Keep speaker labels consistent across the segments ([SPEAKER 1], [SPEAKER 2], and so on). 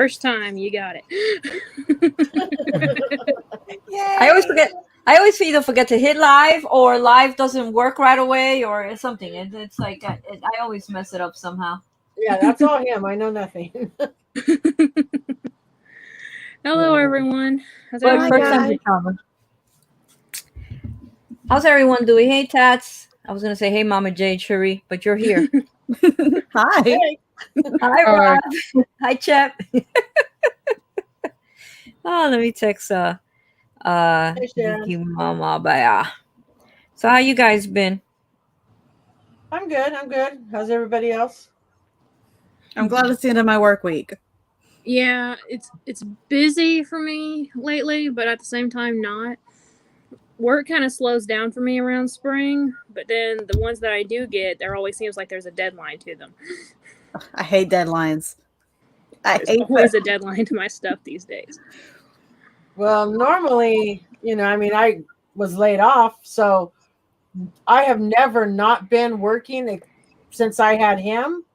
[SPEAKER 1] First time, you got it.
[SPEAKER 2] I always forget. I always either forget to hit live, or live doesn't work right away, or something. It's like I always mess it up somehow.
[SPEAKER 3] Yeah, that's all him. I know nothing.
[SPEAKER 1] Hello, everyone. How's
[SPEAKER 2] But
[SPEAKER 1] everyone
[SPEAKER 2] first
[SPEAKER 1] doing?
[SPEAKER 2] time trauma. How's everyone doing? Hey, Tats. I was gonna say, hey, Mama Jade, Shuri, but you're here.
[SPEAKER 4] Hi.
[SPEAKER 3] Hey.
[SPEAKER 2] Hi, Rob. Hi, Chep. Oh, let me text
[SPEAKER 3] Sharon.
[SPEAKER 2] Geeky Mama Baya. So how you guys been?
[SPEAKER 3] I'm good. I'm good. How's everybody else?
[SPEAKER 4] I'm glad it's the end of my work week.
[SPEAKER 1] Yeah, it's busy for me lately, but at the same time not. Work kind of slows down for me around spring, but then the ones that I do get, there always seems like there's a deadline to them.
[SPEAKER 4] I hate deadlines.
[SPEAKER 1] There's always a deadline to my stuff these days.
[SPEAKER 3] Well, normally, I was laid off, so I have never not been working since I had him.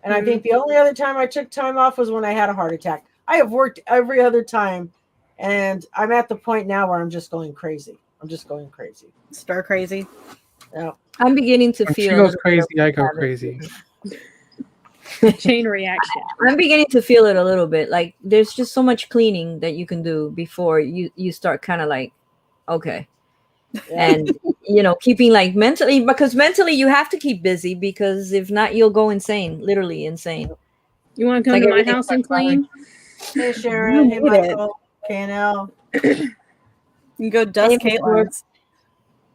[SPEAKER 3] And I think the only other time I took time off was when I had a heart attack. I have worked every other time, and I'm at the point now where I'm just going crazy.
[SPEAKER 4] Stir crazy.
[SPEAKER 3] Yeah.
[SPEAKER 2] I'm beginning to
[SPEAKER 5] When
[SPEAKER 2] feel.
[SPEAKER 5] she goes crazy, I go crazy.
[SPEAKER 1] Chain reaction.
[SPEAKER 2] I'm beginning to feel it a little bit. Like there's just so much cleaning that you can do before you start kind of like, okay. Yeah. And keeping like mentally, because mentally you have to keep busy, because if not, you'll go insane, literally insane.
[SPEAKER 1] You want to come to my house and clean?
[SPEAKER 3] Hey, Sharon. Hey, Michael. KNL.
[SPEAKER 4] You can go dust Caitlyn's.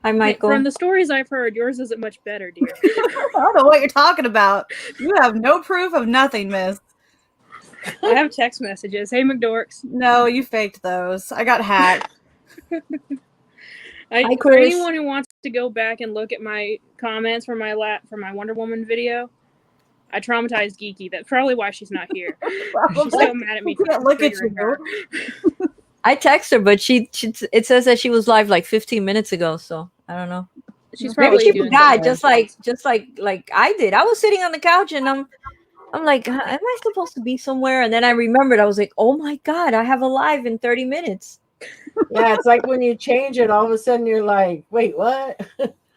[SPEAKER 2] Hi, Michael.
[SPEAKER 1] From the stories I've heard, yours isn't much better, dear.
[SPEAKER 4] I don't know what you're talking about. You have no proof of nothing, miss.
[SPEAKER 1] I have text messages. Hey, McDorks.
[SPEAKER 4] No, you faked those. I got hacked.
[SPEAKER 1] For anyone who wants to go back and look at my comments for my Wonder Woman video, I traumatized Geeky. That's probably why she's not here. She's so mad at me.
[SPEAKER 4] Can't look at you.
[SPEAKER 1] Her.
[SPEAKER 2] I text her, but it says that she was live like 15 minutes ago, so I don't know.
[SPEAKER 1] She's probably
[SPEAKER 2] maybe she forgot, just like I did. I was sitting on the couch and I'm like, am I supposed to be somewhere? And then I remembered, I was like, oh my God, I have a live in 30 minutes.
[SPEAKER 3] Yeah, it's like when you change it, all of a sudden you're like, wait, what?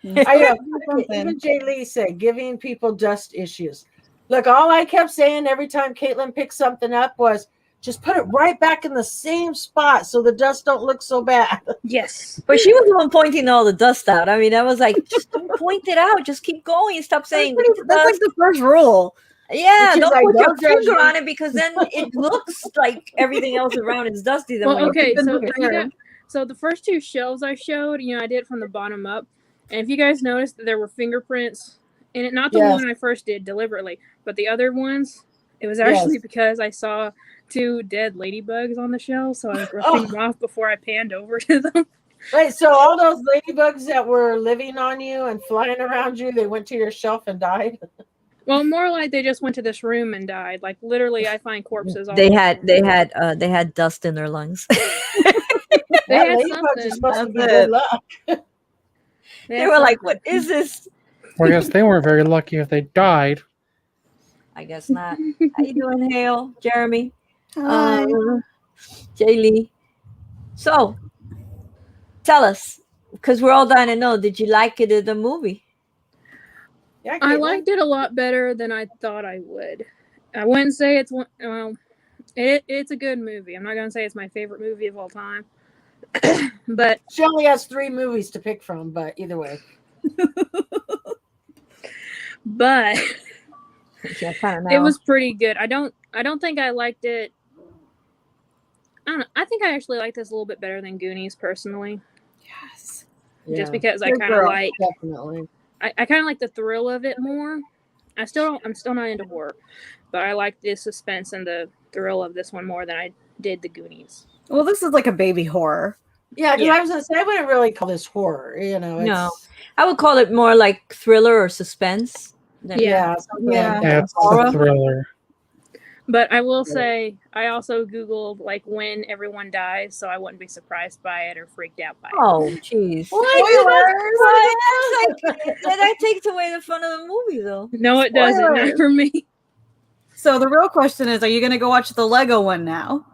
[SPEAKER 3] Even Jay Lee said, giving people dust issues. Look, all I kept saying every time Caitlyn picked something up was, just put it right back in the same spot so the dust don't look so bad.
[SPEAKER 1] Yes.
[SPEAKER 2] But she was the one pointing all the dust out. I mean, I was like, just don't point it out. Just keep going. Stop saying
[SPEAKER 4] that's like the first rule.
[SPEAKER 2] Yeah, don't put your finger on it, because then it looks like everything else around is dusty.
[SPEAKER 1] Well, okay, so the first two shelves I showed, I did from the bottom up. And if you guys noticed that there were fingerprints in it, not the one I first did deliberately, but the other ones, it was actually because I saw 2 dead ladybugs on the shelf, so I was brushing them off before I panned over to them.
[SPEAKER 3] Wait, so all those ladybugs that were living on you and flying around you, they went to your shelf and died?
[SPEAKER 1] Well, more like they just went to this room and died. Like literally, I find corpses.
[SPEAKER 2] They had dust in their lungs.
[SPEAKER 1] They had
[SPEAKER 3] ladybugs are supposed to be good luck.
[SPEAKER 2] They were like, "What is this?"
[SPEAKER 5] Well, I guess they weren't very lucky if they died.
[SPEAKER 2] I guess not. How you doing, Hale, Jeremy?
[SPEAKER 4] Hi.
[SPEAKER 2] Jay Lee. So, tell us, because we're all dying to know, did you like it in the movie?
[SPEAKER 3] Yeah,
[SPEAKER 1] I liked it a lot better than I thought I would. I wouldn't say it's it's a good movie. I'm not gonna say it's my favorite movie of all time, but
[SPEAKER 3] she only has 3 movies to pick from. But either way,
[SPEAKER 1] but
[SPEAKER 2] yeah,
[SPEAKER 1] it was pretty good. I don't think I liked it. I don't know. I think I actually like this a little bit better than Goonies personally.
[SPEAKER 4] Yes.
[SPEAKER 1] Just because I kind of like.
[SPEAKER 3] Definitely.
[SPEAKER 1] I kind of like the thrill of it more. I'm still not into horror, but I like the suspense and the thrill of this one more than I did the Goonies.
[SPEAKER 4] Well, this is like a baby horror.
[SPEAKER 3] Yeah, because I was gonna say I wouldn't really call this horror.
[SPEAKER 2] No, I would call it more like thriller or suspense.
[SPEAKER 3] It's
[SPEAKER 5] a thriller.
[SPEAKER 1] But I will say, I also Googled like when everyone dies, so I wouldn't be surprised by it or freaked out by it.
[SPEAKER 2] Oh, jeez. That takes away the fun of the movie, though.
[SPEAKER 1] No, it doesn't. Not for me.
[SPEAKER 4] So the real question is, are you going to go watch the Lego one now?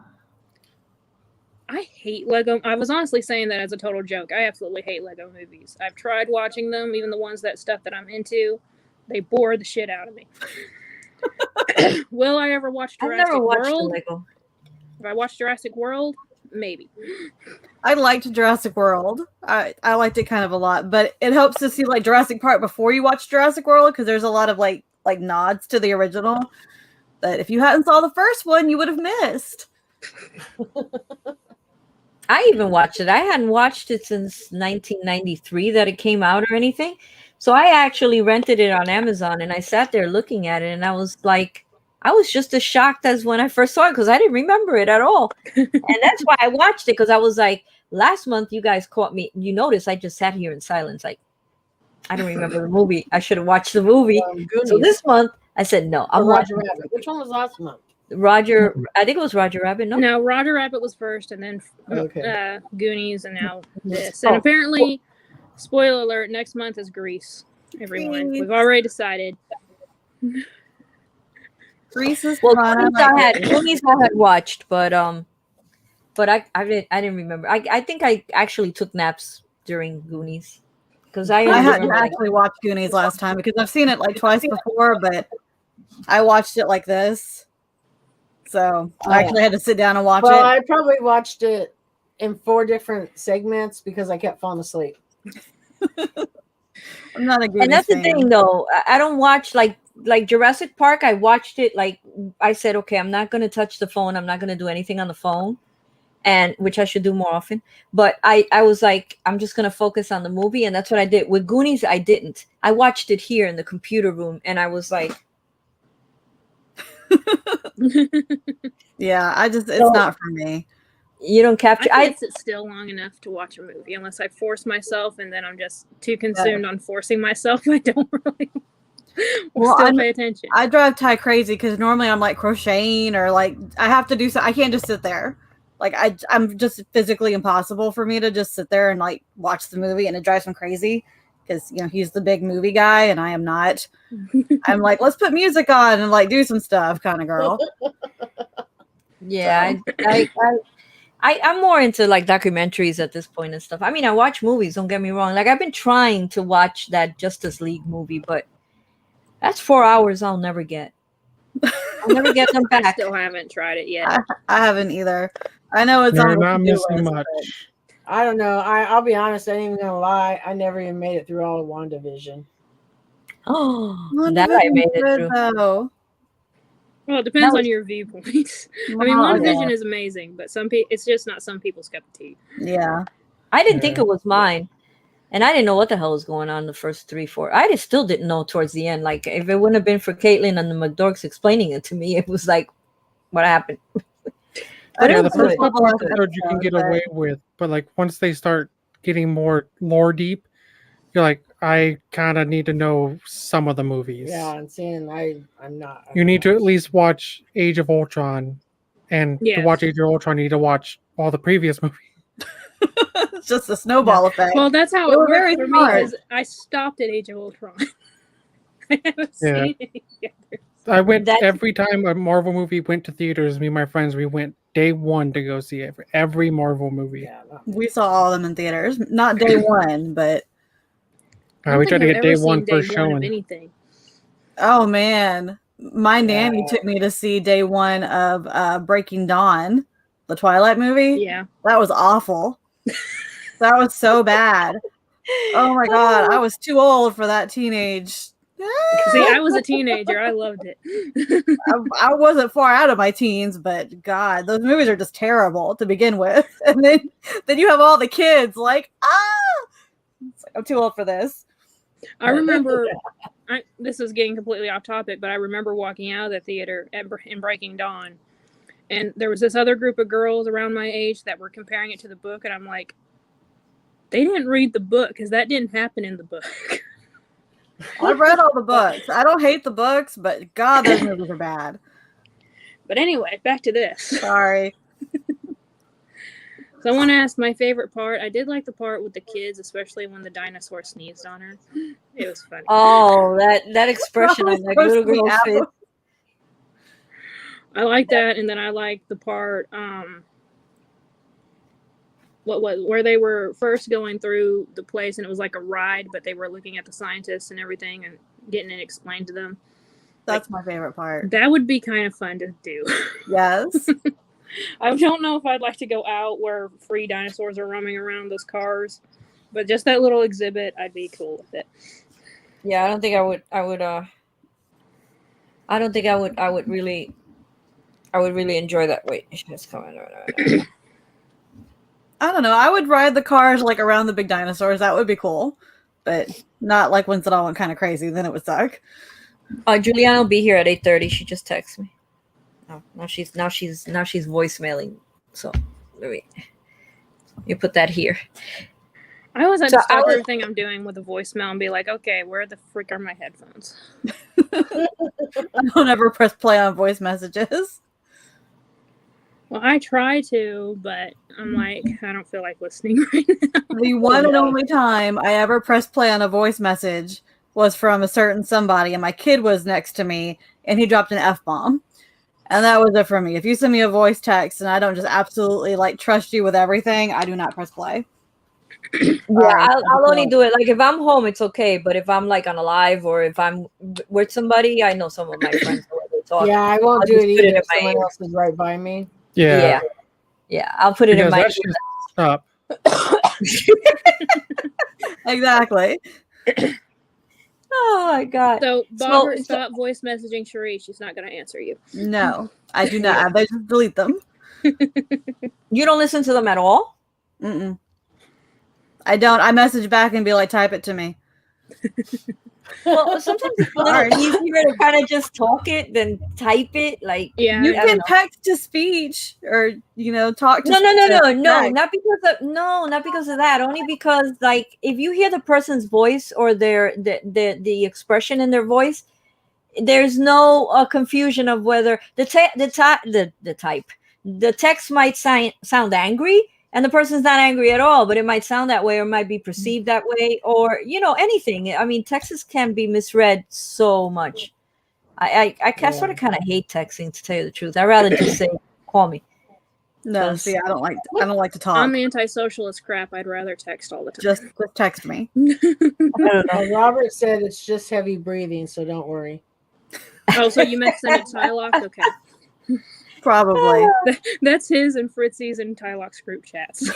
[SPEAKER 1] I hate Lego. I was honestly saying that as a total joke. I absolutely hate Lego movies. I've tried watching them, even the ones that I'm into. They bore the shit out of me. Will I ever watch Jurassic
[SPEAKER 2] I've never watched
[SPEAKER 1] World?
[SPEAKER 2] Lego.
[SPEAKER 1] If I watch Jurassic World, maybe.
[SPEAKER 4] I liked Jurassic World. I liked it kind of a lot, but it helps to see like Jurassic Park before you watch Jurassic World because there's a lot of like nods to the original that if you hadn't saw the first one, you would have missed.
[SPEAKER 2] I even watched it. I hadn't watched it since 1993 that it came out or anything. So I actually rented it on Amazon and I sat there looking at it and I was like, I was just as shocked as when I first saw it because I didn't remember it at all. And that's why I watched it because I was like, last month you guys caught me. You notice I just sat here in silence. Like, I don't remember the movie. I should have watched the movie. So this month I said, no, I'm
[SPEAKER 3] Roger
[SPEAKER 2] watching.
[SPEAKER 3] Rabbit. Which one was last month?
[SPEAKER 2] Roger, I think it was Roger Rabbit.
[SPEAKER 1] No, Roger Rabbit was first, and then
[SPEAKER 3] Okay.
[SPEAKER 1] Goonies, and now this. And apparently, spoiler alert: next month is Grease. Everyone, we've already decided.
[SPEAKER 4] Grease is
[SPEAKER 2] Well,
[SPEAKER 4] fun.
[SPEAKER 2] Goonies I had watched, but I didn't remember. I think I actually took naps during Goonies because I
[SPEAKER 4] hadn't actually watched Goonies last time because I've seen it like twice before, but I watched it like this. So I actually had to sit down and watch it.
[SPEAKER 3] I probably watched it in 4 different segments because I kept falling asleep.
[SPEAKER 4] I'm not a Goonies
[SPEAKER 2] And that's
[SPEAKER 4] fan.
[SPEAKER 2] the thing, though. I don't watch like Jurassic Park. I watched it like I said, okay, I'm not going to touch the phone. I'm not going to do anything on the phone, and which I should do more often. But I was like, I'm just going to focus on the movie, and that's what I did. With Goonies, I didn't. I watched it here in the computer room, and I was like,
[SPEAKER 4] yeah, it's not for me.
[SPEAKER 2] You don't capture.
[SPEAKER 1] I can't sit still long enough to watch a movie unless I force myself, and then I'm just too consumed on forcing myself. I don't really pay attention.
[SPEAKER 4] I drive Ty crazy because normally I'm like crocheting or like I have to do so. I can't just sit there. Like I'm just physically impossible for me to just sit there and like watch the movie, and it drives him crazy because he's the big movie guy and I am not. I'm like, let's put music on and like do some stuff kind of girl.
[SPEAKER 2] Yeah, I'm more into like documentaries at this point and stuff. I mean, I watch movies, don't get me wrong. Like I've been trying to watch that Justice League movie, but that's 4 hours I'll never get. I'll never get them back.
[SPEAKER 1] I still haven't tried it yet.
[SPEAKER 4] I haven't either. I know it's
[SPEAKER 5] You're
[SPEAKER 4] on
[SPEAKER 5] not
[SPEAKER 4] the
[SPEAKER 5] missing
[SPEAKER 4] list,
[SPEAKER 5] much.
[SPEAKER 3] I don't know. I'll be honest. I ain't even gonna lie. I never even made it through all of WandaVision.
[SPEAKER 2] Oh,
[SPEAKER 4] but
[SPEAKER 2] that I made it
[SPEAKER 4] good,
[SPEAKER 2] through.
[SPEAKER 4] though.
[SPEAKER 1] Well, it depends on your viewpoints. I mean, WandaVision is amazing, but it's just not some people's cup of tea.
[SPEAKER 4] Yeah.
[SPEAKER 2] I didn't think it was mine. And I didn't know what the hell was going on the first 3, 4. I just still didn't know towards the end. Like, if it wouldn't have been for Caitlyn and the McDorks explaining it to me, it was like, what happened?
[SPEAKER 5] But yeah, the first couple episodes you can get away with, but like once they start getting more lore deep, you're like, I kind of need to know some of the movies.
[SPEAKER 3] Yeah, and seeing I'm not.
[SPEAKER 5] You need to at least watch Age of Ultron, and to watch Age of Ultron, you need to watch all the previous movies.
[SPEAKER 4] It's just a snowball effect.
[SPEAKER 1] Well, that's how it worked for me because I stopped at Age of Ultron. I haven't seen it yet.
[SPEAKER 5] I went every time a Marvel movie went to theaters. Me and my friends, we went day 1 to go see every Marvel movie.
[SPEAKER 3] Yeah,
[SPEAKER 4] we saw all of them in theaters. Not day 1, but
[SPEAKER 5] we tried to get day 1 first showing.
[SPEAKER 1] Anything.
[SPEAKER 4] Oh man, my nanny took me to see day 1 of Breaking Dawn, the Twilight movie.
[SPEAKER 1] Yeah,
[SPEAKER 4] that was awful. That was so bad. Oh my god, I was too old for that teenage.
[SPEAKER 1] See, I was a teenager. I loved it.
[SPEAKER 4] I wasn't far out of my teens, but God, those movies are just terrible to begin with. And then you have all the kids like, it's like, I'm too old for this.
[SPEAKER 1] I remember, this is getting completely off topic, but I remember walking out of the theater in Breaking Dawn, and there was this other group of girls around my age that were comparing it to the book, and I'm like, they didn't read the book because that didn't happen in the book.
[SPEAKER 4] I've read all the books. I don't hate the books, but God, those movies are bad.
[SPEAKER 1] But anyway, back to this.
[SPEAKER 4] Sorry.
[SPEAKER 1] Someone asked my favorite part. I did like the part with the kids, especially when the dinosaur sneezed on her. It was funny.
[SPEAKER 2] Oh, that expression on that little girl's face.
[SPEAKER 1] I like that, and then I like the part where they were first going through the place, and it was like a ride, but they were looking at the scientists and everything and getting it explained to them.
[SPEAKER 4] That's my favorite part.
[SPEAKER 1] That would be kind of fun to do.
[SPEAKER 4] Yes.
[SPEAKER 1] I don't know if I'd like to go out where free dinosaurs are roaming around those cars, but just that little exhibit, I'd be cool with it.
[SPEAKER 2] Yeah, I don't think I would really enjoy that. Wait, it's coming.
[SPEAKER 4] I don't know. I would ride the cars like around the big dinosaurs. That would be cool, but not like ones that all went kind of crazy. Then it would suck.
[SPEAKER 2] Juliana will be here at 8:30. She just texted me. Oh, now she's voicemailing. So you put that here.
[SPEAKER 1] I always have to stop everything I'm doing with a voicemail and be like, okay, where the frick are my headphones?
[SPEAKER 4] I don't ever press play on voice messages.
[SPEAKER 1] Well, I try to, but I'm like, I don't feel like listening right now.
[SPEAKER 4] The one and only time I ever pressed play on a voice message was from a certain somebody, and my kid was next to me, and he dropped an F-bomb. And that was it for me. If you send me a voice text and I don't just absolutely like trust you with everything, I do not press play.
[SPEAKER 2] Yeah, I'll only do it like if I'm home, it's okay. But if I'm like on a live or if I'm with somebody, I know some of my friends already talk.
[SPEAKER 3] Yeah, I won't do it either if someone else is right by me.
[SPEAKER 2] Yeah. I'll put it in my
[SPEAKER 5] ear. Stop.
[SPEAKER 4] Exactly.
[SPEAKER 2] Oh my god.
[SPEAKER 1] So Bobber, stop voice messaging Cherie. She's not going to answer you.
[SPEAKER 4] No, I do not. I just delete them.
[SPEAKER 2] You don't listen to them at all?
[SPEAKER 4] Mm-mm. I don't. I message back and be like, type it to me.
[SPEAKER 2] Well, sometimes it's a little easier to kind of just talk it than type it. Like,
[SPEAKER 1] yeah,
[SPEAKER 4] you can text to speech or talk to.
[SPEAKER 2] No, not because of that. Only because like if you hear the person's voice or the expression in their voice, there's no confusion of whether the text might sound angry. And the person's not angry at all, but it might sound that way or might be perceived that way or, anything. I mean, texts can be misread so much. I sort of kind of hate texting, to tell you the truth. I'd rather just say, call me.
[SPEAKER 4] No, see, I don't like to talk.
[SPEAKER 1] I'm anti-social as crap. I'd rather text all the time.
[SPEAKER 4] Just text me.
[SPEAKER 2] I don't know.
[SPEAKER 3] Robert said it's just heavy breathing, so don't worry.
[SPEAKER 1] Oh, so you meant send it to Tylock? Okay.
[SPEAKER 4] Probably.
[SPEAKER 1] That's his and Fritzy's and Tylock's group chats.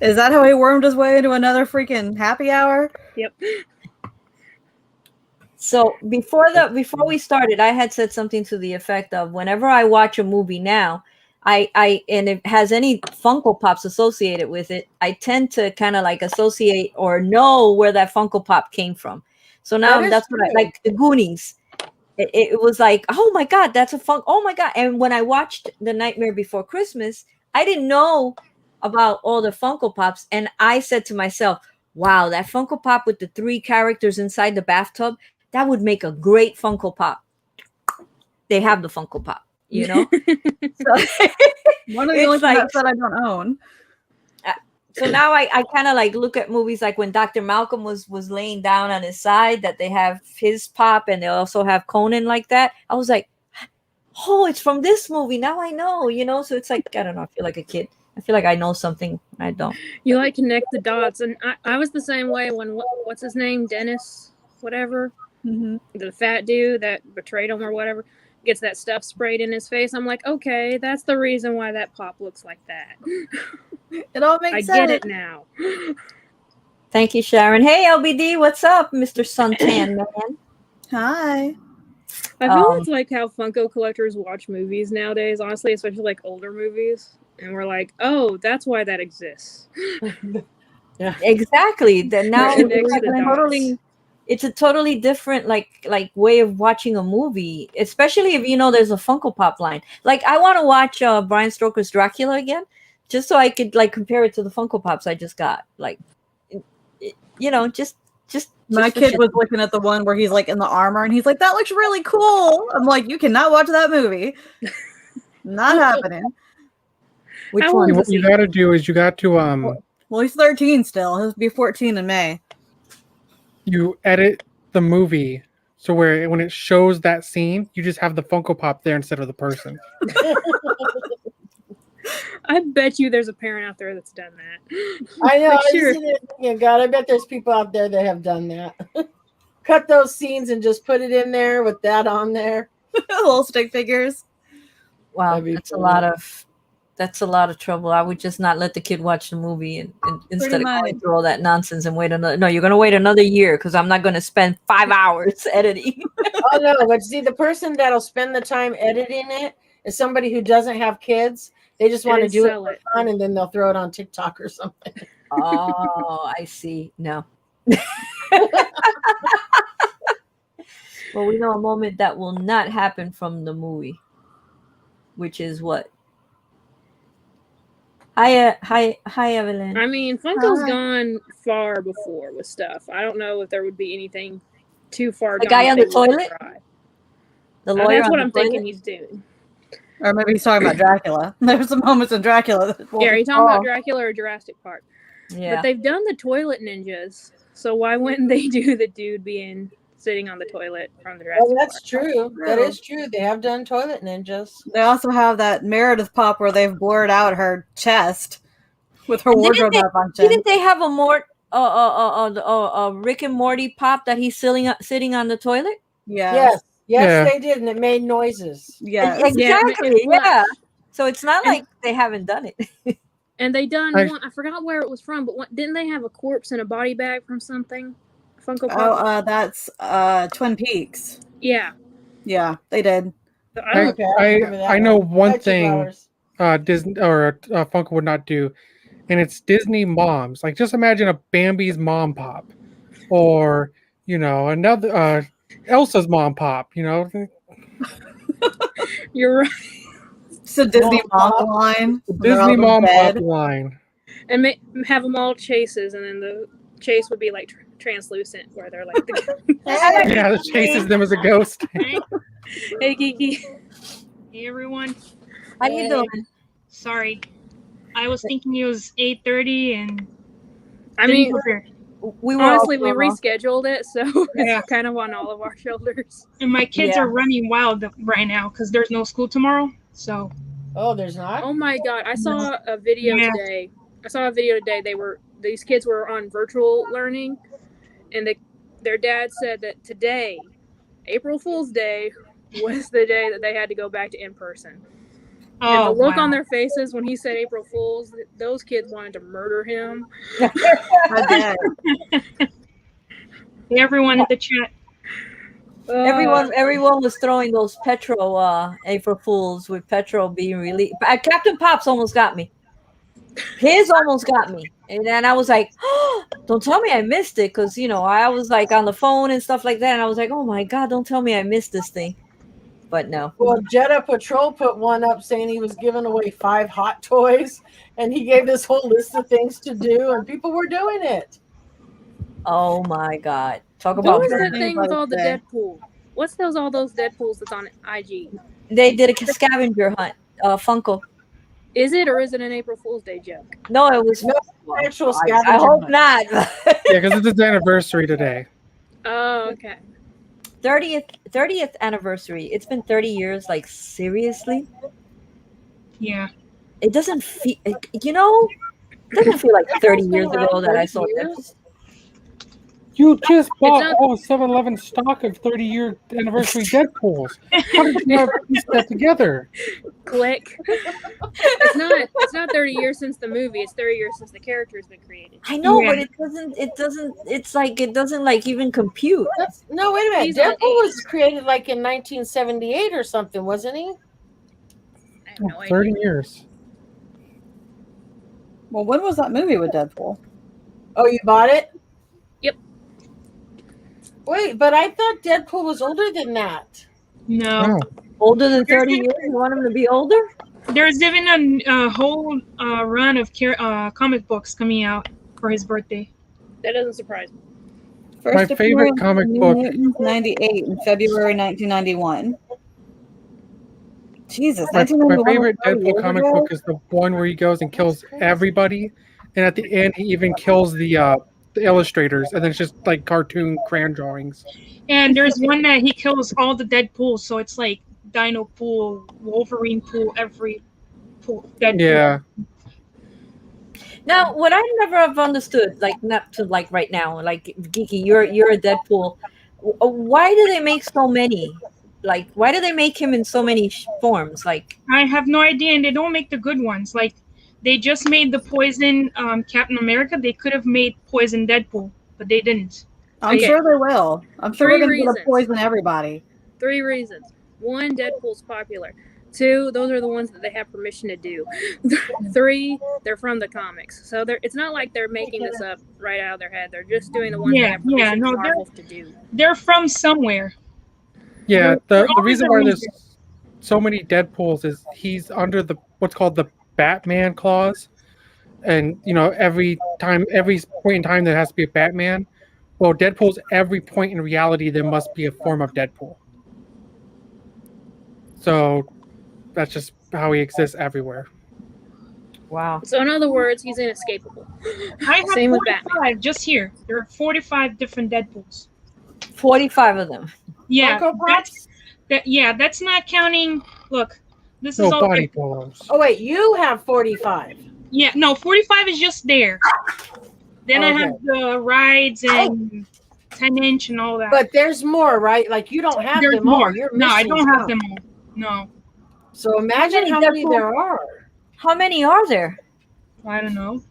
[SPEAKER 4] Is that how he wormed his way into another freaking happy hour?
[SPEAKER 1] Yep.
[SPEAKER 2] So before we started, I had said something to the effect of whenever I watch a movie now, and it has any Funko Pops associated with it, I tend to kind of like associate or know where that Funko Pop came from. So now that's what I like. The Goonies. It was like, oh my god, that's a fun. Oh my god! And when I watched The Nightmare Before Christmas, I didn't know about all the Funko Pops, and I said to myself, "Wow, that Funko Pop with the 3 characters inside the bathtub, that would make a great Funko Pop." They have the Funko Pop, So,
[SPEAKER 4] one of the only things that I don't own.
[SPEAKER 2] So now I kind of like look at movies like when Dr. Malcolm was laying down on his side, that they have his pop and they also have Conan like that. I was like, oh, it's from this movie. Now I know, So it's like, I don't know. I feel like a kid. I feel like I know something. I don't.
[SPEAKER 1] You like connect the dots. And I was the same way when, what's his name? Dennis, whatever.
[SPEAKER 4] Mm-hmm.
[SPEAKER 1] The fat dude that betrayed him or whatever. Gets that stuff sprayed in his face. I'm like, okay, that's the reason why that pop looks like that.
[SPEAKER 4] It all makes sense.
[SPEAKER 1] I get it now.
[SPEAKER 2] Thank you, Sharon. Hey, LBD, what's up, Mr. Suntan Man?
[SPEAKER 4] Hi.
[SPEAKER 1] I feel it's like how Funko collectors watch movies nowadays, honestly, especially like older movies. And we're like, oh, that's why that exists.
[SPEAKER 2] Yeah, exactly. Then now it's a totally different like way of watching a movie, especially if there's a Funko Pop line. Like I want to watch Bram Stoker's Dracula again, just so I could like compare it to the Funko Pops I just got. Like, just
[SPEAKER 4] my kid was looking at the one where he's like in the armor and he's like, that looks really cool. I'm like, you cannot watch that movie. Not happening.
[SPEAKER 2] Which one?
[SPEAKER 5] What you got to do is you got to
[SPEAKER 4] well, he's 13 still. He'll be 14 in May.
[SPEAKER 5] You edit the movie So where when it shows that scene, you just have the Funko Pop there instead of the person.
[SPEAKER 1] I bet you there's a parent out there that's done that.
[SPEAKER 3] I know.
[SPEAKER 1] Like,
[SPEAKER 3] I
[SPEAKER 1] sure.
[SPEAKER 3] just thinking, God, I bet there's people out there that have done that. Cut those scenes and just put it in there with that on there.
[SPEAKER 4] Little stick figures.
[SPEAKER 2] Wow,
[SPEAKER 3] That'd be
[SPEAKER 2] that's
[SPEAKER 3] cool.
[SPEAKER 2] a lot of trouble. I would just not let the kid watch the movie and instead of going
[SPEAKER 4] much.
[SPEAKER 2] through all that nonsense and wait another. No, you're gonna wait another year because I'm not gonna spend 5 hours editing.
[SPEAKER 3] Oh no, but see, the person that'll spend the time editing it is somebody who doesn't have kids. They just want to
[SPEAKER 1] And
[SPEAKER 3] do it
[SPEAKER 1] sell
[SPEAKER 3] for
[SPEAKER 1] it.
[SPEAKER 3] fun, and then they'll throw it on TikTok or something.
[SPEAKER 2] Oh, I see. No. Well, we know a moment that will not happen from the movie, which is what? Hi, Evelyn.
[SPEAKER 1] I mean, Funko's
[SPEAKER 4] Hi.
[SPEAKER 1] gone far before with stuff. I don't know if there would be anything too far.
[SPEAKER 2] The
[SPEAKER 1] gone
[SPEAKER 2] guy
[SPEAKER 1] that
[SPEAKER 2] on
[SPEAKER 1] they
[SPEAKER 2] the
[SPEAKER 1] wouldn't
[SPEAKER 2] toilet?
[SPEAKER 1] try.
[SPEAKER 2] The lawyer.
[SPEAKER 1] That's
[SPEAKER 2] on
[SPEAKER 1] what
[SPEAKER 2] the
[SPEAKER 1] I'm
[SPEAKER 2] toilet?
[SPEAKER 1] thinking he's doing.
[SPEAKER 4] Or maybe he's talking about Dracula. There's some moments in Dracula. That
[SPEAKER 1] Yeah, are you talking about Dracula or Jurassic Park?
[SPEAKER 2] Yeah.
[SPEAKER 1] But they've done the toilet ninjas, so why wouldn't they do the dude being sitting on the toilet from the Jurassic
[SPEAKER 3] Oh, that's
[SPEAKER 1] Park?
[SPEAKER 3] true. That is true. They have done toilet ninjas.
[SPEAKER 4] They also have that Meredith pop where they've blurred out her chest with her
[SPEAKER 2] And
[SPEAKER 4] wardrobe malfunction.
[SPEAKER 2] Didn't they have a Rick and Morty pop that he's sitting on the toilet?
[SPEAKER 3] Yes,
[SPEAKER 5] Yeah.
[SPEAKER 3] they did, and it made noises.
[SPEAKER 4] Yes.
[SPEAKER 2] Exactly.
[SPEAKER 1] Yeah,
[SPEAKER 2] Yeah. So it's not
[SPEAKER 1] And-
[SPEAKER 2] like they haven't done it.
[SPEAKER 1] And they done
[SPEAKER 5] I-
[SPEAKER 1] one. I forgot where it was from, but didn't they have a corpse in a body bag from something? Funko Pop.
[SPEAKER 4] Oh, that's Twin Peaks.
[SPEAKER 1] Yeah.
[SPEAKER 4] Yeah, they did.
[SPEAKER 1] So I don't.
[SPEAKER 3] Okay, I remember that
[SPEAKER 5] I know
[SPEAKER 3] one.
[SPEAKER 5] one
[SPEAKER 3] Hi, Chief
[SPEAKER 5] thing
[SPEAKER 3] Flowers.
[SPEAKER 5] Disney or Funko would not do, and it's Disney moms. Like, just imagine a Bambi's mom pop, or another Elsa's mom pop.
[SPEAKER 1] You're right.
[SPEAKER 4] It's a Disney
[SPEAKER 3] Mom
[SPEAKER 4] mom line.
[SPEAKER 5] Disney mom pop line.
[SPEAKER 1] And have them all chases, and then the chase would be like translucent, where they're like,
[SPEAKER 5] Yeah, that chases them as a ghost.
[SPEAKER 1] "Hey, Kiki. Hey, everyone.
[SPEAKER 2] How you doing?
[SPEAKER 6] Sorry, I was thinking it was 8:30, and
[SPEAKER 1] I mean,
[SPEAKER 2] We were
[SPEAKER 1] honestly, we
[SPEAKER 2] also wrong.
[SPEAKER 1] rescheduled it, so
[SPEAKER 6] Yeah.
[SPEAKER 1] it's kind of on all of our shoulders.
[SPEAKER 6] and my kids
[SPEAKER 2] Yeah.
[SPEAKER 6] are running wild right now because there's no school tomorrow. So
[SPEAKER 3] Oh, there's not.
[SPEAKER 1] Oh my god, I saw a video
[SPEAKER 6] Yeah.
[SPEAKER 1] today. These kids were on virtual learning, and their dad said that today, April Fool's Day, was the day that they had to go back to in person. And the look on their faces when he said April Fool's, those kids wanted to murder him.
[SPEAKER 4] I did.
[SPEAKER 6] everyone in the chat.
[SPEAKER 2] Everyone was throwing those petrol April Fools with petrol being released. Captain Pops almost got me. His almost got me, and then I was like, oh, "Don't tell me I missed it," because I was like on the phone and stuff like that, and I was like, "Oh my god, don't tell me I missed this thing." But no.
[SPEAKER 3] Well, Jetta Patrol put one up saying he was giving away 5 hot toys, and he gave this whole list of things to do, and people were doing it.
[SPEAKER 2] Oh my god! Talk
[SPEAKER 1] What
[SPEAKER 2] about
[SPEAKER 1] was that
[SPEAKER 4] burning
[SPEAKER 1] thing with all the
[SPEAKER 4] birthday.
[SPEAKER 1] Deadpool? What's all those Deadpools that's on IG?
[SPEAKER 2] they did a scavenger hunt. Funko.
[SPEAKER 1] Is it, or is it an April Fool's Day joke?
[SPEAKER 2] No, it was
[SPEAKER 3] No, actual
[SPEAKER 2] I
[SPEAKER 3] scavenger
[SPEAKER 2] hope
[SPEAKER 3] hunt.
[SPEAKER 2] not.
[SPEAKER 5] Yeah, because it's his anniversary today.
[SPEAKER 1] Oh, okay.
[SPEAKER 2] 30th anniversary. It's been 30 years. Like, seriously,
[SPEAKER 6] Yeah,
[SPEAKER 2] it doesn't feel. It doesn't feel like 30 years ago that I saw that.
[SPEAKER 5] You just bought
[SPEAKER 1] not-
[SPEAKER 5] all 7-Eleven stock of 30-year anniversary Deadpools. How did you not piece that together?
[SPEAKER 1] Click. It's not 30 years since the movie. It's 30 years since the character has been created.
[SPEAKER 2] I know,
[SPEAKER 6] Yeah.
[SPEAKER 2] but it doesn't. It's like it doesn't like even compute.
[SPEAKER 3] No, wait a minute.
[SPEAKER 1] He's not
[SPEAKER 3] Deadpool was created like in 1978 or something, wasn't he?
[SPEAKER 1] I have no idea.
[SPEAKER 5] 30 years.
[SPEAKER 4] Well, when was that movie with Deadpool?
[SPEAKER 3] Oh, you bought it?
[SPEAKER 1] Yep.
[SPEAKER 3] Wait, but I thought Deadpool was older than that.
[SPEAKER 6] no,
[SPEAKER 5] Oh,
[SPEAKER 2] Older than 30 years? You want him to be older?
[SPEAKER 6] there's even a whole run of comic books coming out for his birthday.
[SPEAKER 1] That doesn't surprise me.
[SPEAKER 5] My favorite
[SPEAKER 4] appearance
[SPEAKER 5] comic
[SPEAKER 4] in New
[SPEAKER 5] book-
[SPEAKER 4] Mutants 98 in February 1991. Jesus,
[SPEAKER 5] my
[SPEAKER 4] 1991
[SPEAKER 5] favorite
[SPEAKER 4] was 30
[SPEAKER 5] Deadpool
[SPEAKER 4] years
[SPEAKER 5] comic
[SPEAKER 4] ago?
[SPEAKER 5] book is the one where he goes and kills everybody, and at the end he even kills the the illustrators, and then it's just like cartoon crayon drawings.
[SPEAKER 6] And there's one that he kills all the Deadpools, so it's like Dino Pool, Wolverine Pool, every pool. Deadpool.
[SPEAKER 5] Yeah.
[SPEAKER 2] Now, what I never have understood, like not to like right now, like Geeky, you're a Deadpool. Why do they make so many? Like, why do they make him in so many forms? Like,
[SPEAKER 6] I have no idea, and they don't make the good ones. Like, they just made the Poison Captain America. They could have made Poison Deadpool, but they didn't.
[SPEAKER 4] I'm sure they will. I'm sure
[SPEAKER 1] Three
[SPEAKER 4] they're going to
[SPEAKER 1] reasons.
[SPEAKER 4] poison everybody.
[SPEAKER 1] 3 reasons. 1, Deadpool's popular. 2, those are the ones that they have permission to do. 3, they're from the comics. So it's not like they're making this up right out of their head. They're just doing the ones they have permission from Marvel to do.
[SPEAKER 6] They're from somewhere.
[SPEAKER 5] Yeah,
[SPEAKER 6] For
[SPEAKER 5] the reason why
[SPEAKER 6] reasons.
[SPEAKER 5] there's so many Deadpools is he's under the what's called the Batman clause, and every point in time there has to be a Batman. Well, Deadpool's every point in reality there must be a form of Deadpool. So that's just how he exists everywhere.
[SPEAKER 2] wow.
[SPEAKER 1] So in other words, he's inescapable.
[SPEAKER 6] I have
[SPEAKER 1] Same with
[SPEAKER 6] 45 just here. There are 45 different Deadpools.
[SPEAKER 2] 45 of them.
[SPEAKER 6] Yeah,
[SPEAKER 3] Funko Pops?
[SPEAKER 6] that's not counting. Look, this
[SPEAKER 5] No
[SPEAKER 6] is all.
[SPEAKER 5] body pillows.
[SPEAKER 3] Oh wait, you have 45.
[SPEAKER 6] Yeah, no, 45 is just there. Then I have the rides and 10-inch and all that.
[SPEAKER 3] But there's more, right? Like you don't have
[SPEAKER 6] There's
[SPEAKER 3] them
[SPEAKER 6] more.
[SPEAKER 3] all. You're
[SPEAKER 6] No, I
[SPEAKER 3] missing
[SPEAKER 6] don't have
[SPEAKER 3] some.
[SPEAKER 6] them all. No,
[SPEAKER 3] So imagine how many there are.
[SPEAKER 2] How many are there?
[SPEAKER 6] I don't know.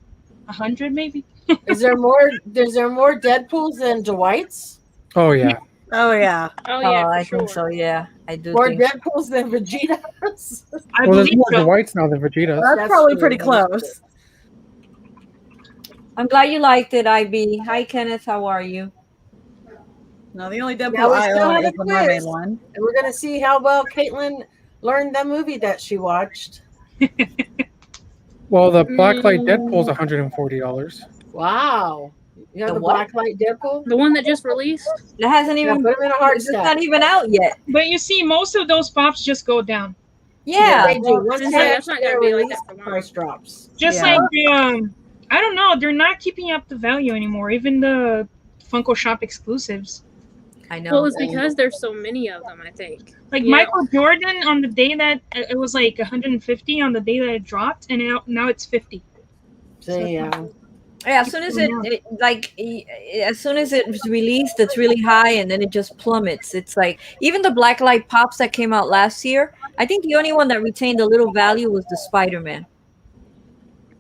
[SPEAKER 6] 100 maybe.
[SPEAKER 3] Is there more? Is there more Deadpools than Dwights?
[SPEAKER 5] Oh yeah.
[SPEAKER 4] Oh, yeah.
[SPEAKER 1] Oh yeah,
[SPEAKER 2] I
[SPEAKER 1] for
[SPEAKER 2] think
[SPEAKER 1] sure.
[SPEAKER 2] so. Yeah, I do.
[SPEAKER 3] More
[SPEAKER 2] think.
[SPEAKER 3] Deadpools than Vegetas?
[SPEAKER 6] I
[SPEAKER 5] Well, there's
[SPEAKER 6] believe
[SPEAKER 5] more
[SPEAKER 6] so.
[SPEAKER 5] Dwights now than Vegetas.
[SPEAKER 4] That's
[SPEAKER 3] That's
[SPEAKER 4] probably
[SPEAKER 3] true.
[SPEAKER 4] pretty close.
[SPEAKER 2] I'm glad you liked it, IB. Hi, Kenneth. How are you?
[SPEAKER 4] No, the only
[SPEAKER 3] Now
[SPEAKER 4] Deadpool
[SPEAKER 3] we
[SPEAKER 4] I
[SPEAKER 3] still
[SPEAKER 4] own
[SPEAKER 3] have
[SPEAKER 4] is
[SPEAKER 3] a
[SPEAKER 4] the mermaid
[SPEAKER 3] quiz.
[SPEAKER 4] one.
[SPEAKER 3] And we're gonna see how well Caitlyn learned that movie that she watched.
[SPEAKER 5] Well, the Blacklight Deadpool's $140.
[SPEAKER 3] Wow. You have
[SPEAKER 2] The
[SPEAKER 3] the
[SPEAKER 2] what?
[SPEAKER 3] Blacklight Deadpool?
[SPEAKER 1] The one that just released?
[SPEAKER 2] That hasn't
[SPEAKER 3] Yeah,
[SPEAKER 2] even.
[SPEAKER 3] put him in a hard
[SPEAKER 2] It's
[SPEAKER 3] stack.
[SPEAKER 2] not even out yet.
[SPEAKER 6] But you see, most of those pops just go down.
[SPEAKER 2] Yeah.
[SPEAKER 3] They do. Once
[SPEAKER 1] Yeah,
[SPEAKER 3] they
[SPEAKER 1] that's not gonna
[SPEAKER 3] they're
[SPEAKER 1] be like
[SPEAKER 3] released,
[SPEAKER 1] that for
[SPEAKER 3] the
[SPEAKER 1] long.
[SPEAKER 3] price drops.
[SPEAKER 6] Just
[SPEAKER 4] Yeah.
[SPEAKER 6] like the, I don't know, they're not keeping up the value anymore. Even the Funko Shop exclusives.
[SPEAKER 2] I know.
[SPEAKER 1] Well, it's because there's so many of them, I think.
[SPEAKER 6] Like
[SPEAKER 1] Yeah.
[SPEAKER 6] Michael Jordan on the day that it was like 150 on the day that it dropped, and now it's 50.
[SPEAKER 3] So yeah.
[SPEAKER 2] Yeah, as soon as as soon as it was released, it's really high, and then it just plummets. It's like even the Blacklight Pops that came out last year. I think the only one that retained a little value was the Spider-Man.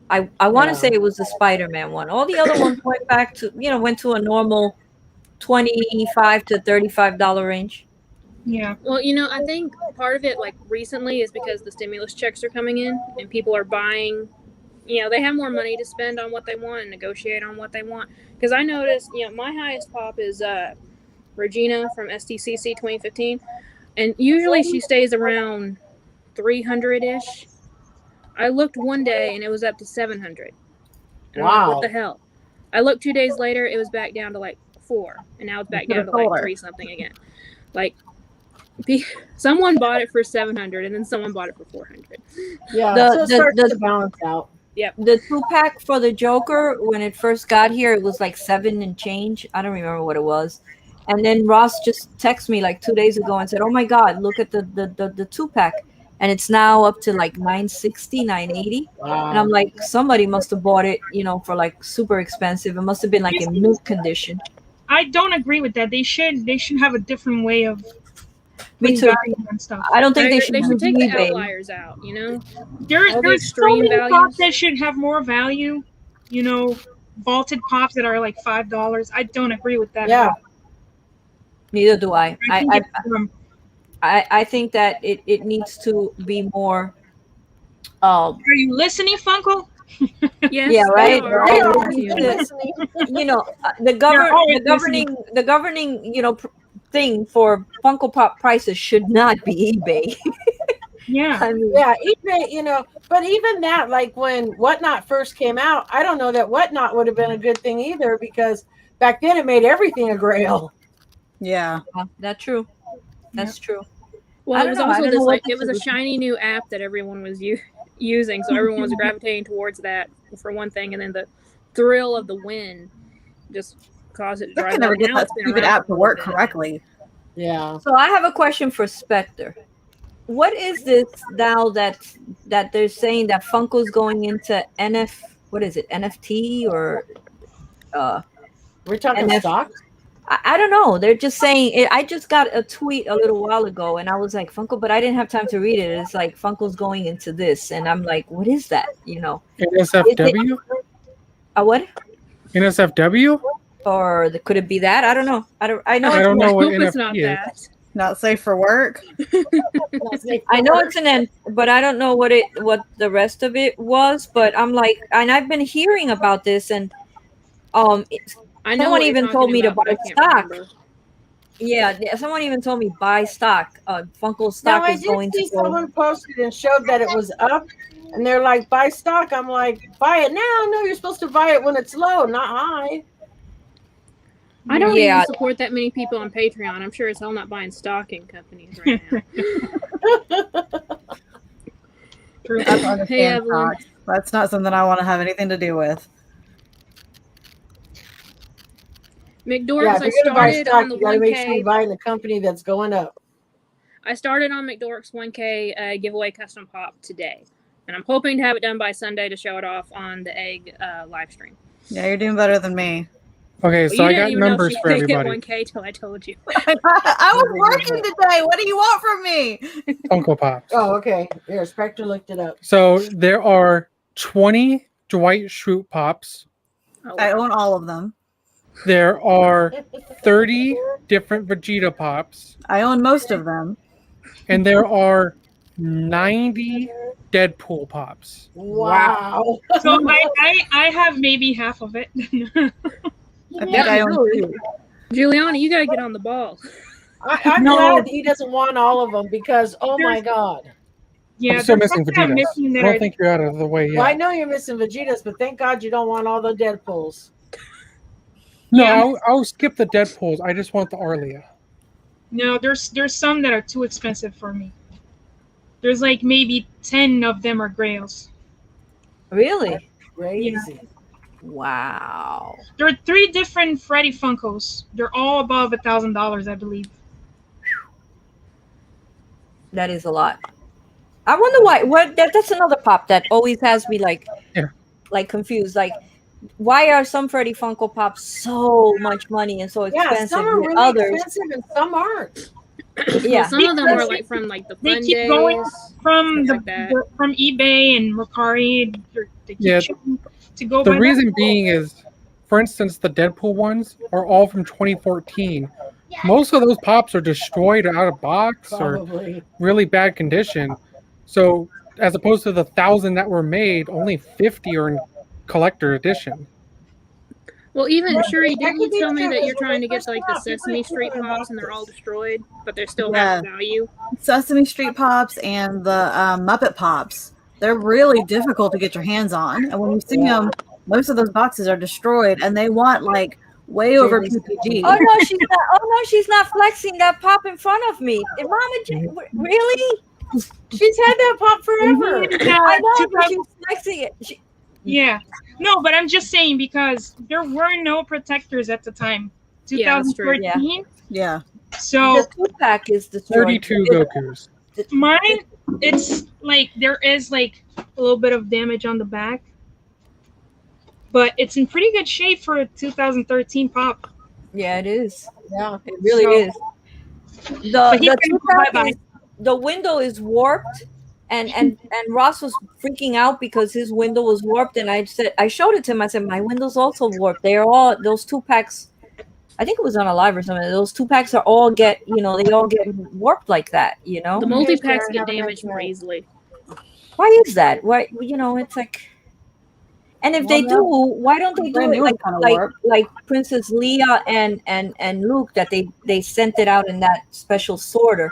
[SPEAKER 2] I want to
[SPEAKER 3] Yeah.
[SPEAKER 2] say it was the Spider-Man one. All the other ones went back to went to a normal $25 to $35 range.
[SPEAKER 6] Yeah.
[SPEAKER 1] Well, I think part of it, like recently, is because the stimulus checks are coming in and people are buying. They have more money to spend on what they want and negotiate on what they want. Because I noticed, my highest pop is Regina from STCC 2015, and usually she stays around 300-ish. I looked one day and it was up to 700. And I'm like,
[SPEAKER 3] Wow.
[SPEAKER 1] what the hell? I looked 2 days later, it was back down to like 4, and now it's back down to like 3 something again. Like, someone bought it for 700, and then someone bought it for 400.
[SPEAKER 3] Yeah.
[SPEAKER 2] The-
[SPEAKER 3] so it
[SPEAKER 2] the-
[SPEAKER 3] starts
[SPEAKER 2] the-
[SPEAKER 3] to balance out.
[SPEAKER 2] The 2-pack for the Joker, when it first got here, it was like 7 and change. I don't remember what it was. And then Ross just texted me like 2 days ago and said, "Oh my God, look at the 2-pack." And it's now up to like $960, $980. And I'm like, somebody must have bought it, for like super expensive. It must have been like in mint condition.
[SPEAKER 6] I don't agree with that. They should have a different way of
[SPEAKER 2] Me
[SPEAKER 6] putting
[SPEAKER 2] too.
[SPEAKER 6] value on stuff.
[SPEAKER 2] I don't think they should
[SPEAKER 1] take the
[SPEAKER 2] eBay.
[SPEAKER 1] outliers out,
[SPEAKER 6] There's
[SPEAKER 1] all the
[SPEAKER 6] so
[SPEAKER 1] extreme
[SPEAKER 6] many
[SPEAKER 1] values.
[SPEAKER 6] pops that should have more value. Vaulted pops that are like $5. I don't agree with that.
[SPEAKER 3] Yeah.
[SPEAKER 2] Neither do I.
[SPEAKER 6] I think it's,
[SPEAKER 2] I think that it needs to be more.
[SPEAKER 6] are you listening, Funko?
[SPEAKER 1] Yes,
[SPEAKER 2] Yeah, right.
[SPEAKER 1] they are.
[SPEAKER 3] They are.
[SPEAKER 2] The
[SPEAKER 6] always
[SPEAKER 2] governing thing for Funko Pop prices should not be eBay.
[SPEAKER 6] Yeah.
[SPEAKER 2] I mean,
[SPEAKER 3] Yeah, eBay, but even that, like when Whatnot first came out, I don't know that Whatnot would have been a good thing either, because back then it made everything a grail.
[SPEAKER 4] Yeah.
[SPEAKER 2] that's true. That's true.
[SPEAKER 1] Well,
[SPEAKER 2] I
[SPEAKER 1] it
[SPEAKER 2] don't
[SPEAKER 1] was
[SPEAKER 2] know. I
[SPEAKER 1] also
[SPEAKER 2] don't
[SPEAKER 1] just
[SPEAKER 2] know
[SPEAKER 1] like
[SPEAKER 2] what
[SPEAKER 1] it was a shiny new app that everyone was using, so everyone was gravitating towards that for one thing, and then the thrill of the win just cause it to
[SPEAKER 4] I
[SPEAKER 1] drive
[SPEAKER 4] can never
[SPEAKER 1] up.
[SPEAKER 4] get
[SPEAKER 1] Now
[SPEAKER 4] that
[SPEAKER 1] it's been
[SPEAKER 4] stupid
[SPEAKER 1] around
[SPEAKER 4] app
[SPEAKER 1] for
[SPEAKER 4] to
[SPEAKER 1] a
[SPEAKER 4] work
[SPEAKER 1] little bit.
[SPEAKER 4] correctly.
[SPEAKER 3] Yeah.
[SPEAKER 2] So I have a question for Spectre. What is this now that they're saying that Funko's going into what is it, NFT or
[SPEAKER 3] We're talking
[SPEAKER 2] NF?
[SPEAKER 3] stocks.
[SPEAKER 2] I don't know. They're just saying it. I just got a tweet a little while ago, and I was like, Funko, but I didn't have time to read it. It's like Funko's going into this, and I'm like, what is that? You know,
[SPEAKER 5] NSFW?
[SPEAKER 2] what?
[SPEAKER 5] NSFW?
[SPEAKER 2] Or could it be that? I don't know. I know.
[SPEAKER 5] I don't know what
[SPEAKER 1] Hope it's not
[SPEAKER 5] NFT is.
[SPEAKER 1] that.
[SPEAKER 4] Not safe for work.
[SPEAKER 2] I know it's an N, but I don't know what the rest of it was. But I'm like, and I've been hearing about this, and
[SPEAKER 1] I know
[SPEAKER 2] someone
[SPEAKER 1] what you're
[SPEAKER 2] even
[SPEAKER 1] talking
[SPEAKER 2] told me to
[SPEAKER 1] about, but
[SPEAKER 2] buy
[SPEAKER 1] I can't
[SPEAKER 2] stock.
[SPEAKER 1] remember.
[SPEAKER 2] Yeah, someone even told me buy stock. Funko
[SPEAKER 3] Now
[SPEAKER 2] stock
[SPEAKER 3] I
[SPEAKER 2] is
[SPEAKER 3] did
[SPEAKER 2] going
[SPEAKER 3] see
[SPEAKER 2] to go.
[SPEAKER 3] someone posted and showed that it was up, and they're like, "Buy stock." I'm like, "Buy it now." No, you're supposed to buy it when it's low, not high.
[SPEAKER 1] I don't
[SPEAKER 2] Yeah.
[SPEAKER 1] even support that many people on Patreon. I'm sure as hell not buying stock in companies right now.
[SPEAKER 6] True.
[SPEAKER 4] I don't understand
[SPEAKER 1] Hey, Evelyn.
[SPEAKER 4] stocks. That's not something I want to have anything to do with.
[SPEAKER 1] McDorks,
[SPEAKER 3] Yeah, if
[SPEAKER 1] I
[SPEAKER 3] you're gonna buy
[SPEAKER 1] started
[SPEAKER 3] stock,
[SPEAKER 1] on the
[SPEAKER 3] you gotta make sure
[SPEAKER 1] 1K.
[SPEAKER 3] you buy in the company that's going up.
[SPEAKER 1] I started on McDorks 1K giveaway custom pop today. And I'm hoping to have it done by Sunday to show it off on the egg live stream.
[SPEAKER 4] Yeah, you're doing better than me.
[SPEAKER 5] Okay,
[SPEAKER 1] Well,
[SPEAKER 5] so
[SPEAKER 1] you
[SPEAKER 5] I
[SPEAKER 1] didn't
[SPEAKER 5] got
[SPEAKER 1] even know
[SPEAKER 5] numbers
[SPEAKER 1] she
[SPEAKER 5] for
[SPEAKER 1] could hit
[SPEAKER 5] everybody.
[SPEAKER 1] 1K till I told you.
[SPEAKER 4] I was working today. What do you want from me?
[SPEAKER 5] Funko Pops.
[SPEAKER 3] Oh, okay. Here, Spectre looked it up.
[SPEAKER 5] So there are 20 Dwight Schrute Pops.
[SPEAKER 1] Oh,
[SPEAKER 4] I
[SPEAKER 1] wow.
[SPEAKER 4] own all of them.
[SPEAKER 5] There are 30 different Vegeta Pops.
[SPEAKER 4] I own most of them.
[SPEAKER 5] And there are 90 Deadpool Pops.
[SPEAKER 3] Wow.
[SPEAKER 6] So I have maybe half of it.
[SPEAKER 4] I think I own two.
[SPEAKER 1] Giuliani, you gotta get on the ball.
[SPEAKER 3] I'm
[SPEAKER 4] No.
[SPEAKER 3] glad he doesn't want all of them because, oh my God.
[SPEAKER 6] Yeah,
[SPEAKER 5] I'm still
[SPEAKER 6] there's
[SPEAKER 5] missing
[SPEAKER 6] something I'm
[SPEAKER 5] Vegetas.
[SPEAKER 6] missing
[SPEAKER 5] I
[SPEAKER 6] that
[SPEAKER 5] don't
[SPEAKER 6] are-
[SPEAKER 5] think you're out of the way yet.
[SPEAKER 3] Well, I know you're missing Vegetas, but thank God you don't want all the Deadpools.
[SPEAKER 5] No,
[SPEAKER 6] Yeah.
[SPEAKER 5] I'll skip the Deadpools. I just want the Arlia.
[SPEAKER 6] No, there's some that are too expensive for me. There's like maybe 10 of them are grails.
[SPEAKER 2] Really?
[SPEAKER 3] Crazy.
[SPEAKER 2] Wow.
[SPEAKER 6] There are 3 different Freddy Funkos. They're all above $1,000, I believe.
[SPEAKER 2] That is a lot. I wonder why. That's another pop that always has me like confused. Like, why are some Freddy Funko Pops so much money and so expensive?
[SPEAKER 3] Yeah, some are
[SPEAKER 2] yet
[SPEAKER 3] really
[SPEAKER 2] others,
[SPEAKER 3] expensive and some aren't.
[SPEAKER 2] yeah.
[SPEAKER 1] Well, some of them are like from like the
[SPEAKER 6] They
[SPEAKER 1] fun
[SPEAKER 6] keep
[SPEAKER 1] days.
[SPEAKER 6] going from
[SPEAKER 1] stuff like that.
[SPEAKER 6] from eBay and Mercari. They keep
[SPEAKER 5] Yeah.
[SPEAKER 6] choosing to go
[SPEAKER 5] The
[SPEAKER 6] by
[SPEAKER 5] reason being is, for instance, the Deadpool ones are all from 2014. Most of those pops are destroyed out of box or
[SPEAKER 3] Probably.
[SPEAKER 5] really bad condition. So as opposed to the 1,000 that were made, only 50 are in collector edition.
[SPEAKER 1] Well, even Shuri,
[SPEAKER 3] that
[SPEAKER 1] didn't
[SPEAKER 3] could
[SPEAKER 1] you
[SPEAKER 3] be
[SPEAKER 1] tell me
[SPEAKER 3] true,
[SPEAKER 1] that you're
[SPEAKER 3] because when
[SPEAKER 1] trying
[SPEAKER 3] they
[SPEAKER 1] to get
[SPEAKER 3] first
[SPEAKER 1] like
[SPEAKER 3] came
[SPEAKER 1] the
[SPEAKER 3] out, people
[SPEAKER 1] Sesame
[SPEAKER 3] put
[SPEAKER 1] Street
[SPEAKER 3] them in
[SPEAKER 1] pops and they're all
[SPEAKER 3] boxes.
[SPEAKER 1] destroyed, but they still
[SPEAKER 4] Yeah.
[SPEAKER 1] have value?
[SPEAKER 4] Sesame Street Pops and the Muppet Pops. They're really difficult to get your hands on. And when you see them, most of those boxes are destroyed and they want like way over PPG.
[SPEAKER 2] Oh no, she's not. Oh no, she's not flexing that pop in front of me. Mama, really?
[SPEAKER 3] She's had that pop forever.
[SPEAKER 2] I know, but she's flexing it.
[SPEAKER 6] Yeah. No, but I'm just saying because there were no protectors at the time.
[SPEAKER 1] Yeah, that's true,
[SPEAKER 6] 2013.
[SPEAKER 4] Yeah.
[SPEAKER 6] So
[SPEAKER 2] The 2-pack is destroyed.
[SPEAKER 5] 32 Gokus.
[SPEAKER 6] mine, it's like there is like a little bit of damage on the back, but it's in pretty good shape for a 2013 pop.
[SPEAKER 2] Yeah, it is.
[SPEAKER 3] Yeah.
[SPEAKER 2] It really
[SPEAKER 6] So-
[SPEAKER 2] is.
[SPEAKER 6] But he
[SPEAKER 2] The
[SPEAKER 6] can go
[SPEAKER 2] 2-pack
[SPEAKER 6] bye-bye.
[SPEAKER 2] is, the window is warped, and Ross was freaking out because his window was warped, and I showed it to him. I said, my window's also warped. They're all, those 2-packs. I think it was on a live or something. Those 2-packs are all they all get warped like that. You know,
[SPEAKER 1] The multi packs
[SPEAKER 3] Sharon,
[SPEAKER 1] get
[SPEAKER 3] have a nice
[SPEAKER 1] damaged more
[SPEAKER 3] night.
[SPEAKER 1] easily.
[SPEAKER 2] why is that? Why, it's like. And if they do, why don't they do
[SPEAKER 4] Brand
[SPEAKER 2] it
[SPEAKER 4] new
[SPEAKER 2] like
[SPEAKER 4] one's kinda
[SPEAKER 2] like
[SPEAKER 4] warped.
[SPEAKER 2] like Princess Leia and Luke, that they sent it out in that special sorter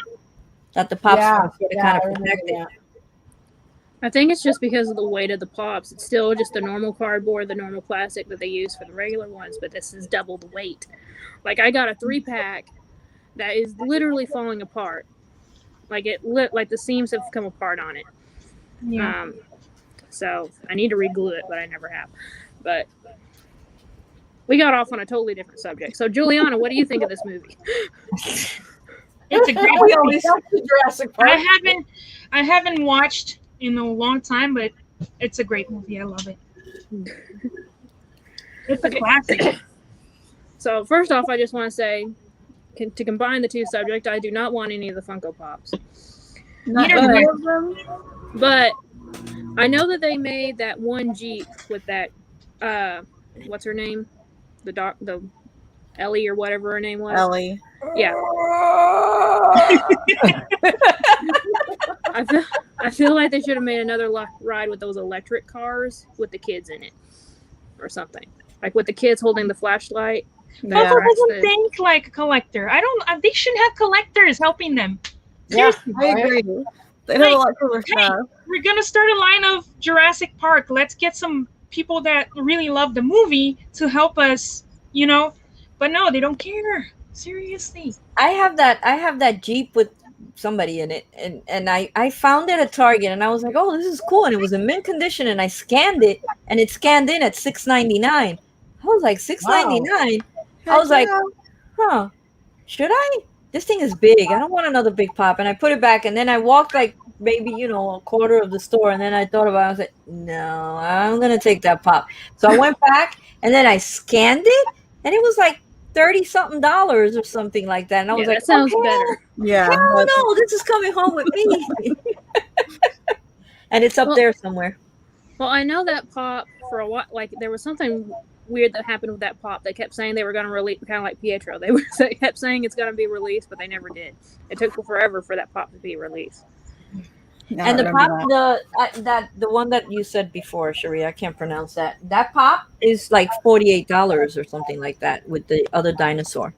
[SPEAKER 2] that the pops
[SPEAKER 3] Yeah,
[SPEAKER 2] get to
[SPEAKER 3] yeah,
[SPEAKER 2] kind
[SPEAKER 3] I
[SPEAKER 2] of
[SPEAKER 3] remember
[SPEAKER 2] protect it.
[SPEAKER 3] that.
[SPEAKER 1] I think it's just because of the weight of the pops. It's still just the normal cardboard, the normal plastic that they use for the regular ones, but this is double the weight. Like, I got a 3-pack that is literally falling apart. Like like the seams have come apart on it.
[SPEAKER 6] Yeah.
[SPEAKER 1] So I need to reglue it, but I never have. But we got off on a totally different subject. So, Juliana, what do you think of this movie?
[SPEAKER 6] It's a great
[SPEAKER 3] We
[SPEAKER 6] movie.
[SPEAKER 3] always have to Jurassic Park.
[SPEAKER 6] I haven't watched in a long time, but it's a great movie. I love it. It's a classic.
[SPEAKER 1] So, first off, I just want to say, to combine the two subjects, I do not want any of the Funko Pops.
[SPEAKER 6] Neither do I.
[SPEAKER 1] But I know that they made that one Jeep with that, what's her name? The Ellie or whatever her name was.
[SPEAKER 4] Ellie.
[SPEAKER 1] Yeah. I feel like they should have made another ride with those electric cars with the kids in it, or something, like with the kids holding the flashlight.
[SPEAKER 4] Yeah.
[SPEAKER 6] Funko doesn't think like a collector. I don't. They should have collectors helping them.
[SPEAKER 3] Yeah,
[SPEAKER 6] Seriously.
[SPEAKER 4] I agree. They have a lot cooler stuff.
[SPEAKER 6] We're gonna start a line of Jurassic Park. Let's get some people that really love the movie to help us, you know. But no, they don't care. Seriously.
[SPEAKER 2] I have that Jeep with somebody in it, and I found it at Target, and I was like, oh, this is cool, and it was in mint condition, and I scanned it, and it scanned in at $6.99. I was like, $6.99. I was like, huh, should I? This thing is big. I don't want another big pop. And I put it back, and then I walked like maybe, a quarter of the store, and then I thought about it. I was like, no, I'm going to take that pop. So I went back, and then I scanned it, and it was like $30-something or something like that. And I was like,
[SPEAKER 1] that sounds
[SPEAKER 2] okay,
[SPEAKER 1] better.
[SPEAKER 4] Yeah.
[SPEAKER 2] hell no, this is coming home with me. And it's up there somewhere.
[SPEAKER 1] Well, I know that pop for a while. Like, there was something weird that happened with that pop. They kept saying they were going to release, kind of like Pietro. They kept saying it's going to be released, but they never did. It took forever for that pop to be released.
[SPEAKER 4] Yeah,
[SPEAKER 2] And
[SPEAKER 4] I
[SPEAKER 2] the
[SPEAKER 4] remember
[SPEAKER 2] pop, the one that you said before, Sharia, I can't pronounce that. That pop is like $48 or something like that with the other dinosaur.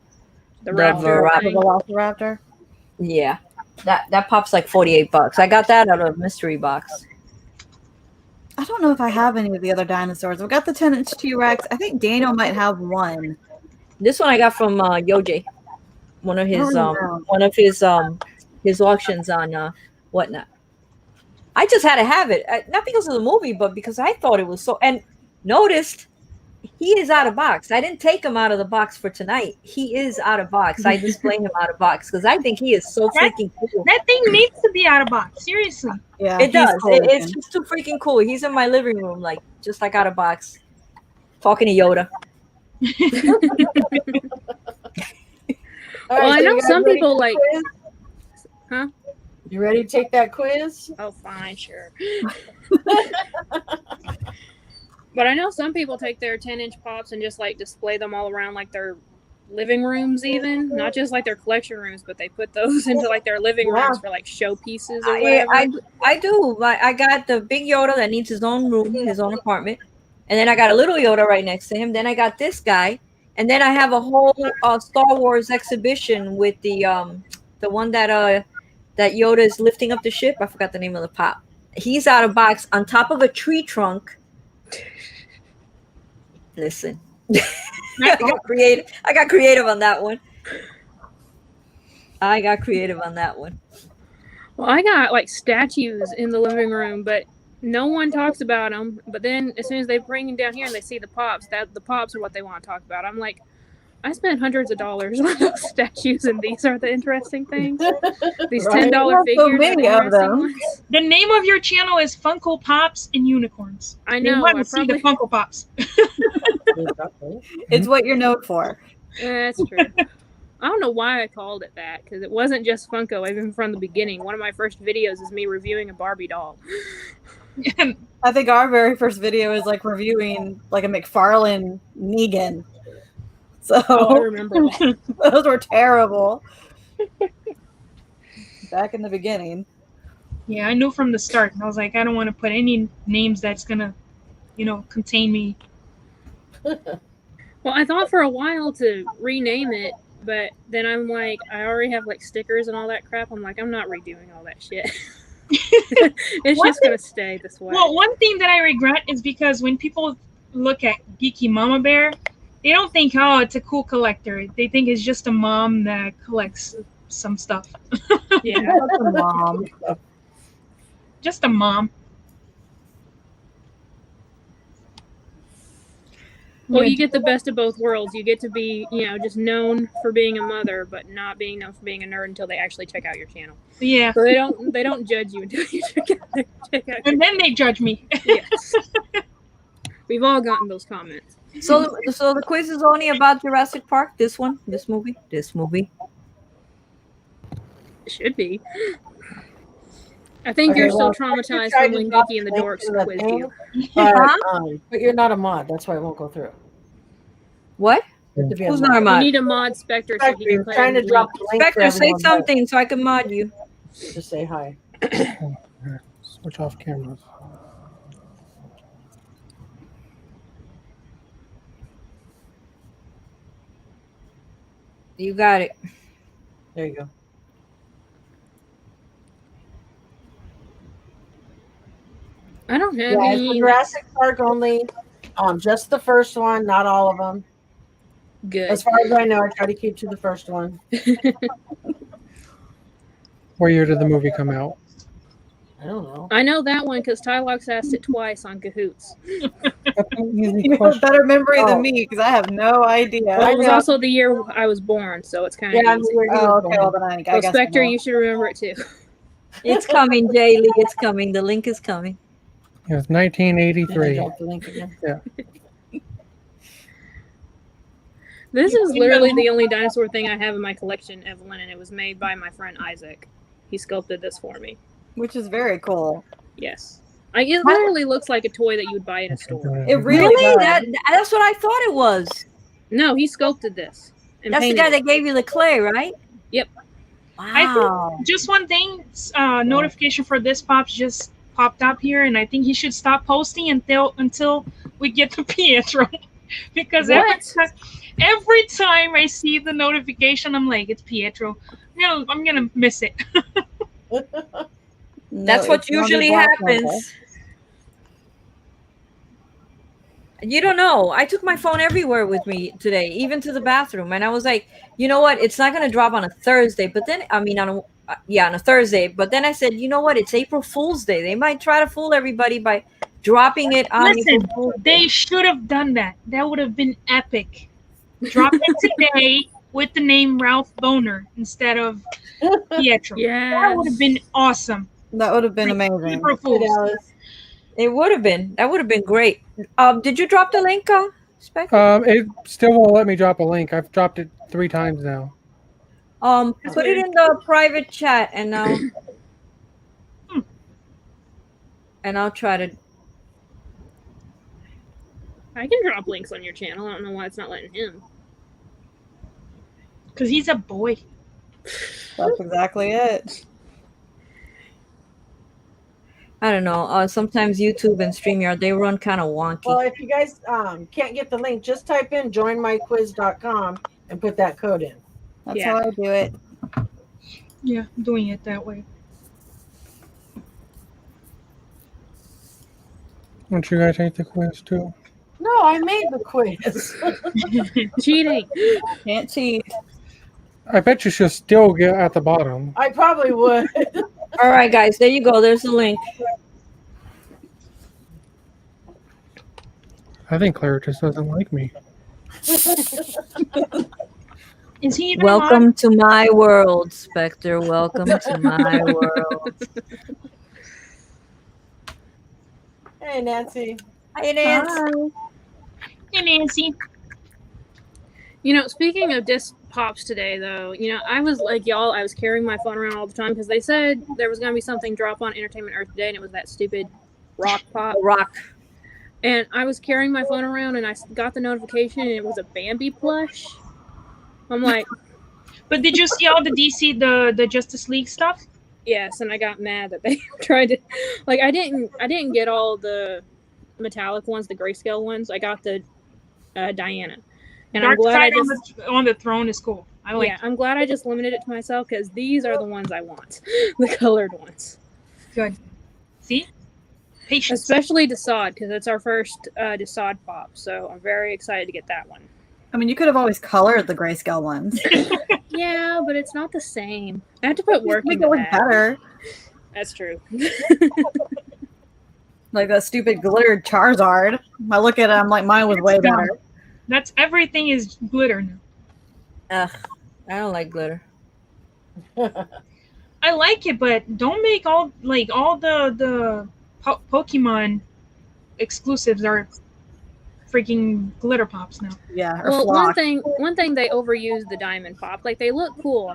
[SPEAKER 1] The
[SPEAKER 2] The
[SPEAKER 1] Raptor.
[SPEAKER 4] that.
[SPEAKER 1] thing.
[SPEAKER 4] The Velociraptor.
[SPEAKER 2] Yeah, that pop's like $48. I got that out of a mystery box.
[SPEAKER 4] I don't know if I have any of the other dinosaurs. I've got the 10-inch T-Rex. I think Daniel might have one.
[SPEAKER 2] This one I got from Yoj, one of his
[SPEAKER 4] Oh,
[SPEAKER 2] his auctions on whatnot. I just had to have it, not because of the movie, but because I thought it was so. And noticed he is out of box. I didn't take him out of the box for tonight. He is out of box. I display him out of box because I think he is so freaking cool.
[SPEAKER 6] That thing needs to be out of box. Seriously.
[SPEAKER 4] Yeah,
[SPEAKER 2] It
[SPEAKER 4] he's
[SPEAKER 2] does.
[SPEAKER 4] cool
[SPEAKER 2] It's
[SPEAKER 4] looking.
[SPEAKER 2] just too freaking cool. He's in my living room, like just like out of box, talking to Yoda.
[SPEAKER 3] All
[SPEAKER 1] Well, I
[SPEAKER 3] so
[SPEAKER 1] know
[SPEAKER 3] you guys
[SPEAKER 1] some
[SPEAKER 3] ready
[SPEAKER 1] people
[SPEAKER 3] for the
[SPEAKER 1] like-
[SPEAKER 3] quiz?
[SPEAKER 1] Huh?
[SPEAKER 3] You ready to take that quiz?
[SPEAKER 1] Oh, fine, sure. But I know some people take their 10-inch pops and just like display them all around like their living rooms, even not just like their collection rooms, but they put those into like their living rooms for like showpieces or whatever.
[SPEAKER 2] I do. I got the big Yoda that needs his own room, his own apartment, and then I got a little Yoda right next to him. Then I got this guy, and then I have a whole Star Wars exhibition with the one that Yoda is lifting up the ship. I forgot the name of the pop. He's out of box on top of a tree trunk. Listen, I got creative on that one.
[SPEAKER 1] Well, I got like statues in the living room, but no one talks about them. But then as soon as they bring them down here and they see the pops, the pops are what they want to talk about. I'm like, I spent hundreds of dollars on those statues, and these are the interesting things. These
[SPEAKER 3] Right.
[SPEAKER 1] $10
[SPEAKER 4] There's so
[SPEAKER 1] figures.
[SPEAKER 4] many
[SPEAKER 1] are
[SPEAKER 4] of
[SPEAKER 1] the
[SPEAKER 4] them.
[SPEAKER 1] interesting ones.
[SPEAKER 6] The name of your channel is Funko Pops and Unicorns.
[SPEAKER 1] I
[SPEAKER 6] They
[SPEAKER 1] know.
[SPEAKER 6] want
[SPEAKER 1] I
[SPEAKER 6] to see the
[SPEAKER 1] probably,
[SPEAKER 6] Funko Pops.
[SPEAKER 4] It's what you're known for.
[SPEAKER 1] yeah, that's true. I don't know why I called it that, because it wasn't just Funko, even from the beginning. One of my first videos is me reviewing a Barbie doll.
[SPEAKER 4] I think our very first video is like reviewing like a McFarlane Negan. So
[SPEAKER 1] Oh, I remember that.
[SPEAKER 4] those were terrible. Back in the beginning.
[SPEAKER 6] Yeah, I knew from the start. I was like, I don't want to put any names that's gonna, contain me.
[SPEAKER 1] Well, I thought for a while to rename it, but then I'm like, I already have like stickers and all that crap. I'm like, I'm not redoing all that shit. It's just gonna stay this way.
[SPEAKER 6] Well, one thing that I regret is because when people look at Geeky Mama Bear, they don't think, oh, it's a cool collector. They think it's just a mom that collects some stuff.
[SPEAKER 1] Yeah.
[SPEAKER 4] That's a mom.
[SPEAKER 6] Just a mom.
[SPEAKER 1] Well, you get the best of both worlds. You get to be, just known for being a mother, but not being known for being a nerd until they actually check out your channel.
[SPEAKER 6] Yeah.
[SPEAKER 1] So they don't judge you until you check out.
[SPEAKER 6] And then they judge me.
[SPEAKER 1] Yes. We've all gotten those comments.
[SPEAKER 2] So the quiz is only about Jurassic Park. This movie.
[SPEAKER 1] It should be. I think you're still traumatized from when Geeky and the Dorks quizzed you.
[SPEAKER 3] But you're not a mod. That's why it won't go through.
[SPEAKER 2] What? Who's not a mod?
[SPEAKER 1] You need a mod Spectre so he can play.
[SPEAKER 3] Trying to drop the link.
[SPEAKER 2] Spectre, say something so I can mod you.
[SPEAKER 3] Just say hi.
[SPEAKER 5] Switch off cameras.
[SPEAKER 2] You got it.
[SPEAKER 3] There you go.
[SPEAKER 1] I don't have
[SPEAKER 3] Yeah,
[SPEAKER 1] any.
[SPEAKER 3] it's Jurassic Park only. Just the first one, not all of them.
[SPEAKER 1] Good.
[SPEAKER 3] As far as I know, I try to keep to the first one.
[SPEAKER 5] What year did the movie come out?
[SPEAKER 3] I don't know.
[SPEAKER 1] I know that one because Tylox asked it twice on Cahoots.
[SPEAKER 5] That's an easy
[SPEAKER 4] You have a
[SPEAKER 5] question.
[SPEAKER 4] better memory
[SPEAKER 3] Oh.
[SPEAKER 4] than me because I have no idea.
[SPEAKER 1] Well, it was
[SPEAKER 3] know.
[SPEAKER 1] also the year I was born, so it's kind of
[SPEAKER 3] Yeah, I
[SPEAKER 1] easy.
[SPEAKER 3] mean,
[SPEAKER 4] Oh, okay. Well, then I
[SPEAKER 1] So
[SPEAKER 4] guess
[SPEAKER 1] Spectre,
[SPEAKER 4] no.
[SPEAKER 1] you should remember it too.
[SPEAKER 2] It's coming, Jaylee. It's coming. The link is coming.
[SPEAKER 5] It was
[SPEAKER 3] Did I
[SPEAKER 5] 1983.
[SPEAKER 3] drop the link again?
[SPEAKER 1] This is literally the only dinosaur thing I have in my collection, Evelyn, and it was made by my friend Isaac. He sculpted this for me.
[SPEAKER 4] Which is very cool.
[SPEAKER 1] Yes. It literally looks like a toy that you would buy at a store.
[SPEAKER 4] It really
[SPEAKER 2] Really?
[SPEAKER 4] does.
[SPEAKER 2] That's what I thought it was.
[SPEAKER 1] No, he sculpted this. And
[SPEAKER 2] That's the
[SPEAKER 1] painted
[SPEAKER 2] guy
[SPEAKER 1] it.
[SPEAKER 2] that gave you the clay, right?
[SPEAKER 1] Yep.
[SPEAKER 2] Wow.
[SPEAKER 6] Just one thing, notification for this pops just popped up here, and I think he should stop posting until we get to Pietro, because every time I see the notification, I'm like, it's Pietro. I'm gonna miss it.
[SPEAKER 2] That's what usually happens. You don't know. I took my phone everywhere with me today, even to the bathroom, and I was like, you know what? It's not going to drop on a Thursday, but then on a Thursday. But then I said, you know what? It's April Fool's Day. They might try to fool everybody by dropping it on.
[SPEAKER 6] Listen, they should have done that. That would have been epic. Drop it today with the name Ralph Boner instead of Pietro.
[SPEAKER 1] Yeah.
[SPEAKER 6] That would have been awesome.
[SPEAKER 4] That would have been amazing.
[SPEAKER 6] April Fools.
[SPEAKER 2] It would have been. That would have been great. Did you drop the link, Spec?
[SPEAKER 5] It still won't let me drop a link. I've dropped it 3 times now.
[SPEAKER 2] Put it in the private chat, and I'll try to.
[SPEAKER 1] I can drop links on your channel. I don't know why it's not letting him.
[SPEAKER 6] Because he's a boy.
[SPEAKER 4] That's exactly it.
[SPEAKER 2] I don't know. Sometimes YouTube and StreamYard, they run kind of wonky.
[SPEAKER 3] Well, if you guys can't get the link, just type in joinmyquiz.com and put that code in.
[SPEAKER 4] That's
[SPEAKER 1] Yeah.
[SPEAKER 4] how I do it.
[SPEAKER 6] Yeah, doing it that way.
[SPEAKER 5] Don't you guys take the quiz too?
[SPEAKER 3] No, I made the quiz.
[SPEAKER 1] Cheating.
[SPEAKER 4] Can't cheat.
[SPEAKER 5] I bet you should still get at the bottom.
[SPEAKER 3] I probably would.
[SPEAKER 2] All right, guys, there you go. There's the link.
[SPEAKER 5] I think Claire just doesn't like me.
[SPEAKER 6] Is he even
[SPEAKER 2] Welcome to my world, Spectre. Welcome to my world.
[SPEAKER 3] Hey, Nancy.
[SPEAKER 2] Hi, Nancy.
[SPEAKER 6] alive? Hey, Nancy.
[SPEAKER 1] Speaking of disc pops today, though, I was like y'all, I was carrying my phone around all the time because they said there was going to be something drop on Entertainment Earth today, and it was that stupid rock pop.
[SPEAKER 2] Rock.
[SPEAKER 1] And I was carrying my phone around, and I got the notification, and it was a Bambi plush. I'm like,
[SPEAKER 6] But did you see all the DC, the Justice League stuff?
[SPEAKER 1] yes, and I got mad that they tried to, like, I didn't get all the metallic ones, the grayscale ones. I got the Diana. And I'm
[SPEAKER 6] Dark
[SPEAKER 1] glad I
[SPEAKER 6] Side
[SPEAKER 1] just,
[SPEAKER 6] on the throne is cool. I like
[SPEAKER 1] yeah, I'm glad I just limited it to myself because these are the ones I want, the colored ones.
[SPEAKER 6] Good. See? Patience.
[SPEAKER 1] Especially Desaad because it's our first Desaad pop, so I'm very excited to get that one.
[SPEAKER 4] I mean, you could have always colored the grayscale ones.
[SPEAKER 1] Yeah, but it's not the same. I have to put work
[SPEAKER 4] Make
[SPEAKER 1] into
[SPEAKER 4] it look
[SPEAKER 1] that.
[SPEAKER 4] better.
[SPEAKER 1] That's true.
[SPEAKER 4] Like that stupid glittered Charizard. I look at it, I'm like, mine was way better.
[SPEAKER 6] That's everything is glitter now.
[SPEAKER 2] Ugh, I don't like glitter.
[SPEAKER 6] I like it, but don't make all the Pokemon exclusives are freaking glitter pops now.
[SPEAKER 4] Yeah, or
[SPEAKER 1] Well,
[SPEAKER 4] flock.
[SPEAKER 1] one thing they overuse the diamond pop. Like they look cool.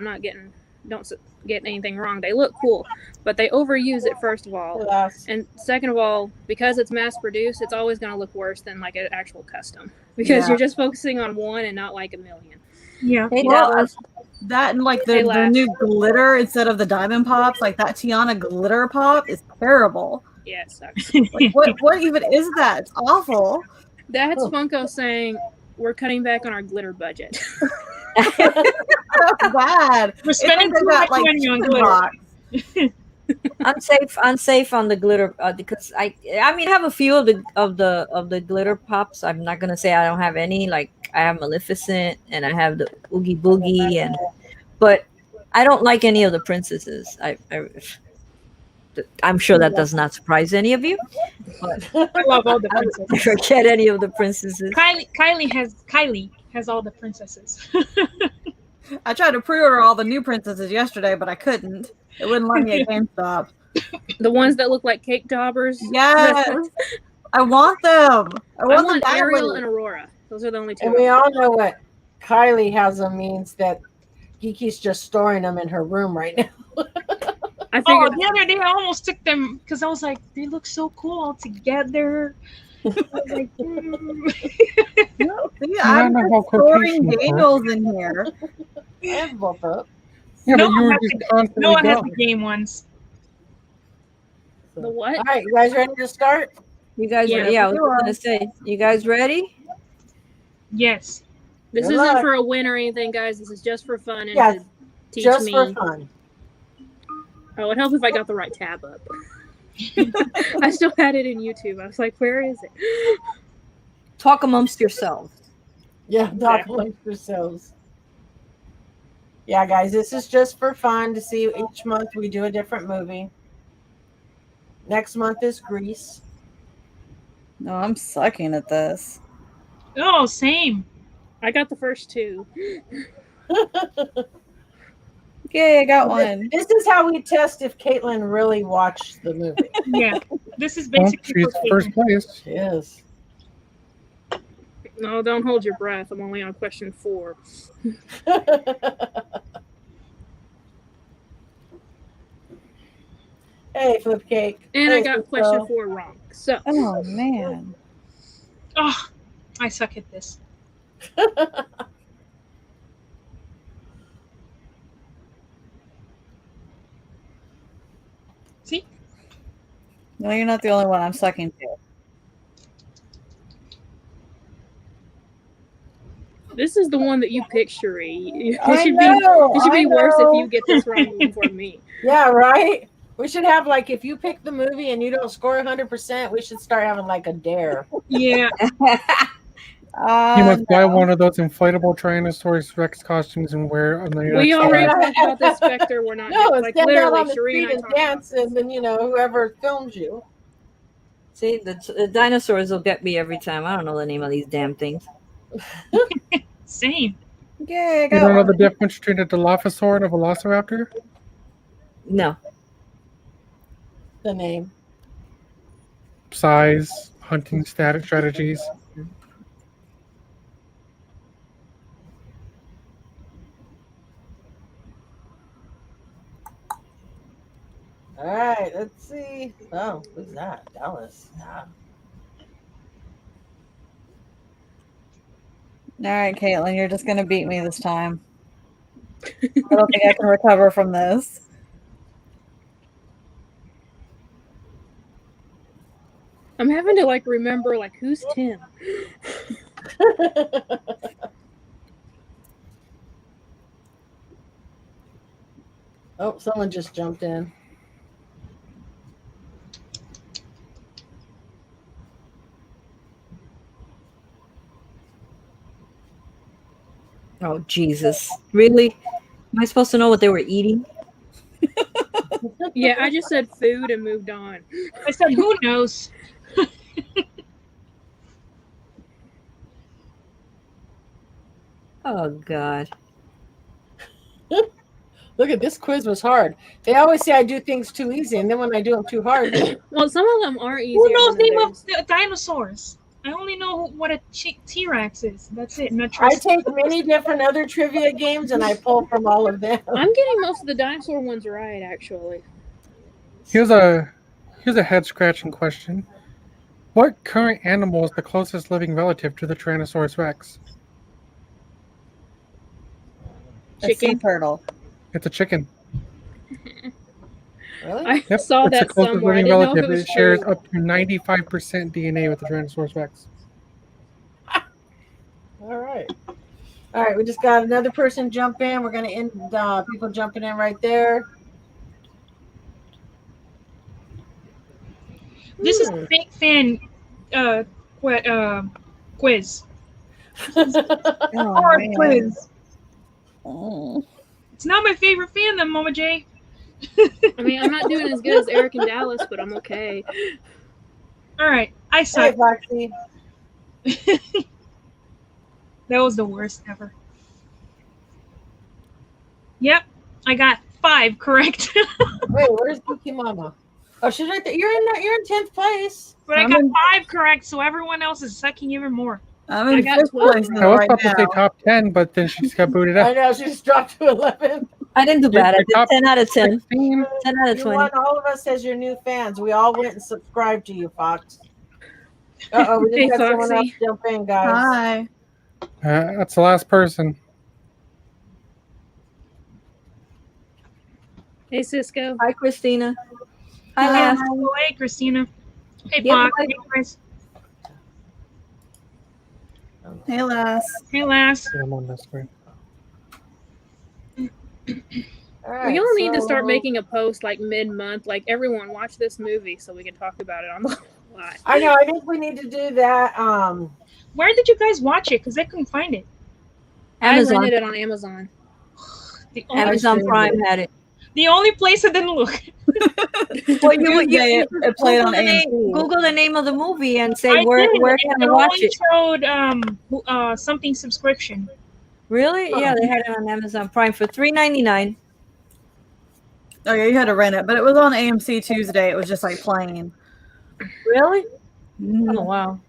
[SPEAKER 1] Don't get anything wrong. They look cool, but they overuse it first of all, and second of all, because it's mass produced, it's always going to look worse than like an actual custom because you're just focusing on one and not like a million.
[SPEAKER 6] Yeah.
[SPEAKER 2] Hey,
[SPEAKER 4] Well,
[SPEAKER 2] Dallas.
[SPEAKER 4] that and like the new glitter instead of the diamond pops, like that Tiana glitter pop is terrible.
[SPEAKER 1] Yeah, it sucks.
[SPEAKER 4] Like, what even is that? It's awful.
[SPEAKER 1] That's Funko saying we're cutting back on our glitter budget.
[SPEAKER 4] That's bad.
[SPEAKER 6] We're spending too much money on glitter.
[SPEAKER 2] Unsafe on the glitter because I mean I have a few of the glitter pops. I'm not gonna say I don't have any. Like I have Maleficent and I have the Oogie Boogie but I don't like any of the princesses. I'm sure that does not surprise any of you. But
[SPEAKER 6] I love all the princesses.
[SPEAKER 2] I never get any of the princesses.
[SPEAKER 6] Kylie has all the princesses.
[SPEAKER 4] I tried to pre-order all the new princesses yesterday, but I couldn't. It wouldn't let me at GameStop.
[SPEAKER 1] The ones that look like cake daubers.
[SPEAKER 4] Yes, I want them. I want them
[SPEAKER 1] Ariel
[SPEAKER 4] badly.
[SPEAKER 1] and Aurora. Those are the only two.
[SPEAKER 3] And we all know what Kylie has them means that Geeky's just storing them in her room right now.
[SPEAKER 1] I figured
[SPEAKER 6] the other day I almost took them because I was like, they look so cool all together. I was like,
[SPEAKER 4] No, see, I'm just storing Daniels in here.
[SPEAKER 3] And both up.
[SPEAKER 5] Yeah,
[SPEAKER 6] no
[SPEAKER 5] but you
[SPEAKER 6] one
[SPEAKER 5] were
[SPEAKER 6] has
[SPEAKER 5] just
[SPEAKER 6] the-
[SPEAKER 5] constantly
[SPEAKER 6] no one has
[SPEAKER 5] going.
[SPEAKER 6] the game ones.
[SPEAKER 1] the what?
[SPEAKER 3] All right, you guys ready to start?
[SPEAKER 2] You guys,
[SPEAKER 1] Yeah,
[SPEAKER 2] I was gonna say, you guys ready?
[SPEAKER 6] Yes.
[SPEAKER 1] This
[SPEAKER 3] Good
[SPEAKER 1] isn't
[SPEAKER 3] luck.
[SPEAKER 1] for a win or anything, guys. This is just for fun and
[SPEAKER 3] Yeah,
[SPEAKER 1] to teach
[SPEAKER 3] Just
[SPEAKER 1] me.
[SPEAKER 3] for fun.
[SPEAKER 1] Oh, it would help if I got the right tab up. I still had it in YouTube. I was like, where is it?
[SPEAKER 2] Talk amongst yourselves.
[SPEAKER 3] Yeah, talk amongst yourselves. Yeah, guys, this is just for fun to see each month we do a different movie. Next month is Grease.
[SPEAKER 4] No, I'm sucking at this.
[SPEAKER 6] Oh, same.
[SPEAKER 1] I got the first two.
[SPEAKER 4] Yay, I got one.
[SPEAKER 3] This is how we test if Caitlyn really watched the movie.
[SPEAKER 6] Yeah. This is
[SPEAKER 5] Well,
[SPEAKER 6] basically
[SPEAKER 5] she's
[SPEAKER 6] for
[SPEAKER 5] first
[SPEAKER 6] Caitlyn.
[SPEAKER 5] place.
[SPEAKER 3] Yes.
[SPEAKER 1] No, don't hold your breath. I'm only on question 4.
[SPEAKER 3] Hey, Flip Cake.
[SPEAKER 1] And
[SPEAKER 3] Hey,
[SPEAKER 1] I got
[SPEAKER 3] Cisco.
[SPEAKER 1] question 4 wrong. So
[SPEAKER 4] Oh man.
[SPEAKER 6] Oh, I suck at this. See?
[SPEAKER 4] No, you're not the only one I'm sucking to.
[SPEAKER 1] this is the one that you picked, Cherie. It
[SPEAKER 3] I
[SPEAKER 1] should
[SPEAKER 3] know,
[SPEAKER 1] be. It should be
[SPEAKER 3] I
[SPEAKER 1] worse if
[SPEAKER 3] know.
[SPEAKER 1] you get this wrong before me.
[SPEAKER 3] Yeah, right? We should have, like, if you pick the movie and you don't score 100%, we should start having, like, a dare.
[SPEAKER 6] Yeah.
[SPEAKER 5] You must buy one of those inflatable Tyrannosaurus Rex costumes and wear on the
[SPEAKER 1] We
[SPEAKER 5] next
[SPEAKER 1] already
[SPEAKER 5] live.
[SPEAKER 1] talked about this Spectre. We're not
[SPEAKER 3] No,
[SPEAKER 1] like
[SPEAKER 3] stand out
[SPEAKER 1] literally
[SPEAKER 3] on the
[SPEAKER 1] Cherie
[SPEAKER 3] street
[SPEAKER 1] and I
[SPEAKER 3] and
[SPEAKER 1] talked about
[SPEAKER 3] dance, and then, whoever films you.
[SPEAKER 2] See, the dinosaurs will get me every time. I don't know the name of these damn things.
[SPEAKER 6] Same.
[SPEAKER 4] Yay, I
[SPEAKER 5] You
[SPEAKER 4] got
[SPEAKER 5] don't know
[SPEAKER 4] one.
[SPEAKER 5] the difference between a Dilophosaur and a Velociraptor?
[SPEAKER 2] No.
[SPEAKER 3] The name.
[SPEAKER 5] Size, hunting strategies.
[SPEAKER 3] All right, let's see. Oh, who's that? Dallas. Yeah.
[SPEAKER 4] All right, Caitlin, you're just gonna beat me this time. I don't think I can recover from this.
[SPEAKER 1] I'm having to like remember like who's Tim.
[SPEAKER 3] Oh, someone just jumped in.
[SPEAKER 2] Oh Jesus! Really? Am I supposed to know what they were eating?
[SPEAKER 1] Yeah, I just said food and moved on.
[SPEAKER 6] I said, who knows?
[SPEAKER 2] Oh God.
[SPEAKER 3] Look at this quiz was hard. They always say I do things too easy, and then when I do them too hard,
[SPEAKER 1] Well, some of them are easier.
[SPEAKER 6] Who knows
[SPEAKER 1] than
[SPEAKER 6] name of
[SPEAKER 1] others.
[SPEAKER 6] the dinosaurs? I only know what a T-Rex is. That's it. Not
[SPEAKER 3] I
[SPEAKER 6] trust.
[SPEAKER 3] take many different other trivia games and I pull from all of them.
[SPEAKER 1] I'm getting most of the dinosaur ones right, actually.
[SPEAKER 5] Here's a head scratching question. What current animal is the closest living relative to the Tyrannosaurus Rex?
[SPEAKER 4] A sea
[SPEAKER 1] Chicken.
[SPEAKER 4] turtle.
[SPEAKER 5] It's a chicken.
[SPEAKER 3] Really?
[SPEAKER 1] I
[SPEAKER 5] Yep,
[SPEAKER 1] saw
[SPEAKER 5] it's the
[SPEAKER 1] that
[SPEAKER 5] closest
[SPEAKER 1] somewhere. I
[SPEAKER 5] living
[SPEAKER 1] didn't know if
[SPEAKER 5] relative.
[SPEAKER 1] it was
[SPEAKER 5] It shares
[SPEAKER 1] true.
[SPEAKER 5] up to 95% DNA with the Tyrannosaurus Rex.
[SPEAKER 3] All right. All right, we just got another person jump in. We're going to end people jumping in right there.
[SPEAKER 6] This is a fake fan quiz.
[SPEAKER 4] Oh,
[SPEAKER 6] Hard
[SPEAKER 4] man.
[SPEAKER 6] quiz.
[SPEAKER 4] Oh.
[SPEAKER 6] It's not my favorite fan, then, Mama J.
[SPEAKER 1] I mean, I'm not doing as good as Eric and Dallas, but I'm okay.
[SPEAKER 6] All right, I
[SPEAKER 3] Hey,
[SPEAKER 6] suck.
[SPEAKER 3] Foxy.
[SPEAKER 6] That was the worst ever. Yep, I got 5 correct.
[SPEAKER 3] Wait, where's Cookie Mama? Oh, she's right there. You're in 10th place.
[SPEAKER 6] But I
[SPEAKER 4] I'm
[SPEAKER 6] got
[SPEAKER 4] in-
[SPEAKER 6] 5 correct, so everyone else is sucking even more.
[SPEAKER 4] I'm
[SPEAKER 1] I
[SPEAKER 4] in
[SPEAKER 1] got
[SPEAKER 4] 5th
[SPEAKER 1] 12
[SPEAKER 4] place
[SPEAKER 1] right.
[SPEAKER 5] I was
[SPEAKER 4] right
[SPEAKER 5] about to say
[SPEAKER 4] now.
[SPEAKER 5] top 10, but then she just got booted
[SPEAKER 3] I
[SPEAKER 5] up.
[SPEAKER 3] know, she just dropped to 11.
[SPEAKER 2] I didn't do bad. I
[SPEAKER 5] Your
[SPEAKER 2] did
[SPEAKER 5] top
[SPEAKER 2] 10 out of 10.
[SPEAKER 5] 16.
[SPEAKER 2] 10 out of
[SPEAKER 3] You
[SPEAKER 2] 20.
[SPEAKER 3] won all of us as your new fans. We all went and subscribed to you, Fox. Uh-oh, we just
[SPEAKER 1] Hey,
[SPEAKER 3] had someone else
[SPEAKER 1] Foxy.
[SPEAKER 3] jump in, guys.
[SPEAKER 4] Hi.
[SPEAKER 5] That's the last person.
[SPEAKER 1] Hey, Cisco.
[SPEAKER 2] Hi, Christina. Hi,
[SPEAKER 4] Hi.
[SPEAKER 2] Lass.
[SPEAKER 6] Oh, hey, Christina. Hey,
[SPEAKER 2] Yeah,
[SPEAKER 6] Fox.
[SPEAKER 2] bye.
[SPEAKER 6] Hey, Chris.
[SPEAKER 4] Hey, Lass.
[SPEAKER 6] Hey, Lass.
[SPEAKER 5] I'm on this screen.
[SPEAKER 3] All right,
[SPEAKER 1] We all need to start
[SPEAKER 3] so-
[SPEAKER 1] making a post like mid-month, like everyone watch this movie, so we can talk about it on the live.
[SPEAKER 3] I know, I think we need to do that.
[SPEAKER 6] Where did you guys watch it? Because I couldn't find it.
[SPEAKER 1] I
[SPEAKER 2] Amazon.
[SPEAKER 1] rented it on Amazon.
[SPEAKER 2] Amazon Prime had it.
[SPEAKER 6] The only place I didn't look.
[SPEAKER 2] Well, you
[SPEAKER 4] Tuesday, it played
[SPEAKER 2] Google
[SPEAKER 4] on
[SPEAKER 2] the name,
[SPEAKER 4] AMC.
[SPEAKER 2] Google the name of the movie and say
[SPEAKER 6] I
[SPEAKER 2] where
[SPEAKER 6] did,
[SPEAKER 2] can
[SPEAKER 6] and
[SPEAKER 2] I
[SPEAKER 6] it
[SPEAKER 2] watch
[SPEAKER 6] only
[SPEAKER 2] it.
[SPEAKER 6] showed something subscription.
[SPEAKER 2] Really? Yeah, they had it on Amazon Prime for $3.99.
[SPEAKER 4] Oh, yeah, you had to rent it, but it was on AMC Tuesday. It was just like playing.
[SPEAKER 2] Really? Oh, wow.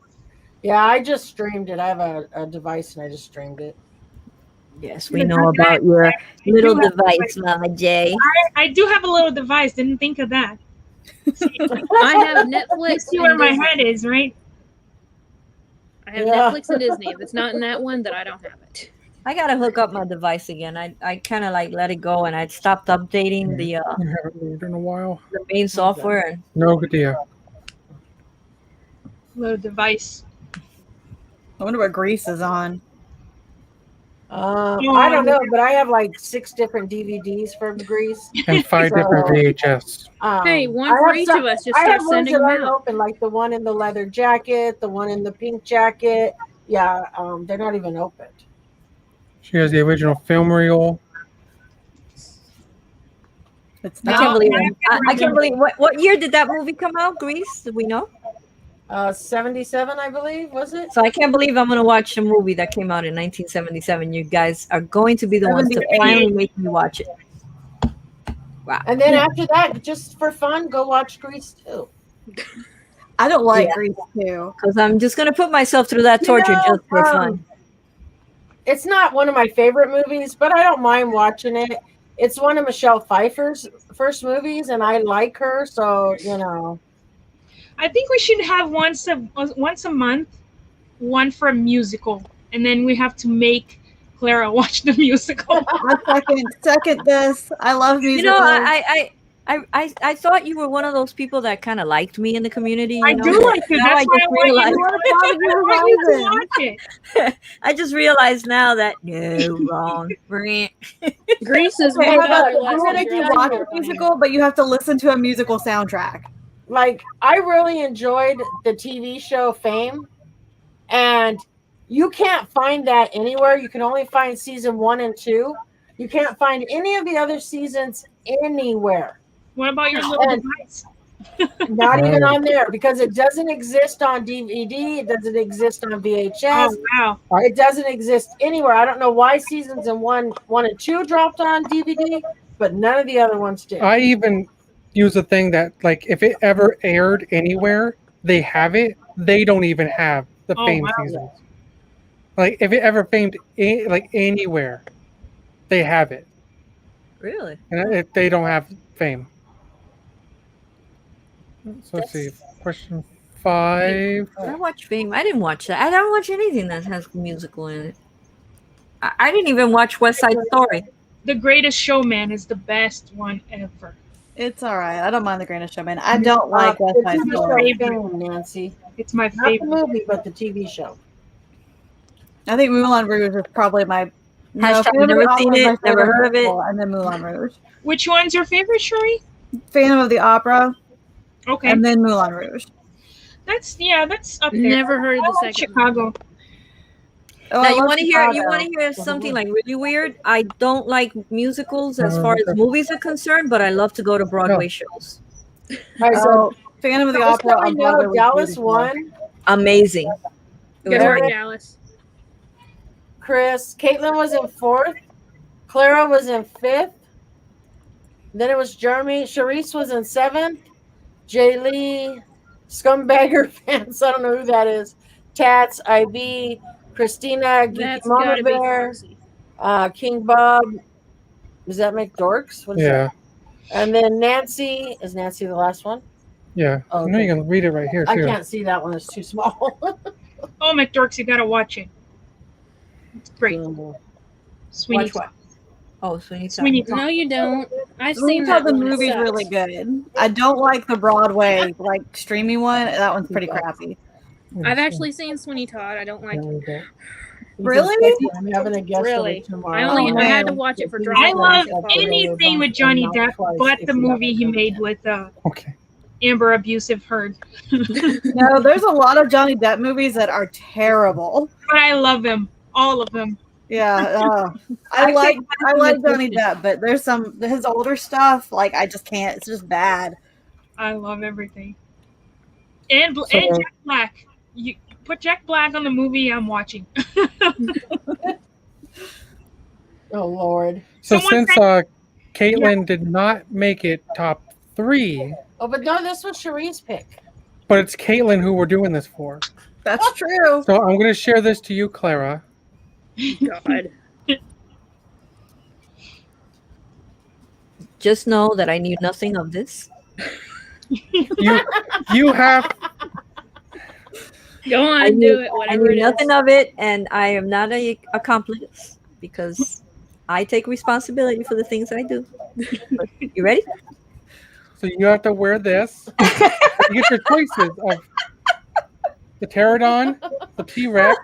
[SPEAKER 3] Yeah, I just streamed it. I have a device and I just streamed it.
[SPEAKER 2] Yes, we know about your little device, Mama J.
[SPEAKER 6] I do have a little device. Didn't think of that.
[SPEAKER 1] I have
[SPEAKER 6] You
[SPEAKER 1] Netflix.
[SPEAKER 6] see where
[SPEAKER 1] and
[SPEAKER 6] my
[SPEAKER 1] Disney.
[SPEAKER 6] head is, right?
[SPEAKER 1] I have
[SPEAKER 3] Yeah.
[SPEAKER 1] Netflix and Disney. If it's not in that one, then I don't have it.
[SPEAKER 2] I gotta hook up my device again. I kind of like let it go, and I stopped updating the
[SPEAKER 5] I haven't moved in a while.
[SPEAKER 2] main software. And
[SPEAKER 5] No good idea.
[SPEAKER 6] Little device.
[SPEAKER 4] I wonder what Grease is on.
[SPEAKER 3] I don't know, but I have like 6 different DVDs from Greece.
[SPEAKER 5] And 5 different VHS.
[SPEAKER 1] Hey, one
[SPEAKER 3] I
[SPEAKER 1] for
[SPEAKER 3] have
[SPEAKER 1] each
[SPEAKER 3] some-
[SPEAKER 1] of us. Just
[SPEAKER 3] I
[SPEAKER 1] start
[SPEAKER 3] have ones
[SPEAKER 1] sending
[SPEAKER 3] that
[SPEAKER 1] them
[SPEAKER 3] aren't
[SPEAKER 1] out.
[SPEAKER 3] open, like the one in the leather jacket, the one in the pink jacket. Yeah, they're not even opened.
[SPEAKER 5] She has the original film reel.
[SPEAKER 4] It's
[SPEAKER 2] I
[SPEAKER 6] No,
[SPEAKER 2] can't believe
[SPEAKER 6] I
[SPEAKER 2] it. I can't believe what year did that movie come out? Grease? Do we know?
[SPEAKER 3] 77, I believe, was it?
[SPEAKER 2] So I can't believe I'm gonna watch a movie that came out in 1977. You guys are going to be the ones to
[SPEAKER 4] 78.
[SPEAKER 2] finally make me watch it. Wow.
[SPEAKER 3] And then after that, just for fun, go watch Grease too.
[SPEAKER 4] I don't like
[SPEAKER 2] Yeah.
[SPEAKER 4] Grease too.
[SPEAKER 2] Because I'm just gonna put myself through that torture just for fun.
[SPEAKER 3] It's not one of my favorite movies, but I don't mind watching it. It's one of Michelle Pfeiffer's first movies, and I like her, so you know.
[SPEAKER 6] I think we should have once a month, one for a musical, and then we have to make Clara watch the musical.
[SPEAKER 4] I second this. I love
[SPEAKER 2] You
[SPEAKER 4] musicals.
[SPEAKER 2] know, I thought you were one of those people that kind of liked me in the community. You
[SPEAKER 6] I
[SPEAKER 2] know?
[SPEAKER 6] do like it.
[SPEAKER 2] Now
[SPEAKER 6] That's why I want you to
[SPEAKER 4] realized.
[SPEAKER 6] watch it.
[SPEAKER 2] I just realized now that no, wrong.
[SPEAKER 1] Grease is
[SPEAKER 4] Okay,
[SPEAKER 1] way
[SPEAKER 4] how about
[SPEAKER 1] better.
[SPEAKER 4] how about if you watch a musical, but you have to listen to a musical soundtrack?
[SPEAKER 3] Like, I really enjoyed the TV show Fame, and you can't find that anywhere. You can only find season 1 and 2. You can't find any of the other seasons anywhere.
[SPEAKER 6] What about your little device?
[SPEAKER 3] Not even on there because it doesn't exist on DVD. It doesn't exist on VHS.
[SPEAKER 6] Oh wow.
[SPEAKER 3] It doesn't exist anywhere. I don't know why seasons and one and two dropped on DVD, but none of the other ones did.
[SPEAKER 5] I even use a thing that, like, if it ever aired anywhere, they have it. They don't even have the
[SPEAKER 6] Oh,
[SPEAKER 5] Fame
[SPEAKER 6] wow.
[SPEAKER 5] seasons. Like, if it ever famed like anywhere, they have it,
[SPEAKER 2] Really?
[SPEAKER 5] and if they don't have Fame. So let's see. Question 5.
[SPEAKER 2] I watched Fame. I didn't watch that. I don't watch anything that has musical in it. I didn't even watch West Side Story.
[SPEAKER 6] The Greatest Showman is the best one ever.
[SPEAKER 4] It's all right. I don't mind The Greatest Showman. I don't like West Side
[SPEAKER 3] the TV
[SPEAKER 4] Story.
[SPEAKER 3] show Fame, Nancy.
[SPEAKER 6] It's my
[SPEAKER 3] Not the
[SPEAKER 6] favorite.
[SPEAKER 3] movie, but the TV show.
[SPEAKER 4] I think Moulin Rouge is probably my.
[SPEAKER 2] Hashtag
[SPEAKER 4] Phantom of
[SPEAKER 2] never
[SPEAKER 4] the
[SPEAKER 2] seen
[SPEAKER 4] Opera is
[SPEAKER 2] it,
[SPEAKER 4] my
[SPEAKER 2] never
[SPEAKER 4] favorite
[SPEAKER 2] heard of it.
[SPEAKER 4] musical, and then Moulin Rouge.
[SPEAKER 6] Which one's your favorite, Shuri?
[SPEAKER 4] Phantom of the Opera,
[SPEAKER 6] Okay,
[SPEAKER 4] and then Moulin Rouge.
[SPEAKER 6] that's up there.
[SPEAKER 1] Never heard
[SPEAKER 6] I
[SPEAKER 1] the
[SPEAKER 6] like
[SPEAKER 1] second.
[SPEAKER 6] Chicago.
[SPEAKER 4] Oh,
[SPEAKER 2] Now
[SPEAKER 4] I
[SPEAKER 2] you
[SPEAKER 4] love
[SPEAKER 2] want to hear? You
[SPEAKER 4] Chicago.
[SPEAKER 2] want to hear something like really weird? I don't like musicals as far as movies are concerned, but I love to go to Broadway shows.
[SPEAKER 3] All right, so
[SPEAKER 4] Oh, Phantom of the
[SPEAKER 3] just
[SPEAKER 4] Opera.
[SPEAKER 3] so we
[SPEAKER 4] on Broadway
[SPEAKER 3] know,
[SPEAKER 4] was
[SPEAKER 3] Dallas
[SPEAKER 4] beautiful.
[SPEAKER 3] won.
[SPEAKER 2] Amazing. It
[SPEAKER 1] Good
[SPEAKER 2] was
[SPEAKER 1] work,
[SPEAKER 2] great.
[SPEAKER 1] Dallas.
[SPEAKER 3] Chris, Caitlyn was in 4th. Clara was in 5th. Then it was Jeremy. Charisse was in 7th. Jay Lee, Scumbagger fans. I don't know who that is. Tats, IB, Christina, Geeky
[SPEAKER 1] That's
[SPEAKER 3] Mama
[SPEAKER 1] gotta be
[SPEAKER 3] Bear,
[SPEAKER 1] Darcy.
[SPEAKER 3] King Bob. Does that make dorks? What is
[SPEAKER 5] Yeah,
[SPEAKER 3] that? And then Nancy. Is Nancy the last one?
[SPEAKER 5] yeah.
[SPEAKER 3] Oh,
[SPEAKER 5] I know
[SPEAKER 3] okay.
[SPEAKER 5] you can read it right here
[SPEAKER 3] I
[SPEAKER 5] too.
[SPEAKER 3] can't see that one. It's too small.
[SPEAKER 6] Oh, McDorks, you gotta watch it. It's great. Sweeney
[SPEAKER 3] Watch what?
[SPEAKER 6] Todd.
[SPEAKER 2] Oh, Sweeney Todd.
[SPEAKER 6] Sweeney Todd.
[SPEAKER 1] No, you don't. I've
[SPEAKER 4] Sweeney
[SPEAKER 1] seen
[SPEAKER 4] Todd
[SPEAKER 1] that
[SPEAKER 4] the
[SPEAKER 1] one. It
[SPEAKER 4] movie's
[SPEAKER 1] sucks.
[SPEAKER 4] really good. I don't like the Broadway like streaming one. That one's pretty crappy.
[SPEAKER 1] I've actually seen Sweeney Todd. I don't like it.
[SPEAKER 4] Really?
[SPEAKER 3] I'm having a guest
[SPEAKER 1] Really?
[SPEAKER 3] over tomorrow.
[SPEAKER 1] I only
[SPEAKER 4] Oh,
[SPEAKER 1] I had
[SPEAKER 4] man.
[SPEAKER 1] to watch it for
[SPEAKER 3] I
[SPEAKER 1] drama.
[SPEAKER 6] I love
[SPEAKER 3] Drive.
[SPEAKER 6] anything with Johnny Depp but the movie he made with
[SPEAKER 5] Okay.
[SPEAKER 6] Amber Abusive Heard.
[SPEAKER 4] No, there's a lot of Johnny Depp movies that are terrible.
[SPEAKER 6] But I love them. All of them.
[SPEAKER 4] Yeah, I like Johnny Depp, but there's some his older stuff like I just can't. It's just bad.
[SPEAKER 6] I love everything. And Jack Black. You put Jack Black on the movie I'm watching.
[SPEAKER 3] Oh Lord.
[SPEAKER 5] So
[SPEAKER 6] Someone
[SPEAKER 5] since Caitlyn did not make it top 3,
[SPEAKER 3] Oh, but no, this was Cherie's pick.
[SPEAKER 5] but it's Caitlyn who we're doing this for.
[SPEAKER 4] That's true.
[SPEAKER 5] So I'm going to share this to you, Clara.
[SPEAKER 1] God.
[SPEAKER 2] Just know that I knew nothing of this.
[SPEAKER 5] You have
[SPEAKER 1] Go on,
[SPEAKER 2] I knew-
[SPEAKER 1] do it.
[SPEAKER 2] I
[SPEAKER 1] Whatever
[SPEAKER 2] knew
[SPEAKER 1] it is.
[SPEAKER 2] nothing of it, and I am not a accomplice because I take responsibility for the things I do. But you ready?
[SPEAKER 5] so you have to wear this. You get your choices of the pterodon, the T-Rex,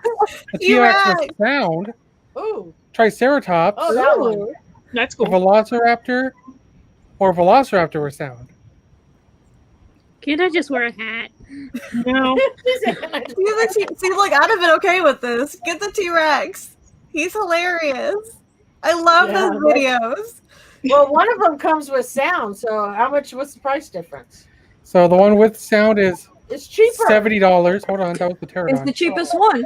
[SPEAKER 5] the T-Rex with sound,
[SPEAKER 3] Ooh.
[SPEAKER 5] Triceratops,
[SPEAKER 3] Oh, that one.
[SPEAKER 6] That's
[SPEAKER 5] a
[SPEAKER 6] cool.
[SPEAKER 5] Velociraptor, or a Velociraptor with sound.
[SPEAKER 1] Can't I just wear a hat?
[SPEAKER 6] No.
[SPEAKER 4] See, look, I'd have been okay with this. Get the T-Rex. He's hilarious. I love
[SPEAKER 3] Yeah,
[SPEAKER 4] his videos.
[SPEAKER 3] Well, one of them comes with sound. So how much? What's the price difference?
[SPEAKER 5] So the one with sound is
[SPEAKER 3] It's cheaper.
[SPEAKER 5] $70. Hold on, that was the
[SPEAKER 2] It's the
[SPEAKER 5] pterodon.
[SPEAKER 2] cheapest one.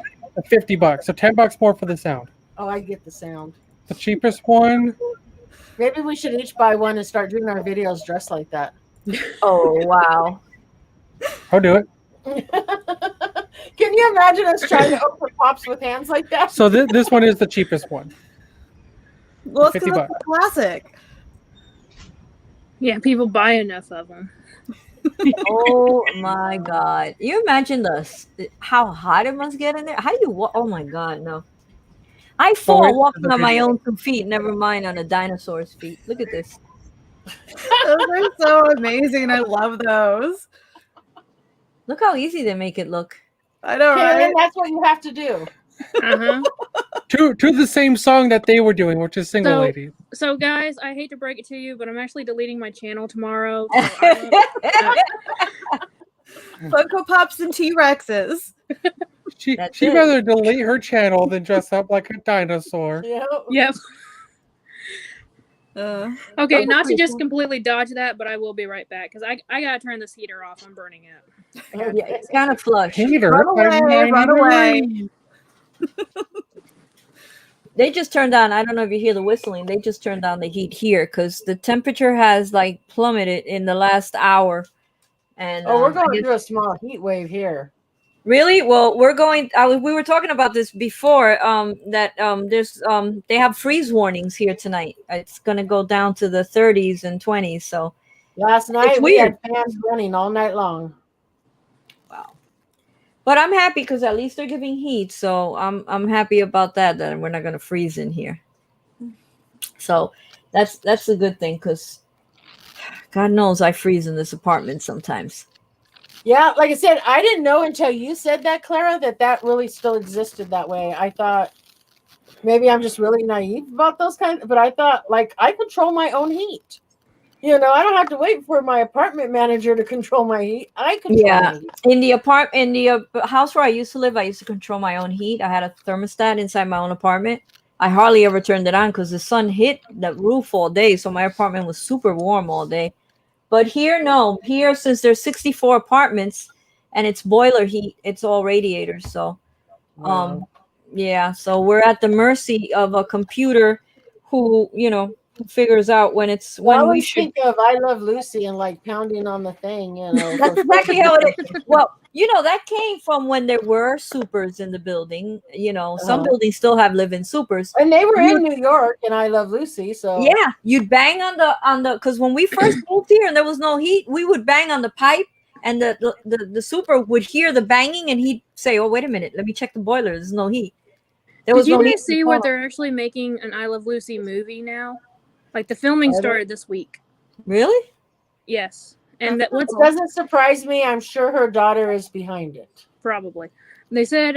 [SPEAKER 5] $50. So $10 more for the sound.
[SPEAKER 3] Oh, I get the sound.
[SPEAKER 5] The cheapest one.
[SPEAKER 3] Maybe we should each buy one and start doing our videos dressed like that.
[SPEAKER 2] Oh wow!
[SPEAKER 5] I'll do it.
[SPEAKER 3] Can you imagine us trying to open pops with hands like that?
[SPEAKER 5] So this one is the cheapest one.
[SPEAKER 4] Well, it's
[SPEAKER 5] 50
[SPEAKER 4] because it's a classic.
[SPEAKER 1] Yeah, people buy enough of them.
[SPEAKER 2] Oh my god! You imagine how hot it must get in there? How do you walk? Oh my god, no! I
[SPEAKER 5] wait
[SPEAKER 2] fall
[SPEAKER 5] for
[SPEAKER 2] walking
[SPEAKER 5] the
[SPEAKER 2] on my
[SPEAKER 5] video.
[SPEAKER 2] own 2 feet. Never mind on a dinosaur's feet. Look at this.
[SPEAKER 4] Those are so amazing. I love those.
[SPEAKER 2] Look how easy they make it look.
[SPEAKER 4] I know,
[SPEAKER 3] Kaylin,
[SPEAKER 4] right?
[SPEAKER 3] that's what you have to do.
[SPEAKER 1] Uh-huh.
[SPEAKER 5] To the same song that they were doing, which is Single
[SPEAKER 1] So-
[SPEAKER 5] Ladies.
[SPEAKER 1] So, guys, I hate to break it to you, but I'm actually deleting my channel tomorrow. So I
[SPEAKER 4] Funko Pops and T-Rexes.
[SPEAKER 5] She'd
[SPEAKER 2] That's it.
[SPEAKER 5] rather delete her channel than dress up like a dinosaur.
[SPEAKER 3] Yep.
[SPEAKER 1] yep. Okay, not to just completely dodge that, but I will be right back because I gotta turn this heater off. I'm burning up.
[SPEAKER 2] Yeah, it's kind of flush.
[SPEAKER 5] Heater.
[SPEAKER 4] Run away, run away.
[SPEAKER 2] They just turned on. I don't know if you hear the whistling. They just turned on the heat here because the temperature has like plummeted in the last hour. And
[SPEAKER 3] Oh, we're going through a small heat wave here.
[SPEAKER 2] really? Well, we're going. We were talking about this before. That there's they have freeze warnings here tonight. It's gonna go down to the 30s and 20s. So
[SPEAKER 3] Last night we
[SPEAKER 2] weird.
[SPEAKER 3] had fans running all night long.
[SPEAKER 2] wow. But I'm happy because at least they're giving heat. So I'm happy about that. That we're not gonna freeze in here. So that's a good thing because God knows I freeze in this apartment sometimes.
[SPEAKER 3] Yeah, like I said, I didn't know until you said that, Clara, that really still existed that way. I thought maybe I'm just really naive about those kinds, but I thought like I control my own heat. You know, I don't have to wait for my apartment manager to control my heat. I control my heat.
[SPEAKER 2] In the house where I used to live, I used to control my own heat. I had a thermostat inside my own apartment. I hardly ever turned it on because the sun hit the roof all day, so my apartment was super warm all day. But here, no. Here, since there's 64 apartments and it's boiler heat, it's all radiators. So, yeah. So we're at the mercy of a computer who, who figures out when it's when we should.
[SPEAKER 3] Think of I Love Lucy and like pounding on the thing, you know.
[SPEAKER 2] That's exactly how it is. Well, that came from when there were supers in the building. Some buildings still have live-in supers,
[SPEAKER 3] and they were in New York. And I Love Lucy, so
[SPEAKER 2] yeah, you'd bang on the because when we first moved here and there was no heat, we would bang on the pipe, and the super would hear the banging, and he'd say, "Oh, wait a minute, let me check the boiler. There's no heat."
[SPEAKER 1] Did you guys see where they're actually making an I Love Lucy movie now? Like the filming started this week.
[SPEAKER 2] Really?
[SPEAKER 1] Yes. And that
[SPEAKER 3] doesn't surprise me. I'm sure her daughter is behind it.
[SPEAKER 1] Probably. They said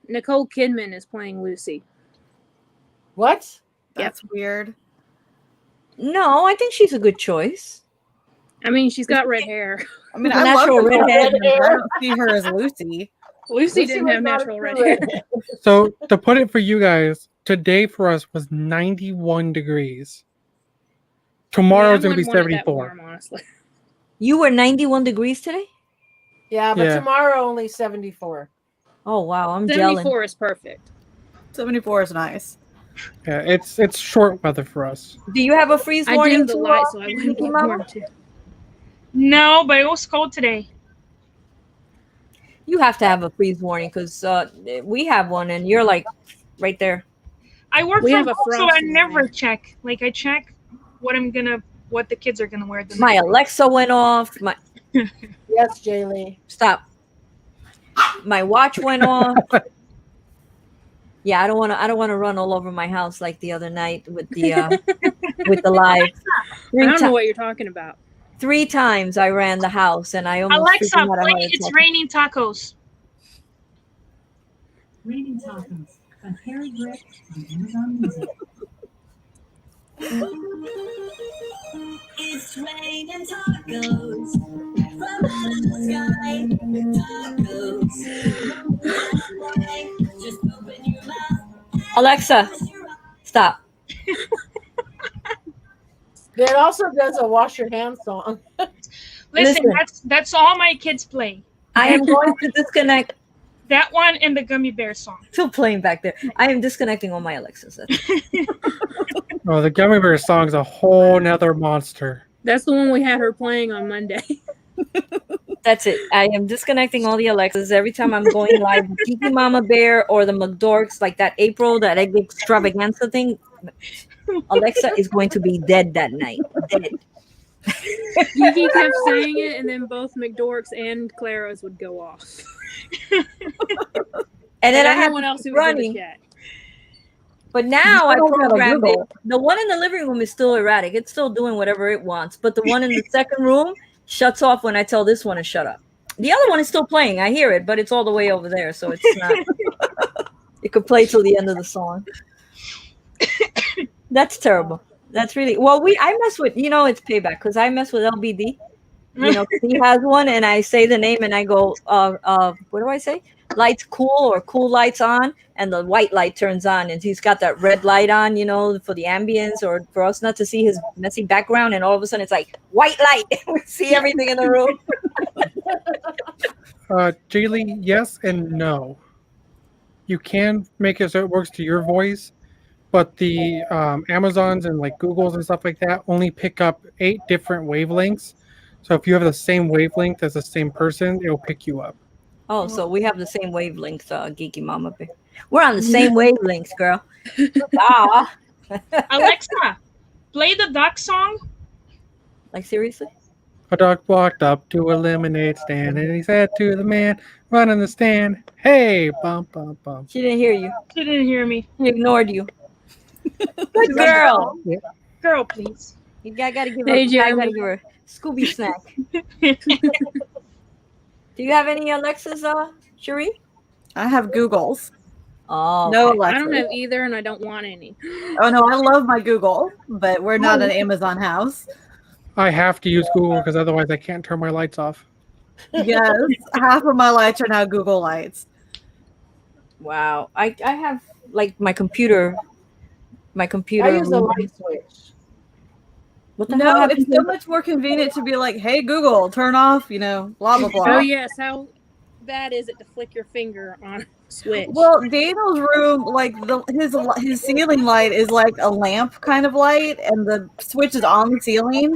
[SPEAKER 1] Nicole Kidman is playing Lucy.
[SPEAKER 3] What?
[SPEAKER 4] That's weird.
[SPEAKER 2] No, I think she's a good choice.
[SPEAKER 1] I mean, she's got red hair.
[SPEAKER 4] I mean, I love red hair. I don't see her as Lucy.
[SPEAKER 1] Lucy didn't have natural red hair.
[SPEAKER 5] So to put it for you guys, today for us was 91 degrees. Tomorrow's going to be 74.
[SPEAKER 1] Warm, honestly.
[SPEAKER 2] You were 91 degrees today?
[SPEAKER 3] Yeah, but tomorrow only 74.
[SPEAKER 2] Oh, wow. I'm
[SPEAKER 1] 74
[SPEAKER 2] jealous.
[SPEAKER 1] is perfect.
[SPEAKER 4] 74 is nice.
[SPEAKER 5] Yeah, it's short weather for us.
[SPEAKER 2] Do you have a freeze warning?
[SPEAKER 1] I dimmed the light so I wouldn't get warm too.
[SPEAKER 6] No, but it was cold today.
[SPEAKER 2] You have to have a freeze warning because we have one and you're like right there.
[SPEAKER 6] I work from home, so I never check. Like I check what the kids are gonna wear.
[SPEAKER 2] My Alexa went off.
[SPEAKER 3] Yes, Jaylee.
[SPEAKER 2] Stop. My watch went off. Yeah, I don't want to run all over my house like the other night with the with the live.
[SPEAKER 1] I don't know what you're talking about.
[SPEAKER 2] 3 times I ran the house and I almost
[SPEAKER 6] Alexa, play It's Raining Tacos.
[SPEAKER 7] Raining Tacos by Harry Brick on Amazon Music. It's raining tacos from out of the sky. Tacos. Just open your mouth.
[SPEAKER 2] Alexa, stop.
[SPEAKER 3] It also does a wash your hands song.
[SPEAKER 6] Listen, that's all my kids play.
[SPEAKER 2] I am going to disconnect.
[SPEAKER 6] That one and the Gummy Bear song.
[SPEAKER 2] Still playing back there. I am disconnecting all my Alexas.
[SPEAKER 5] Oh, the Gummy Bear song's a whole nother monster.
[SPEAKER 1] That's the one we had her playing on Monday.
[SPEAKER 2] That's it. I am disconnecting all the Alexas every time I'm going live with Kiki Mama Bear or the McDorks, like that April, that egg extravaganza thing. Alexa is going to be dead that night. Dead.
[SPEAKER 1] Kiki kept saying it, and then both McDorks and Clara's would go off.
[SPEAKER 2] And then I had
[SPEAKER 1] everyone else who was
[SPEAKER 2] running.
[SPEAKER 1] in the chat.
[SPEAKER 2] But now I programmed it. The one in the living room is still erratic. It's still doing whatever it wants. But the one in the second room shuts off when I tell this one to shut up. The other one is still playing. I hear it, but it's all the way over there. So it's not. It could play till the end of the song. That's terrible. That's really I mess with, it's payback because I mess with LBD. He has one and I say the name and I go, what do I say? lights cool or cool lights on, and the white light turns on, and he's got that red light on, for the ambience or for us not to see his messy background, and all of a sudden it's like white light. We see everything in the room.
[SPEAKER 5] Jaylee, yes and no. You can make it so it works to your voice, but the Amazons and like Googles and stuff like that only pick up 8 different wavelengths. So if you have the same wavelength as the same person, it'll pick you up.
[SPEAKER 2] Oh, so we have the same wavelength, Geeky Mama Bear. We're on the same wavelengths, girl. Ah.
[SPEAKER 6] Alexa, play the duck song.
[SPEAKER 2] Like, seriously?
[SPEAKER 5] A duck walked up to a lemonade stand, and he said to the man running the stand, "Hey, bum, bum, bum."
[SPEAKER 2] She didn't hear you.
[SPEAKER 6] She didn't hear me.
[SPEAKER 2] She ignored you. Good girl.
[SPEAKER 6] Girl, please.
[SPEAKER 2] You gotta give
[SPEAKER 1] Hey,
[SPEAKER 2] her. I
[SPEAKER 1] Jeremy.
[SPEAKER 2] gotta give her a Scooby snack. Do you have any Alexas, Cherie?
[SPEAKER 4] I have Googles.
[SPEAKER 2] Oh,
[SPEAKER 4] No
[SPEAKER 2] okay.
[SPEAKER 4] Alexa.
[SPEAKER 1] I don't have either, and I don't want any.
[SPEAKER 4] Oh no, I love my Google, but we're not an Amazon house.
[SPEAKER 5] I have to use Google because otherwise I can't turn my lights off.
[SPEAKER 4] Yes, half of my lights are now Google lights.
[SPEAKER 2] Wow. I have like my computer.
[SPEAKER 3] I use the light switch.
[SPEAKER 2] What the hell
[SPEAKER 4] No,
[SPEAKER 2] happened
[SPEAKER 4] it's
[SPEAKER 2] to
[SPEAKER 4] so much more convenient to be like, "Hey Google, turn off," blah blah blah.
[SPEAKER 1] Oh yes, how bad is it to flick your finger on a switch?
[SPEAKER 4] Well, Daniel's room, like his ceiling light is like a lamp kind of light, and the switch is on the ceiling.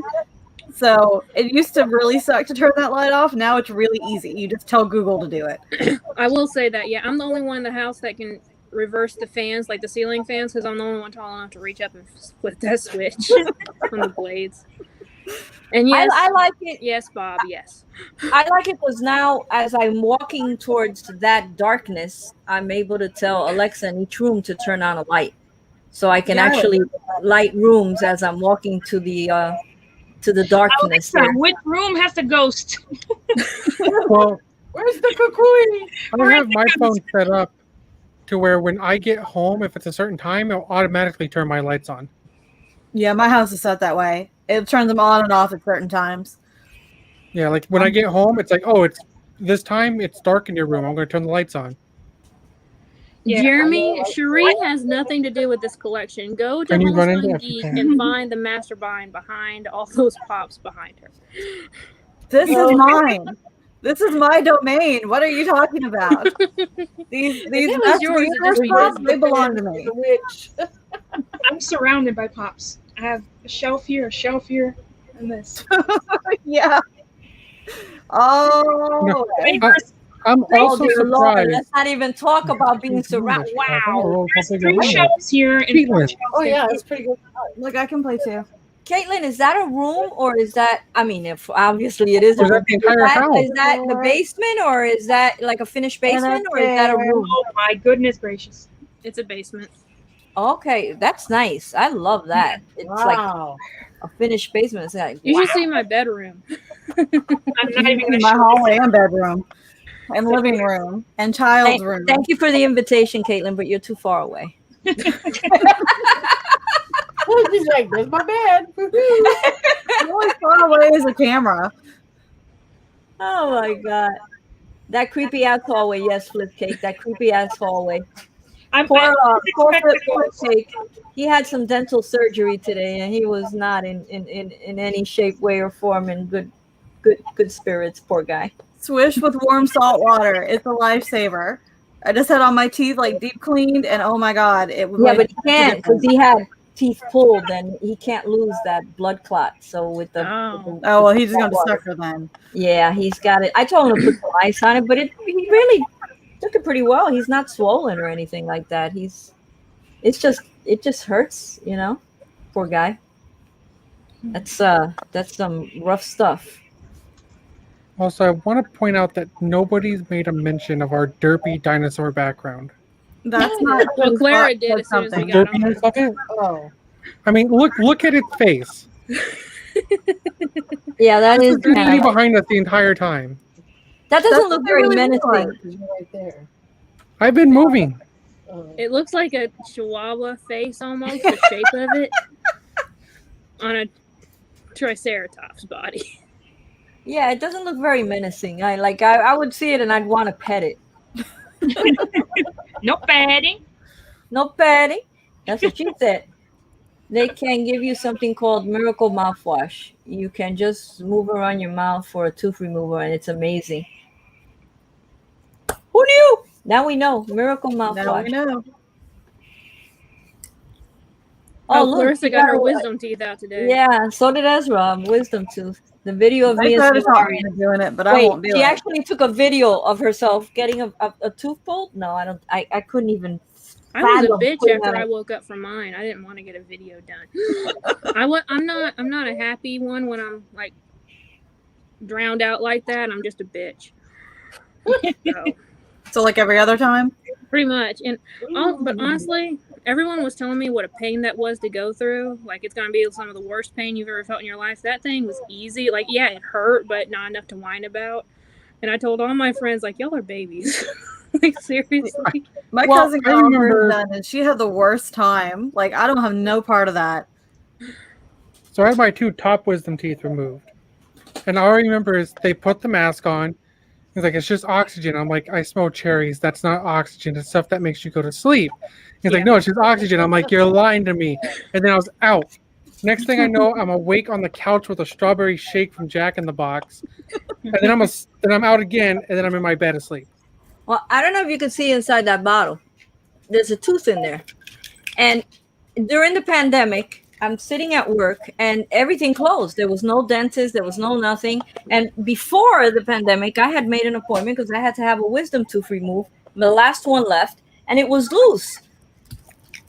[SPEAKER 4] So it used to really suck to turn that light off. Now it's really easy. You just tell Google to do it.
[SPEAKER 1] I will say that, yeah, I'm the only one in the house that can reverse the fans, like the ceiling fans, because I'm the only one tall enough to reach up and flip that switch on the blades. And yes,
[SPEAKER 2] I like it.
[SPEAKER 1] yes, Bob, yes.
[SPEAKER 2] I like it because now, as I'm walking towards that darkness, I'm able to tell Alexa in each room to turn on a light, so I can actually light rooms as I'm walking to the darkness.
[SPEAKER 6] Alexa, which room has the ghost?
[SPEAKER 5] Well,
[SPEAKER 3] Where's the kukui?
[SPEAKER 5] I have my phone set up to where when I get home, if it's a certain time, it'll automatically turn my lights on.
[SPEAKER 4] Yeah, my house is set that way. It turns them on and off at certain times.
[SPEAKER 5] Yeah, like when I get home, it's like, oh, it's this time, it's dark in your room. I'm going to turn the lights on.
[SPEAKER 6] Yeah.
[SPEAKER 1] Jeremy, Cherie has nothing to do with this collection. Go to
[SPEAKER 5] And you run
[SPEAKER 1] Homestead
[SPEAKER 5] into
[SPEAKER 1] Geek
[SPEAKER 5] everything.
[SPEAKER 1] and find the mastermind behind all those pops behind her.
[SPEAKER 4] This is mine. This is my domain. What are you talking about? These
[SPEAKER 1] it was yours, it'd just be
[SPEAKER 4] pops,
[SPEAKER 1] business.
[SPEAKER 4] they belong to me.
[SPEAKER 3] The witch.
[SPEAKER 6] I'm surrounded by pops. I have a shelf here, and this.
[SPEAKER 4] Yeah. Oh.
[SPEAKER 5] No.
[SPEAKER 6] Ready
[SPEAKER 5] I-
[SPEAKER 6] for
[SPEAKER 5] I'm
[SPEAKER 2] Oh,
[SPEAKER 5] also
[SPEAKER 2] dear Lord,
[SPEAKER 5] surprised.
[SPEAKER 2] let's not even talk about being surrounded. Wow.
[SPEAKER 6] there's 3 shelves here and 4
[SPEAKER 5] Caitlyn.
[SPEAKER 6] shelves
[SPEAKER 3] Oh
[SPEAKER 6] there.
[SPEAKER 3] yeah, that's pretty good.
[SPEAKER 4] Look, I can play too.
[SPEAKER 2] Caitlin, is that a room or is that, I mean, if obviously it is a
[SPEAKER 5] Or is that
[SPEAKER 2] room,
[SPEAKER 5] the entire house?
[SPEAKER 2] is that the basement or is that like a finished basement or is that a room?
[SPEAKER 6] Oh my goodness gracious.
[SPEAKER 1] It's a basement.
[SPEAKER 2] Okay, that's nice. I love that. It's like
[SPEAKER 3] Wow.
[SPEAKER 2] a finished basement. It's like,
[SPEAKER 1] You
[SPEAKER 2] wow.
[SPEAKER 1] should see my bedroom.
[SPEAKER 6] I'm not even gonna
[SPEAKER 4] My
[SPEAKER 6] show
[SPEAKER 4] hallway and bedroom. And living room. And child's room.
[SPEAKER 2] Thank you for the invitation, Caitlin, but you're too far away.
[SPEAKER 3] She's like, there's my bed.
[SPEAKER 4] The only far away is a camera.
[SPEAKER 2] Oh my God. That creepy ass hallway. Yes, Flipcake. That creepy ass hallway.
[SPEAKER 6] I'm
[SPEAKER 2] Poor
[SPEAKER 6] expecting
[SPEAKER 2] Flipcake. He had some dental surgery today and he was not in any shape, way, or form in good spirits. Poor guy.
[SPEAKER 4] Swish with warm salt water. It's a lifesaver. I just had all my teeth like deep cleaned, and oh my God, it was
[SPEAKER 2] Yeah,
[SPEAKER 4] like,
[SPEAKER 2] but he can't because he had teeth pulled and he can't lose that blood clot. So with the
[SPEAKER 1] Oh.
[SPEAKER 4] oh well, he's gonna
[SPEAKER 2] water.
[SPEAKER 4] suffer then.
[SPEAKER 2] Yeah, he's got it. I told him to put some ice on it, but he really took it pretty well. He's not swollen or anything like that. It just hurts, Poor guy. That's some rough stuff.
[SPEAKER 5] Also, I want to point out that nobody's made a mention of our derpy dinosaur background.
[SPEAKER 4] That's not.
[SPEAKER 1] Well, Clara did as soon as we
[SPEAKER 5] The
[SPEAKER 1] got on.
[SPEAKER 5] derpiness of it?
[SPEAKER 3] Oh.
[SPEAKER 5] I mean, look at its face.
[SPEAKER 2] Yeah, that is.
[SPEAKER 5] It's really behind us the entire time.
[SPEAKER 2] That doesn't
[SPEAKER 4] That's
[SPEAKER 2] look
[SPEAKER 4] what
[SPEAKER 2] very
[SPEAKER 4] it really
[SPEAKER 2] menacing.
[SPEAKER 4] looks
[SPEAKER 3] Right there.
[SPEAKER 5] I've been moving.
[SPEAKER 3] Oh.
[SPEAKER 1] It looks like a chihuahua face almost, the shape of it, on a triceratops body.
[SPEAKER 2] Yeah, it doesn't look very menacing. I would see it and I'd want to pet it.
[SPEAKER 6] No padding.
[SPEAKER 2] No padding. That's what she said. They can give you something called Miracle Mouthwash. You can just move around your mouth for a tooth removal, and it's amazing. Who knew? Now we know. Miracle
[SPEAKER 4] Now
[SPEAKER 2] Mouthwash.
[SPEAKER 4] we know.
[SPEAKER 2] Oh,
[SPEAKER 1] Oh,
[SPEAKER 2] look.
[SPEAKER 1] Clarissa
[SPEAKER 2] you
[SPEAKER 1] got her
[SPEAKER 2] got-
[SPEAKER 1] wisdom teeth out today.
[SPEAKER 2] Yeah, so did Ezra. Wisdom tooth. The video of
[SPEAKER 4] I
[SPEAKER 2] me is
[SPEAKER 4] tried to talk
[SPEAKER 2] hilarious.
[SPEAKER 4] me into doing it, but I
[SPEAKER 2] Wait,
[SPEAKER 4] won't do
[SPEAKER 2] she
[SPEAKER 4] it.
[SPEAKER 2] actually took a video of herself getting a tooth pulled? No, I don't. I couldn't even.
[SPEAKER 1] I was a
[SPEAKER 2] fathom
[SPEAKER 1] bitch
[SPEAKER 2] putting
[SPEAKER 1] after
[SPEAKER 2] that-
[SPEAKER 1] I woke up from mine. I didn't want to get a video done. I'm not a happy one when I'm like drowned out like that. I'm just a bitch. So,
[SPEAKER 4] So like every other time.
[SPEAKER 1] pretty much. And but honestly, everyone was telling me what a pain that was to go through. Like it's gonna be some of the worst pain you've ever felt in your life. That thing was easy. Like yeah, it hurt, but not enough to whine about. And I told all my friends, like, y'all are babies. Like seriously.
[SPEAKER 4] My
[SPEAKER 2] Well,
[SPEAKER 4] cousin
[SPEAKER 5] I
[SPEAKER 4] got
[SPEAKER 5] remember-
[SPEAKER 4] hers done, and she had the worst time. Like I don't have no part of that.
[SPEAKER 5] So I had my 2 top wisdom teeth removed. And all I remember is they put the mask on. He's like, it's just oxygen. I'm like, I smell cherries. That's not oxygen. It's stuff that makes you go to sleep. He's like, no, it's just oxygen. I'm like, you're lying to me. And then I was out. Next thing I know, I'm awake on the couch with a strawberry shake from Jack in the Box. And then I'm out again, and then I'm in my bed asleep.
[SPEAKER 2] Well, I don't know if you can see inside that bottle. There's a tooth in there. And during the pandemic, I'm sitting at work and everything closed. There was no dentist, there was no nothing. And before the pandemic, I had made an appointment because I had to have a wisdom tooth removed. The last one left, and it was loose.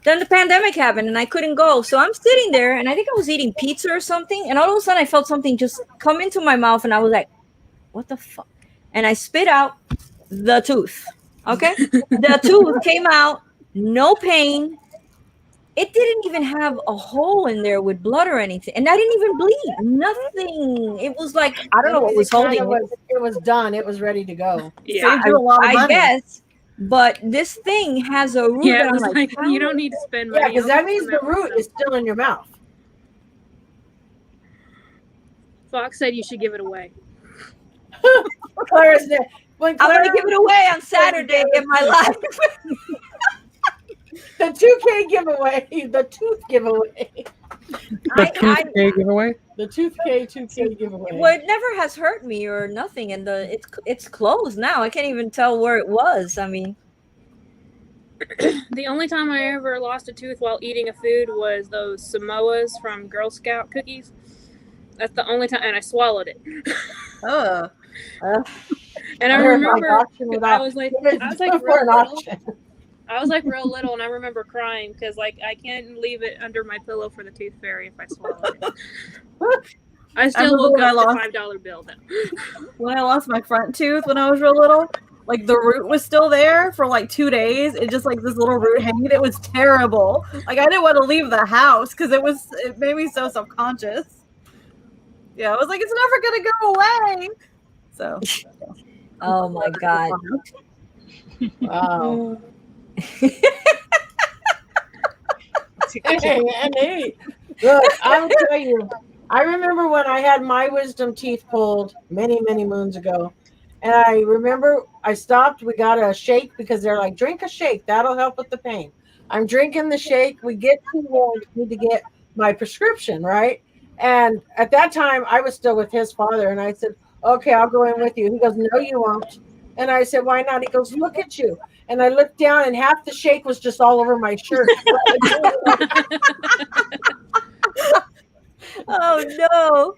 [SPEAKER 2] Then the pandemic happened and I couldn't go. So I'm sitting there and I think I was eating pizza or something. And all of a sudden I felt something just come into my mouth and I was like, what the fuck? And I spit out the tooth. Okay. The tooth came out, no pain. It didn't even have a hole in there with blood or anything. And I didn't even bleed. Nothing. It was like, I don't know what was holding it.
[SPEAKER 3] It was done. It was ready to go.
[SPEAKER 1] Yeah.
[SPEAKER 4] Saved you a lot of
[SPEAKER 2] I
[SPEAKER 4] money.
[SPEAKER 2] guess. But this thing has a root.
[SPEAKER 1] Yeah,
[SPEAKER 2] that
[SPEAKER 1] it was
[SPEAKER 2] I'm
[SPEAKER 1] like
[SPEAKER 2] how-
[SPEAKER 1] you don't need to spend money.
[SPEAKER 3] Yeah, because
[SPEAKER 1] on
[SPEAKER 3] that means the
[SPEAKER 1] that
[SPEAKER 3] root
[SPEAKER 1] stuff.
[SPEAKER 3] is still in your mouth.
[SPEAKER 1] Fox said you should give it away.
[SPEAKER 3] Clara's there. When
[SPEAKER 2] I'm
[SPEAKER 3] Clara,
[SPEAKER 2] gonna give it away on Saturday in my life.
[SPEAKER 3] the 2K giveaway, the tooth giveaway,
[SPEAKER 5] The tooth giveaway?
[SPEAKER 3] the tooth K 2K giveaway.
[SPEAKER 2] Well, it never has hurt me or nothing, and it's closed now. I can't even tell where it was. I mean,
[SPEAKER 1] The only time I ever lost a tooth while eating a food was those Samoas from Girl Scout cookies. That's the only time, and I swallowed it.
[SPEAKER 4] Ugh.
[SPEAKER 1] And I
[SPEAKER 3] heard my
[SPEAKER 1] remember
[SPEAKER 3] option without-
[SPEAKER 1] I was like
[SPEAKER 3] There's
[SPEAKER 1] real
[SPEAKER 3] an
[SPEAKER 1] little.
[SPEAKER 3] option.
[SPEAKER 1] I was like real little, and I remember crying because like I can't leave it under my pillow for the tooth fairy if I swallow it. I still
[SPEAKER 4] remember
[SPEAKER 1] woke
[SPEAKER 4] when I
[SPEAKER 1] up
[SPEAKER 4] lost-
[SPEAKER 1] the $5 bill though.
[SPEAKER 4] When I lost my front tooth when I was real little, like the root was still there for like 2 days. It just like this little root hanging. It was terrible. Like I didn't want to leave the house because it made me so self-conscious. Yeah, I was like, it's never gonna go away. So
[SPEAKER 2] oh my god.
[SPEAKER 3] Wow. Hey, look, I will tell you. I remember when I had my wisdom teeth pulled many, many moons ago. And I remember I stopped. We got a shake because they're like, drink a shake. That'll help with the pain. I'm drinking the shake. We get to where we need to get my prescription, right? And at that time, I was still with his father. And I said, okay, I'll go in with you. He goes, no, you won't. And I said, why not? He goes, look at you. And I looked down and half the shake was just all over my shirt.
[SPEAKER 2] Oh no.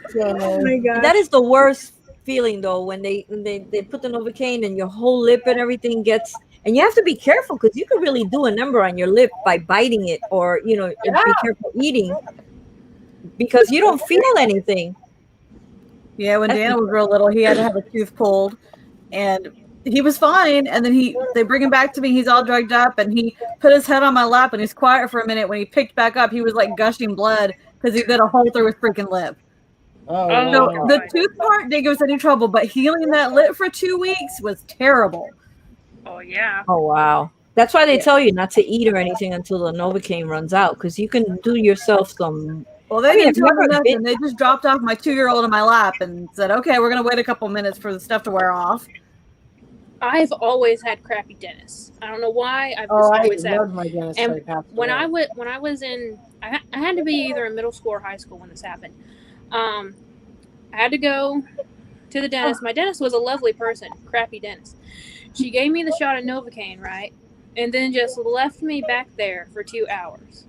[SPEAKER 3] So,
[SPEAKER 1] my god.
[SPEAKER 2] That is the worst feeling though when they put the Novocaine and your whole lip and everything gets, and you have to be careful because you can really do a number on your lip by biting it or be careful eating because you don't feel anything.
[SPEAKER 4] yeah, when Dana was real little, he had to have a tooth pulled, and he was fine. And then they bring him back to me. He's all drugged up, and he put his head on my lap, and he's quiet for a minute. When he picked back up, he was like gushing blood because he bit a hole through his freaking lip.
[SPEAKER 3] oh,
[SPEAKER 4] So
[SPEAKER 3] wow.
[SPEAKER 4] the tooth part didn't give us any trouble, but healing that lip for 2 weeks was terrible.
[SPEAKER 1] Oh yeah.
[SPEAKER 2] Oh wow. That's why they tell you not to eat or anything until the Novocaine runs out because you can do yourself some.
[SPEAKER 4] Well, they
[SPEAKER 2] I mean,
[SPEAKER 4] didn't tell
[SPEAKER 2] I've
[SPEAKER 4] me
[SPEAKER 2] never
[SPEAKER 4] nothing.
[SPEAKER 2] been-
[SPEAKER 4] They just dropped off my 2-year-old in my lap and said, "Okay, we're gonna wait a couple minutes for the stuff to wear off."
[SPEAKER 1] I've always had crappy dentists. I don't know why. I've just
[SPEAKER 3] Oh, I
[SPEAKER 1] always had.
[SPEAKER 3] loved my dentist.
[SPEAKER 1] And
[SPEAKER 3] till he passed
[SPEAKER 1] when
[SPEAKER 3] away.
[SPEAKER 1] I was in, I had to be either in middle school or high school when this happened. I had to go to the dentist. My dentist was a lovely person, crappy dentist. She gave me the shot of Novocaine, right? And then just left me back there for 2 hours.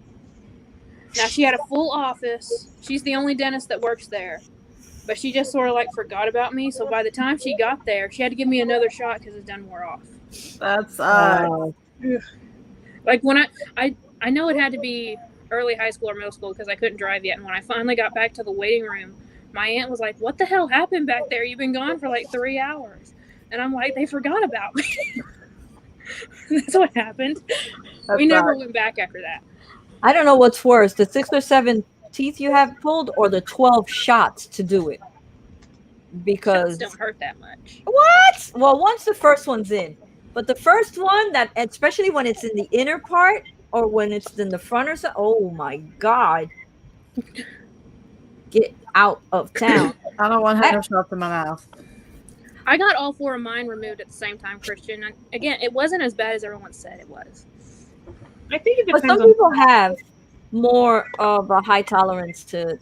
[SPEAKER 1] Now, she had a full office. She's the only dentist that works there. But she just sort of like forgot about me. So by the time she got there, she had to give me another shot because it done wore off.
[SPEAKER 4] That's
[SPEAKER 1] Like when I know it had to be early high school or middle school because I couldn't drive yet. And when I finally got back to the waiting room, my aunt was like, "What the hell happened back there? You've been gone for like 3 hours." And I'm like, "They forgot about me." That's what happened. We never went back after that.
[SPEAKER 2] I don't know what's worse, the 6 or 7 teeth you have pulled or the 12 shots to do it. Because
[SPEAKER 1] Shots don't hurt that much.
[SPEAKER 2] What? Well, once the first one's in. But the first one, that especially when it's in the inner part or when it's in the front or so, oh my God. Get out of town.
[SPEAKER 4] I don't want to have no shots in my mouth.
[SPEAKER 1] I got all 4 of mine removed at the same time, Christian. Again, it wasn't as bad as everyone said it was.
[SPEAKER 6] I think it
[SPEAKER 2] But
[SPEAKER 6] depends
[SPEAKER 2] some people have more of a high tolerance to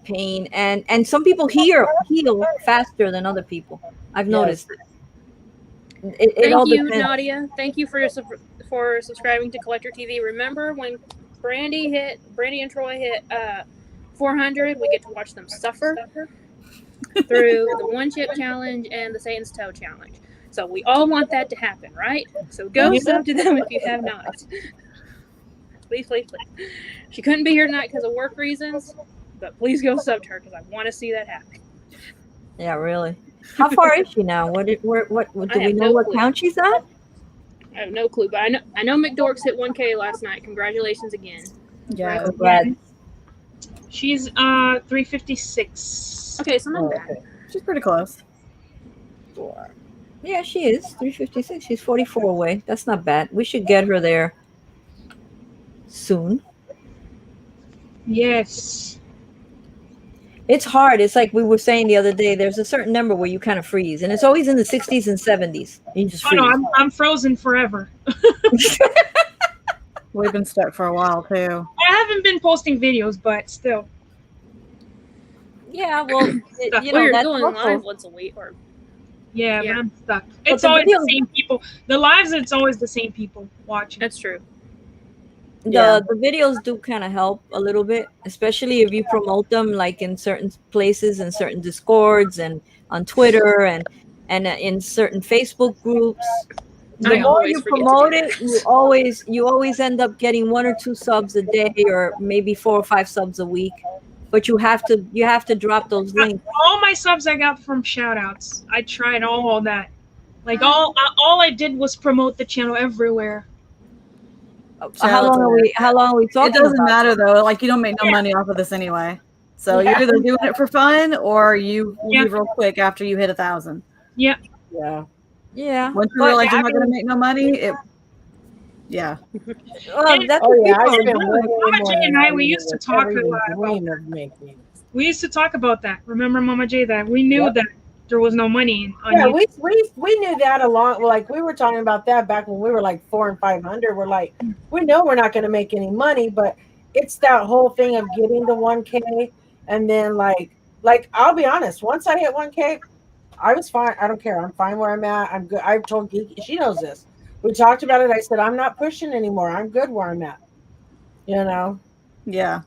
[SPEAKER 2] pain, and some people heal faster than other people. I've noticed. It
[SPEAKER 1] Thank
[SPEAKER 2] all
[SPEAKER 1] you,
[SPEAKER 2] depends.
[SPEAKER 1] Nadia. Thank you for subscribing to Collector TV. Remember when Brandy and Troy hit 400, we get to watch them suffer through the One Chip Challenge and the Satan's Toe Challenge. So we all want that to happen, right? So go sub to them if you have not. Please, please, please. She couldn't be here tonight because of work reasons, but please go sub to her because I want to see that happen.
[SPEAKER 2] Yeah, really. How far is she now? What do we know
[SPEAKER 1] no
[SPEAKER 2] what
[SPEAKER 1] clue.
[SPEAKER 2] count she's at?
[SPEAKER 1] I have no clue, but I know McDorks hit 1K last night. Congratulations again.
[SPEAKER 4] Yeah.
[SPEAKER 2] Congrats.
[SPEAKER 6] She's 356.
[SPEAKER 1] Okay, so not bad.
[SPEAKER 4] She's pretty close.
[SPEAKER 2] Yeah, she is 356. She's 44 away. That's not bad. We should get her there soon.
[SPEAKER 6] Yes.
[SPEAKER 2] It's hard. It's like we were saying the other day. There's a certain number where you kind of freeze, and it's always in the 60s and 70s. You just
[SPEAKER 6] Oh
[SPEAKER 2] freeze.
[SPEAKER 6] no, I'm frozen forever.
[SPEAKER 4] We've been stuck for a while too.
[SPEAKER 6] I haven't been posting videos, but still.
[SPEAKER 2] Yeah, well, you know,
[SPEAKER 1] We're
[SPEAKER 2] that's
[SPEAKER 1] going
[SPEAKER 2] also,
[SPEAKER 1] live once a week, or
[SPEAKER 6] Yeah,
[SPEAKER 1] Yeah.
[SPEAKER 6] but I'm stuck. It's
[SPEAKER 2] the
[SPEAKER 6] always
[SPEAKER 2] video-
[SPEAKER 6] the same people. The lives, it's always the same people watching.
[SPEAKER 1] that's true.
[SPEAKER 2] the videos do kind of help a little bit, especially if you promote them like in certain places and certain Discords and on Twitter and in certain Facebook groups. The
[SPEAKER 1] I
[SPEAKER 2] more
[SPEAKER 1] always
[SPEAKER 2] you
[SPEAKER 1] forget to
[SPEAKER 2] promote
[SPEAKER 1] do
[SPEAKER 2] it,
[SPEAKER 1] that.
[SPEAKER 2] you always end up getting 1 or 2 subs a day, or maybe 4 or 5 subs a week. But you have to drop those links.
[SPEAKER 6] All my subs I got from shoutouts. I tried all that. Like all I did was promote the channel everywhere.
[SPEAKER 2] How long are we talking
[SPEAKER 4] It doesn't
[SPEAKER 2] about?
[SPEAKER 4] matter though. Like you don't make no money off of this anyway. So you're either doing it for fun or you leave real quick after you hit 1,000.
[SPEAKER 6] Yeah.
[SPEAKER 3] Yeah.
[SPEAKER 2] Yeah.
[SPEAKER 4] Once you
[SPEAKER 2] But,
[SPEAKER 4] realize
[SPEAKER 2] I
[SPEAKER 4] you're not
[SPEAKER 2] mean,
[SPEAKER 4] going to make no money,
[SPEAKER 2] that's
[SPEAKER 3] Oh
[SPEAKER 2] what
[SPEAKER 3] yeah, I
[SPEAKER 2] people are
[SPEAKER 3] spent
[SPEAKER 2] doing.
[SPEAKER 3] way
[SPEAKER 6] Mama
[SPEAKER 3] more
[SPEAKER 6] J
[SPEAKER 3] than
[SPEAKER 6] and I,
[SPEAKER 3] I
[SPEAKER 6] we
[SPEAKER 3] would
[SPEAKER 6] used to
[SPEAKER 3] ever
[SPEAKER 6] talk a
[SPEAKER 3] even
[SPEAKER 6] lot about
[SPEAKER 3] dream
[SPEAKER 6] that.
[SPEAKER 3] of making.
[SPEAKER 6] We used to talk about that. Remember, Mama J, that we knew that there was no money on
[SPEAKER 3] Yeah,
[SPEAKER 6] YouTube.
[SPEAKER 3] we knew that a lot. Like we were talking about that back when we were like 400 and 500. We're like, we know we're not going to make any money, but it's that whole thing of getting to 1K, and then like I'll be honest. Once I hit 1K, I was fine. I don't care. I'm fine where I'm at. I'm good. I've told Geeky, she knows this. We talked about it. I said I'm not pushing anymore. I'm good where I'm at. You know.
[SPEAKER 4] Yeah.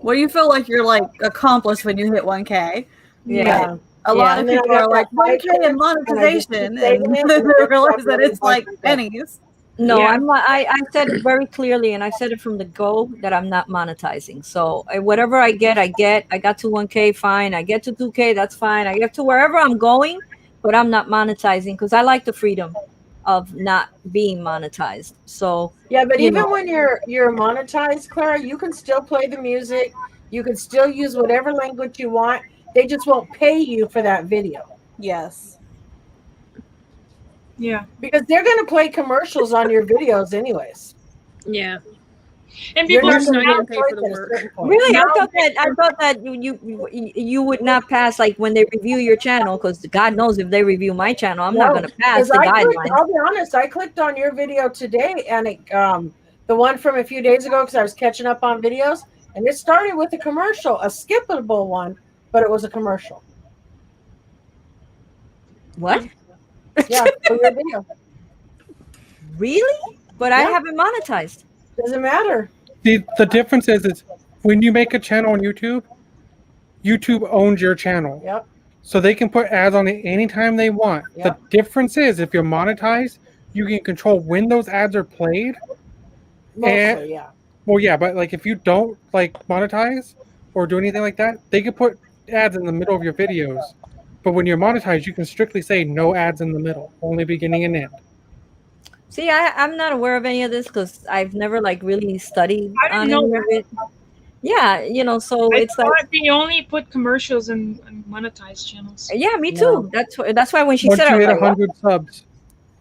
[SPEAKER 4] Well, you feel like you're like accomplished when you hit 1K.
[SPEAKER 3] Yeah.
[SPEAKER 4] A lot of
[SPEAKER 3] And then I
[SPEAKER 4] people are
[SPEAKER 3] got
[SPEAKER 4] like
[SPEAKER 3] that
[SPEAKER 4] 1K and
[SPEAKER 3] 5K, and I just
[SPEAKER 4] monetization,
[SPEAKER 3] keep saving
[SPEAKER 4] and
[SPEAKER 3] it,
[SPEAKER 4] they
[SPEAKER 3] and it's
[SPEAKER 4] realize that
[SPEAKER 3] probably
[SPEAKER 4] it's like
[SPEAKER 3] 5%.
[SPEAKER 4] pennies.
[SPEAKER 2] No,
[SPEAKER 6] Yeah.
[SPEAKER 2] I'm not. I said it very clearly, and I said it from the go that I'm not monetizing. So whatever I get, I get. I got to 1K, fine. I get to 2K, that's fine. I get to wherever I'm going, but I'm not monetizing because I like the freedom of not being monetized. So
[SPEAKER 3] Yeah, but
[SPEAKER 2] you
[SPEAKER 3] even
[SPEAKER 2] know.
[SPEAKER 3] when you're monetized, Clara, you can still play the music. You can still use whatever language you want. They just won't pay you for that video
[SPEAKER 4] Yes.
[SPEAKER 6] Yeah.
[SPEAKER 3] because they're going to play commercials on your videos anyways.
[SPEAKER 1] Yeah.
[SPEAKER 6] And
[SPEAKER 3] You're
[SPEAKER 6] people
[SPEAKER 3] not
[SPEAKER 6] are
[SPEAKER 1] just
[SPEAKER 3] going
[SPEAKER 1] not
[SPEAKER 3] to
[SPEAKER 1] getting paid for the work.
[SPEAKER 2] Really,
[SPEAKER 6] No.
[SPEAKER 2] I thought that you would not pass like when they review your channel, because God knows if they review my channel, I'm not going to pass the guidelines.
[SPEAKER 3] I'll be honest, I clicked on your video today, and it, the one from a few days ago, because I was catching up on videos, and it started with a commercial, a skippable one, but it was a commercial.
[SPEAKER 2] What?
[SPEAKER 3] Yeah, for your video.
[SPEAKER 2] Really? But I
[SPEAKER 3] Yeah.
[SPEAKER 2] haven't monetized.
[SPEAKER 3] Doesn't matter.
[SPEAKER 5] The difference is when you make a channel on YouTube, YouTube owns your channel.
[SPEAKER 3] Yep.
[SPEAKER 5] So they can put ads on it anytime they want.
[SPEAKER 3] Yep.
[SPEAKER 5] The difference is if you're monetized, you can control when those ads are played.
[SPEAKER 3] Mostly, yeah.
[SPEAKER 5] Well, yeah, but like if you don't like monetize or do anything like that, they can put ads in the middle of your videos. But when you're monetized, you can strictly say no ads in the middle, only beginning and end.
[SPEAKER 2] See, I'm not aware of any of this because I've never like really studied
[SPEAKER 6] I
[SPEAKER 2] on
[SPEAKER 6] didn't know
[SPEAKER 2] any of it. Yeah, you know, so
[SPEAKER 6] I
[SPEAKER 2] it's like,
[SPEAKER 6] thought they only put commercials in monetized channels.
[SPEAKER 2] yeah, me
[SPEAKER 3] No.
[SPEAKER 2] too. That's why when she
[SPEAKER 5] Once
[SPEAKER 2] said,
[SPEAKER 5] you
[SPEAKER 2] I was
[SPEAKER 5] hit
[SPEAKER 2] like, what?
[SPEAKER 5] 100 subs,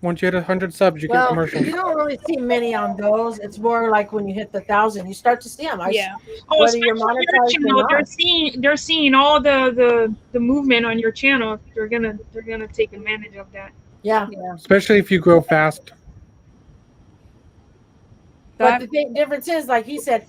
[SPEAKER 5] once you hit 100 subs, you get
[SPEAKER 3] Well,
[SPEAKER 5] commercials.
[SPEAKER 3] you don't really see many on those. It's more like when you hit the 1,000, you start to see them.
[SPEAKER 1] Yeah.
[SPEAKER 6] Oh,
[SPEAKER 3] Whether you're
[SPEAKER 6] especially your
[SPEAKER 3] monetized or
[SPEAKER 6] channel,
[SPEAKER 3] not.
[SPEAKER 6] they're seeing all the movement on your channel. They're gonna take advantage of that.
[SPEAKER 3] Yeah.
[SPEAKER 5] Especially if you grow fast.
[SPEAKER 3] But the difference is, like he said,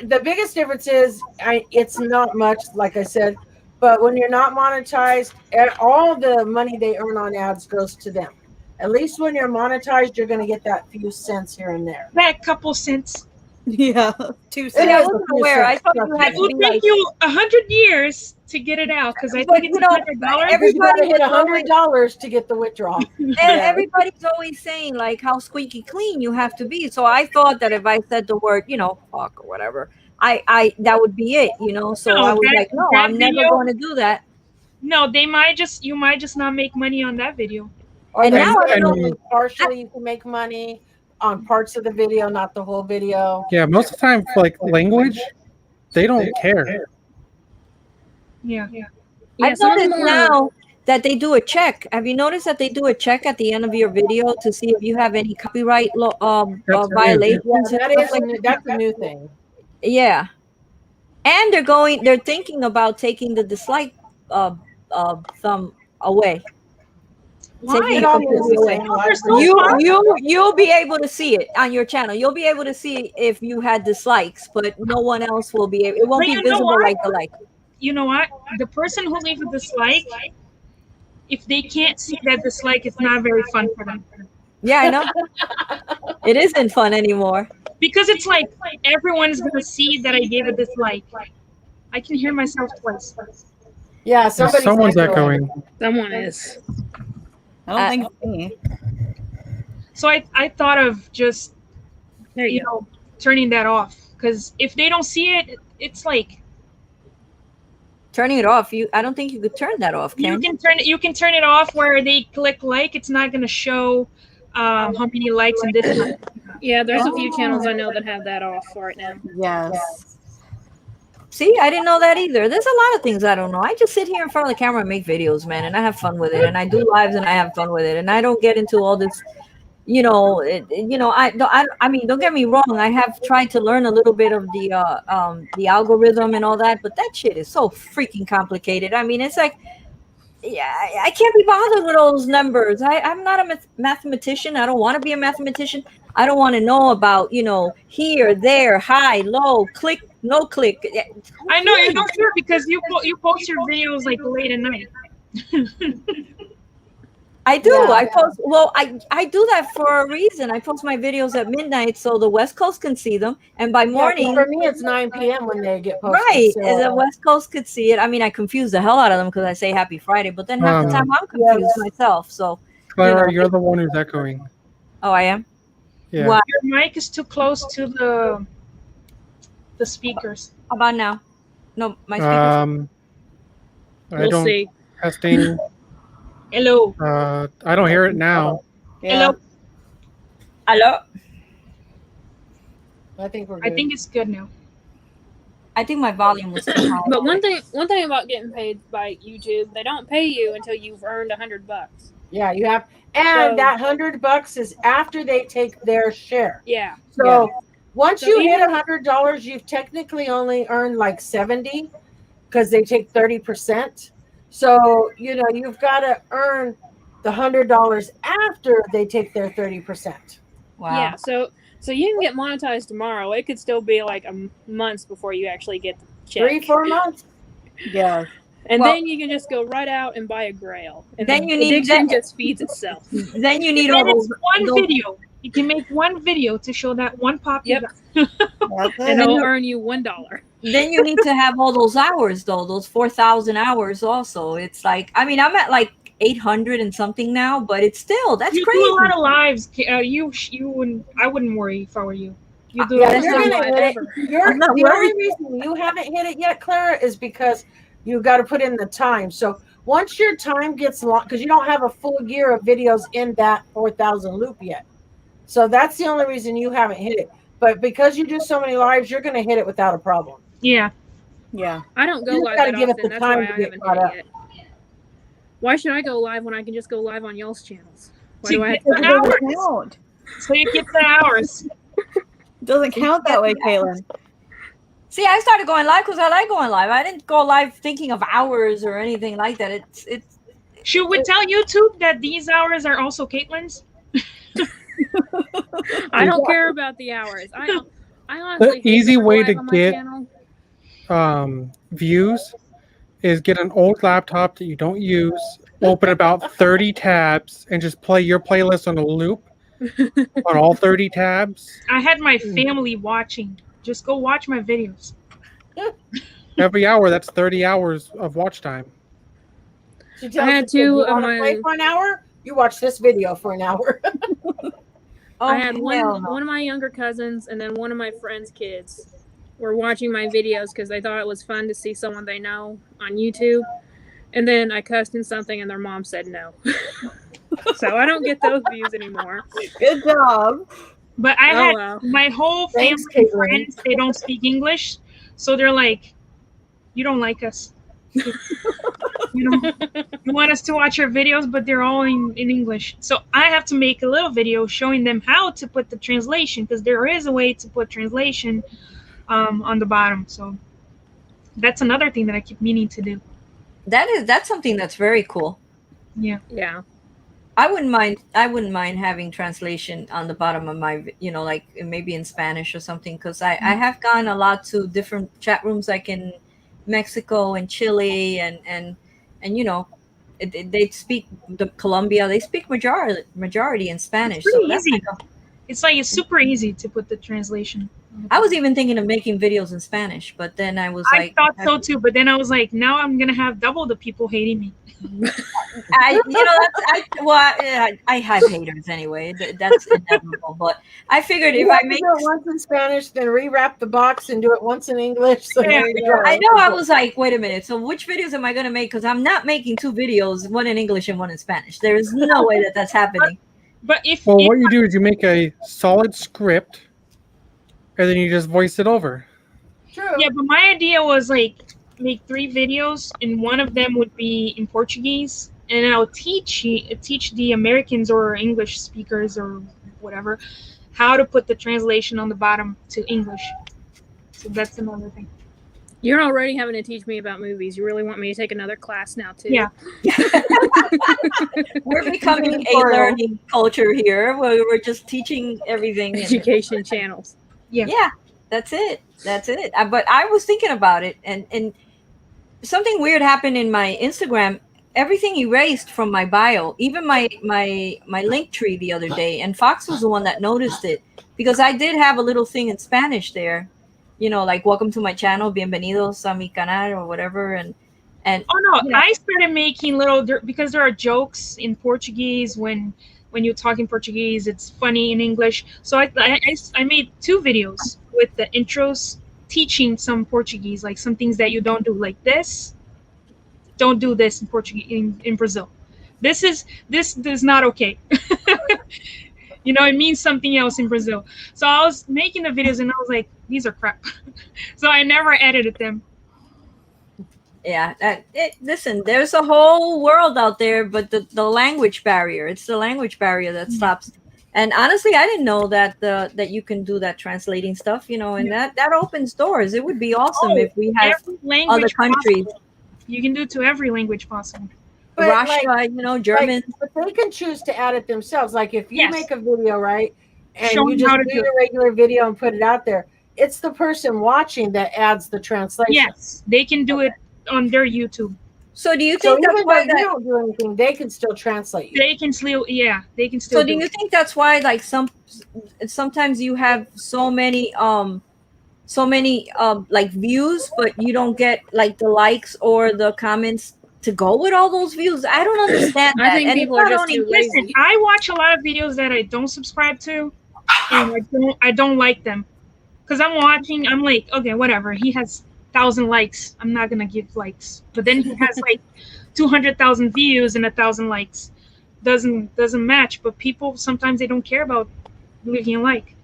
[SPEAKER 3] the biggest difference is it's not much, like I said, but when you're not monetized, all the money they earn on ads goes to them. At least when you're monetized, you're going to get that few cents here and there.
[SPEAKER 6] That couple cents.
[SPEAKER 4] Yeah, 2
[SPEAKER 3] It
[SPEAKER 4] cents.
[SPEAKER 2] I
[SPEAKER 3] is
[SPEAKER 2] wasn't
[SPEAKER 3] a few
[SPEAKER 2] aware. I
[SPEAKER 3] cents,
[SPEAKER 2] thought
[SPEAKER 3] trust
[SPEAKER 2] you
[SPEAKER 3] me.
[SPEAKER 2] had
[SPEAKER 6] It
[SPEAKER 2] to
[SPEAKER 6] will
[SPEAKER 2] be
[SPEAKER 6] take
[SPEAKER 2] like,
[SPEAKER 6] you 100 years to get it out because I
[SPEAKER 2] But,
[SPEAKER 6] think it's
[SPEAKER 2] you know,
[SPEAKER 6] $100.
[SPEAKER 3] You got to hit
[SPEAKER 2] everybody
[SPEAKER 3] $100 to get the withdrawal.
[SPEAKER 2] and everybody's always saying like how squeaky clean you have to be. So I thought that if I said the word, you know, fuck or whatever, I that would be it, you know. So
[SPEAKER 6] No,
[SPEAKER 2] I was
[SPEAKER 6] that-
[SPEAKER 2] like, no,
[SPEAKER 6] that
[SPEAKER 2] I'm never
[SPEAKER 6] video-
[SPEAKER 2] going to do that.
[SPEAKER 6] No, you might just not make money on that video.
[SPEAKER 3] Or
[SPEAKER 2] And
[SPEAKER 3] there's
[SPEAKER 2] now I
[SPEAKER 3] only
[SPEAKER 5] know-
[SPEAKER 3] partially you can make money on parts of the video, not the whole video.
[SPEAKER 5] Yeah, most of the time, for like language, they don't care.
[SPEAKER 6] Yeah.
[SPEAKER 1] Yeah,
[SPEAKER 2] I've
[SPEAKER 1] some of
[SPEAKER 2] noticed
[SPEAKER 1] them are-
[SPEAKER 2] now that they do a check. Have you noticed that they do a check at the end of your video to see if you have any copyright
[SPEAKER 5] That's
[SPEAKER 2] violations?
[SPEAKER 3] Yeah,
[SPEAKER 2] and
[SPEAKER 3] that
[SPEAKER 2] stuff
[SPEAKER 3] is
[SPEAKER 2] like
[SPEAKER 3] that's a new thing.
[SPEAKER 2] Yeah, and they're thinking about taking the dislike thumb away. Taking
[SPEAKER 6] Why?
[SPEAKER 2] it
[SPEAKER 3] It all
[SPEAKER 2] completely
[SPEAKER 3] is the
[SPEAKER 2] away.
[SPEAKER 3] same.
[SPEAKER 6] They're so
[SPEAKER 2] You'll be able to see it on your channel. You'll be able to see if you had dislikes, but no one else will be able. It won't
[SPEAKER 6] But
[SPEAKER 2] be
[SPEAKER 6] you know
[SPEAKER 2] visible
[SPEAKER 6] what?
[SPEAKER 2] like the like.
[SPEAKER 6] You know what? The person who leaves a dislike, if they can't see that dislike, it's not very fun for them.
[SPEAKER 2] Yeah, I know. It isn't fun anymore.
[SPEAKER 6] Because it's like everyone's gonna see that I gave a dislike. I can hear myself twice.
[SPEAKER 3] Yeah,
[SPEAKER 5] Someone's echoing.
[SPEAKER 1] Someone is.
[SPEAKER 4] I don't think it's me.
[SPEAKER 6] So I thought of just
[SPEAKER 1] There you
[SPEAKER 6] you know turning that off because if they don't see it, it's like
[SPEAKER 2] Turning it off. I don't think you could turn that off,
[SPEAKER 6] you
[SPEAKER 2] can
[SPEAKER 6] can turn it off where they click like. It's not gonna show how many likes and dislikes.
[SPEAKER 1] Yeah, there's a few channels I know that have that off right now.
[SPEAKER 4] Yes.
[SPEAKER 2] See, I didn't know that either. There's a lot of things I don't know. I just sit here in front of the camera and make videos, man, and I have fun with it. And I do lives and I have fun with it. And I don't get into all this, you know. I mean, don't get me wrong. I have tried to learn a little bit of the algorithm and all that, but that shit is so freaking complicated. I mean, it's like, yeah, I can't be bothered with all those numbers. I'm not a mathematician. I don't want to be a mathematician. I don't want to know about, you know, here, there, high, low, click, no click.
[SPEAKER 6] I know you don't care because you post your videos like late at night.
[SPEAKER 2] I do.
[SPEAKER 3] Yeah.
[SPEAKER 2] I post. Well, I do that for a reason. I post my videos at midnight so the West Coast can see them, and by morning,
[SPEAKER 3] for me, it's 9 p.m. when they get posted.
[SPEAKER 2] right,
[SPEAKER 3] so-
[SPEAKER 2] and the West Coast could see it. I mean, I confuse the hell out of them because I say Happy Friday, but then half the time I'm confused myself. So,
[SPEAKER 5] Clara,
[SPEAKER 2] You know.
[SPEAKER 5] you're the one who's echoing.
[SPEAKER 2] oh, I am.
[SPEAKER 5] Yeah.
[SPEAKER 2] Why?
[SPEAKER 6] Your mic is too close to the speakers.
[SPEAKER 2] How about now? No, my speakers.
[SPEAKER 5] I
[SPEAKER 1] We'll
[SPEAKER 5] don't
[SPEAKER 1] see.
[SPEAKER 5] testing.
[SPEAKER 6] Hello.
[SPEAKER 5] I don't hear it now.
[SPEAKER 4] Yeah.
[SPEAKER 6] Hello.
[SPEAKER 2] Hello.
[SPEAKER 3] I think we're good.
[SPEAKER 6] I think it's good now.
[SPEAKER 2] I think my volume was too high.
[SPEAKER 1] But one thing about getting paid by YouTube, they don't pay you until you've earned $100.
[SPEAKER 3] Yeah, you have, and
[SPEAKER 1] So-
[SPEAKER 3] that $100 is after they take their share.
[SPEAKER 1] Yeah.
[SPEAKER 3] So Once
[SPEAKER 1] So
[SPEAKER 3] you hit
[SPEAKER 1] even-
[SPEAKER 3] $100, you've technically only earned like 70 because they take 30%. So, you know, you've got to earn the $100 after they take their 30%.
[SPEAKER 2] Wow.
[SPEAKER 1] Yeah, so you can get monetized tomorrow. It could still be like months before you actually get the check.
[SPEAKER 3] 3-4 months.
[SPEAKER 4] Yeah.
[SPEAKER 1] And
[SPEAKER 2] Well-
[SPEAKER 1] then you can just go right out and buy a grail. And
[SPEAKER 2] Then
[SPEAKER 1] the
[SPEAKER 2] you need
[SPEAKER 1] addiction
[SPEAKER 2] that-
[SPEAKER 1] just feeds itself.
[SPEAKER 2] Then you need all
[SPEAKER 6] And it's
[SPEAKER 2] those.
[SPEAKER 6] one
[SPEAKER 2] those-
[SPEAKER 6] video. You can make one video to show that one pop. you
[SPEAKER 1] Yep.
[SPEAKER 6] got.
[SPEAKER 4] That's
[SPEAKER 1] And
[SPEAKER 4] it.
[SPEAKER 1] it'll earn you $1.
[SPEAKER 2] Then you need to have all those hours, though. Those 4,000 hours. Also, it's like, I mean, I'm at like 800 and something now, but it's still that's
[SPEAKER 6] You
[SPEAKER 2] crazy.
[SPEAKER 6] do a lot of lives. You wouldn't. I wouldn't worry if I were you. You do.
[SPEAKER 3] Yeah,
[SPEAKER 1] That's
[SPEAKER 3] you're
[SPEAKER 1] not
[SPEAKER 3] gonna
[SPEAKER 1] live
[SPEAKER 3] hit it.
[SPEAKER 1] ever.
[SPEAKER 2] I'm not
[SPEAKER 3] The
[SPEAKER 2] worried.
[SPEAKER 3] only reason you haven't hit it yet, Clara, is because you got to put in the time. So once your time gets long, because you don't have a full year of videos in that 4,000 loop yet. So that's the only reason you haven't hit it. But because you do so many lives, you're going to hit it without a problem.
[SPEAKER 6] Yeah.
[SPEAKER 4] Yeah.
[SPEAKER 1] I don't go
[SPEAKER 3] You just
[SPEAKER 1] live
[SPEAKER 3] gotta
[SPEAKER 1] that
[SPEAKER 3] give it
[SPEAKER 1] often.
[SPEAKER 3] the
[SPEAKER 1] That's
[SPEAKER 3] time
[SPEAKER 1] why I
[SPEAKER 3] to get
[SPEAKER 1] haven't
[SPEAKER 3] caught
[SPEAKER 1] hit
[SPEAKER 3] up.
[SPEAKER 1] it yet. Why should I go live when I can just go live on y'all's channels? Why
[SPEAKER 6] To
[SPEAKER 1] do I have
[SPEAKER 6] get the
[SPEAKER 1] to?
[SPEAKER 6] hours.
[SPEAKER 4] Count.
[SPEAKER 6] So you get the hours.
[SPEAKER 4] Doesn't count that way, Caitlin.
[SPEAKER 2] See, I started going live because I like going live. I didn't go live thinking of hours or anything like that. It's
[SPEAKER 6] Should we tell YouTube that these hours are also Caitlyn's?
[SPEAKER 1] I don't care about the hours. I honestly hate
[SPEAKER 5] easy
[SPEAKER 1] to go
[SPEAKER 5] way
[SPEAKER 1] live
[SPEAKER 5] to
[SPEAKER 1] on my
[SPEAKER 5] get-
[SPEAKER 1] channel.
[SPEAKER 5] Views is get an old laptop that you don't use, open about 30 tabs, and just play your playlist on a loop on all 30 tabs.
[SPEAKER 6] I had my family watching. Just go watch my videos.
[SPEAKER 5] Every hour, that's 30 hours of watch time.
[SPEAKER 3] She tells
[SPEAKER 1] I had
[SPEAKER 3] you,
[SPEAKER 1] two
[SPEAKER 3] you
[SPEAKER 1] of
[SPEAKER 3] want to
[SPEAKER 1] my-
[SPEAKER 3] play for an hour? You watch this video for an hour.
[SPEAKER 1] I had
[SPEAKER 2] hell
[SPEAKER 1] one
[SPEAKER 2] no.
[SPEAKER 1] of my younger cousins and then one of my friends' kids were watching my videos because they thought it was fun to see someone they know on YouTube. And then I cussed in something and their mom said no. So I don't get those views anymore.
[SPEAKER 4] Good job.
[SPEAKER 6] But I
[SPEAKER 1] Oh
[SPEAKER 6] had
[SPEAKER 1] well.
[SPEAKER 6] my whole family
[SPEAKER 3] Thanks,
[SPEAKER 6] and
[SPEAKER 3] Caitlin.
[SPEAKER 6] friends, they don't speak English. So they're like, you don't like us. You want us to watch your videos, but they're all in English. So I have to make a little video showing them how to put the translation, because there is a way to put translation on the bottom. So that's another thing that I keep meaning to do.
[SPEAKER 2] That's something that's very cool.
[SPEAKER 6] Yeah.
[SPEAKER 1] Yeah.
[SPEAKER 2] I wouldn't mind having translation on the bottom of my, like maybe in Spanish or something, because I have gone a lot to different chat rooms, like in Mexico and Chile, and they speak the Colombia. They speak majority in Spanish.
[SPEAKER 6] It's pretty
[SPEAKER 2] that's
[SPEAKER 6] easy.
[SPEAKER 2] like
[SPEAKER 6] It's super easy to put the translation.
[SPEAKER 2] I was even thinking of making videos in Spanish, but then I was
[SPEAKER 6] I
[SPEAKER 2] like,
[SPEAKER 6] thought so too, but then I was like, now I'm gonna have double the people hating me.
[SPEAKER 2] I have haters anyway. That's inevitable. But I figured if
[SPEAKER 3] You
[SPEAKER 2] I
[SPEAKER 3] have to
[SPEAKER 2] make,
[SPEAKER 3] do it once in Spanish, then rewrap the box and do it once in English. So there you go.
[SPEAKER 2] I know I was like, wait a minute. So which videos am I going to make? Because I'm not making two videos, one in English and one in Spanish. There is no way that's happening.
[SPEAKER 6] But if
[SPEAKER 5] Well, what you do is you make a solid script, and then you just voice it over.
[SPEAKER 3] True.
[SPEAKER 6] yeah, but my idea was like make 3 videos, and one of them would be in Portuguese, and I'll teach the Americans or English speakers or whatever how to put the translation on the bottom to English. So that's another thing.
[SPEAKER 1] You're already having to teach me about movies. You really want me to take another class now too?
[SPEAKER 6] Yeah.
[SPEAKER 2] We're becoming a learning culture here. We're just teaching everything.
[SPEAKER 1] Education channels.
[SPEAKER 2] Yeah, that's it. But I was thinking about it, and something weird happened in my Instagram. Everything erased from my bio, even my link tree the other day. And Fox was the one that noticed it, because I did have a little thing in Spanish there, like welcome to my channel, bienvenidos a mi canal, or whatever. And
[SPEAKER 6] Oh no, I started making because there are jokes in Portuguese when you're talking Portuguese, it's funny in English. So I made 2 videos with the intros teaching some Portuguese, like some things that you don't do, like this. Don't do this in Portuguese in Brazil. This is not okay. It means something else in Brazil. So I was making the videos and I was like, these are crap. So I never edited them.
[SPEAKER 2] yeah, listen, there's a whole world out there, but the language barrier, it's the language barrier that stops And honestly, I didn't know that that you can do that translating stuff, you know, and that opens doors. It would be awesome if we had
[SPEAKER 6] Every language
[SPEAKER 2] other countries,
[SPEAKER 6] possible. You can do it to every language possible.
[SPEAKER 3] But,
[SPEAKER 2] Russia,
[SPEAKER 3] like-
[SPEAKER 2] you know, German.
[SPEAKER 3] But they can choose to add it themselves. Like if you
[SPEAKER 6] Yes.
[SPEAKER 3] make a video, right, and
[SPEAKER 6] Show
[SPEAKER 3] you
[SPEAKER 6] them how
[SPEAKER 3] just
[SPEAKER 6] to
[SPEAKER 3] do
[SPEAKER 6] do
[SPEAKER 3] a regular video and put it out there, it's the person watching that adds the translation.
[SPEAKER 6] Yes, they can do it on their YouTube.
[SPEAKER 2] So do you
[SPEAKER 3] So
[SPEAKER 2] think that's
[SPEAKER 3] even though
[SPEAKER 2] why
[SPEAKER 3] you
[SPEAKER 2] that?
[SPEAKER 3] don't do anything, they can still translate you.
[SPEAKER 6] They can still, they can still.
[SPEAKER 2] So do you think that's why, like, sometimes you have so many like views, but you don't get like the likes or the comments to go with all those views? I don't understand that.
[SPEAKER 1] I think
[SPEAKER 2] And
[SPEAKER 1] people
[SPEAKER 2] it's
[SPEAKER 1] are
[SPEAKER 2] not
[SPEAKER 1] just
[SPEAKER 2] only-
[SPEAKER 1] too
[SPEAKER 6] Listen,
[SPEAKER 1] lazy.
[SPEAKER 6] I watch a lot of videos that I don't subscribe to, and I don't like them, because I'm watching. I'm like, okay, whatever. He has 1,000 likes. I'm not gonna give likes. But then he has like 200,000 views and 1,000 likes. Doesn't match. But people sometimes they don't care about leaving a like.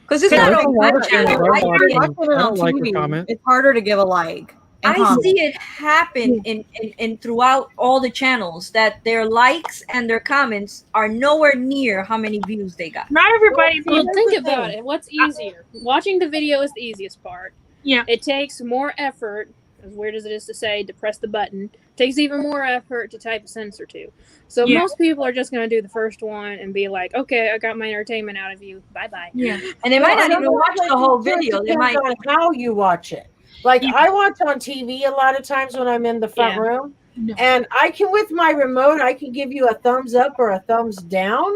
[SPEAKER 2] Because it's
[SPEAKER 6] Yeah,
[SPEAKER 2] not
[SPEAKER 6] I
[SPEAKER 2] on
[SPEAKER 5] think
[SPEAKER 2] my
[SPEAKER 5] that's
[SPEAKER 2] channel.
[SPEAKER 5] true.
[SPEAKER 2] I
[SPEAKER 5] I
[SPEAKER 2] see it.
[SPEAKER 4] Watching it
[SPEAKER 5] I
[SPEAKER 4] on
[SPEAKER 5] don't like a
[SPEAKER 4] TV,
[SPEAKER 5] comment.
[SPEAKER 4] it's harder to give a like. And
[SPEAKER 2] I
[SPEAKER 4] comment.
[SPEAKER 2] see it happen in throughout all the channels that their likes and their comments are nowhere near how many views they got.
[SPEAKER 6] Not everybody.
[SPEAKER 1] Well,
[SPEAKER 3] Here's
[SPEAKER 1] think
[SPEAKER 3] the
[SPEAKER 1] about
[SPEAKER 3] thing.
[SPEAKER 1] it. What's easier? Watching the video is the easiest part.
[SPEAKER 6] Yeah.
[SPEAKER 1] It takes more effort, as weird as it is to say, to press the button. It takes even more effort to type a sentence or two. So
[SPEAKER 6] Yeah.
[SPEAKER 1] most people are just going to do the first one and be like, okay, I got my entertainment out of you. Bye-bye.
[SPEAKER 6] Yeah.
[SPEAKER 2] And they might not
[SPEAKER 3] Well,
[SPEAKER 2] even watch the whole video. They
[SPEAKER 3] Depends
[SPEAKER 2] might.
[SPEAKER 3] on how you watch it. Like
[SPEAKER 6] Yeah.
[SPEAKER 3] I watch on TV a lot of times when I'm in the front
[SPEAKER 1] Yeah.
[SPEAKER 3] room,
[SPEAKER 6] No.
[SPEAKER 3] and I can, with my remote, I can give you a thumbs up or a thumbs down,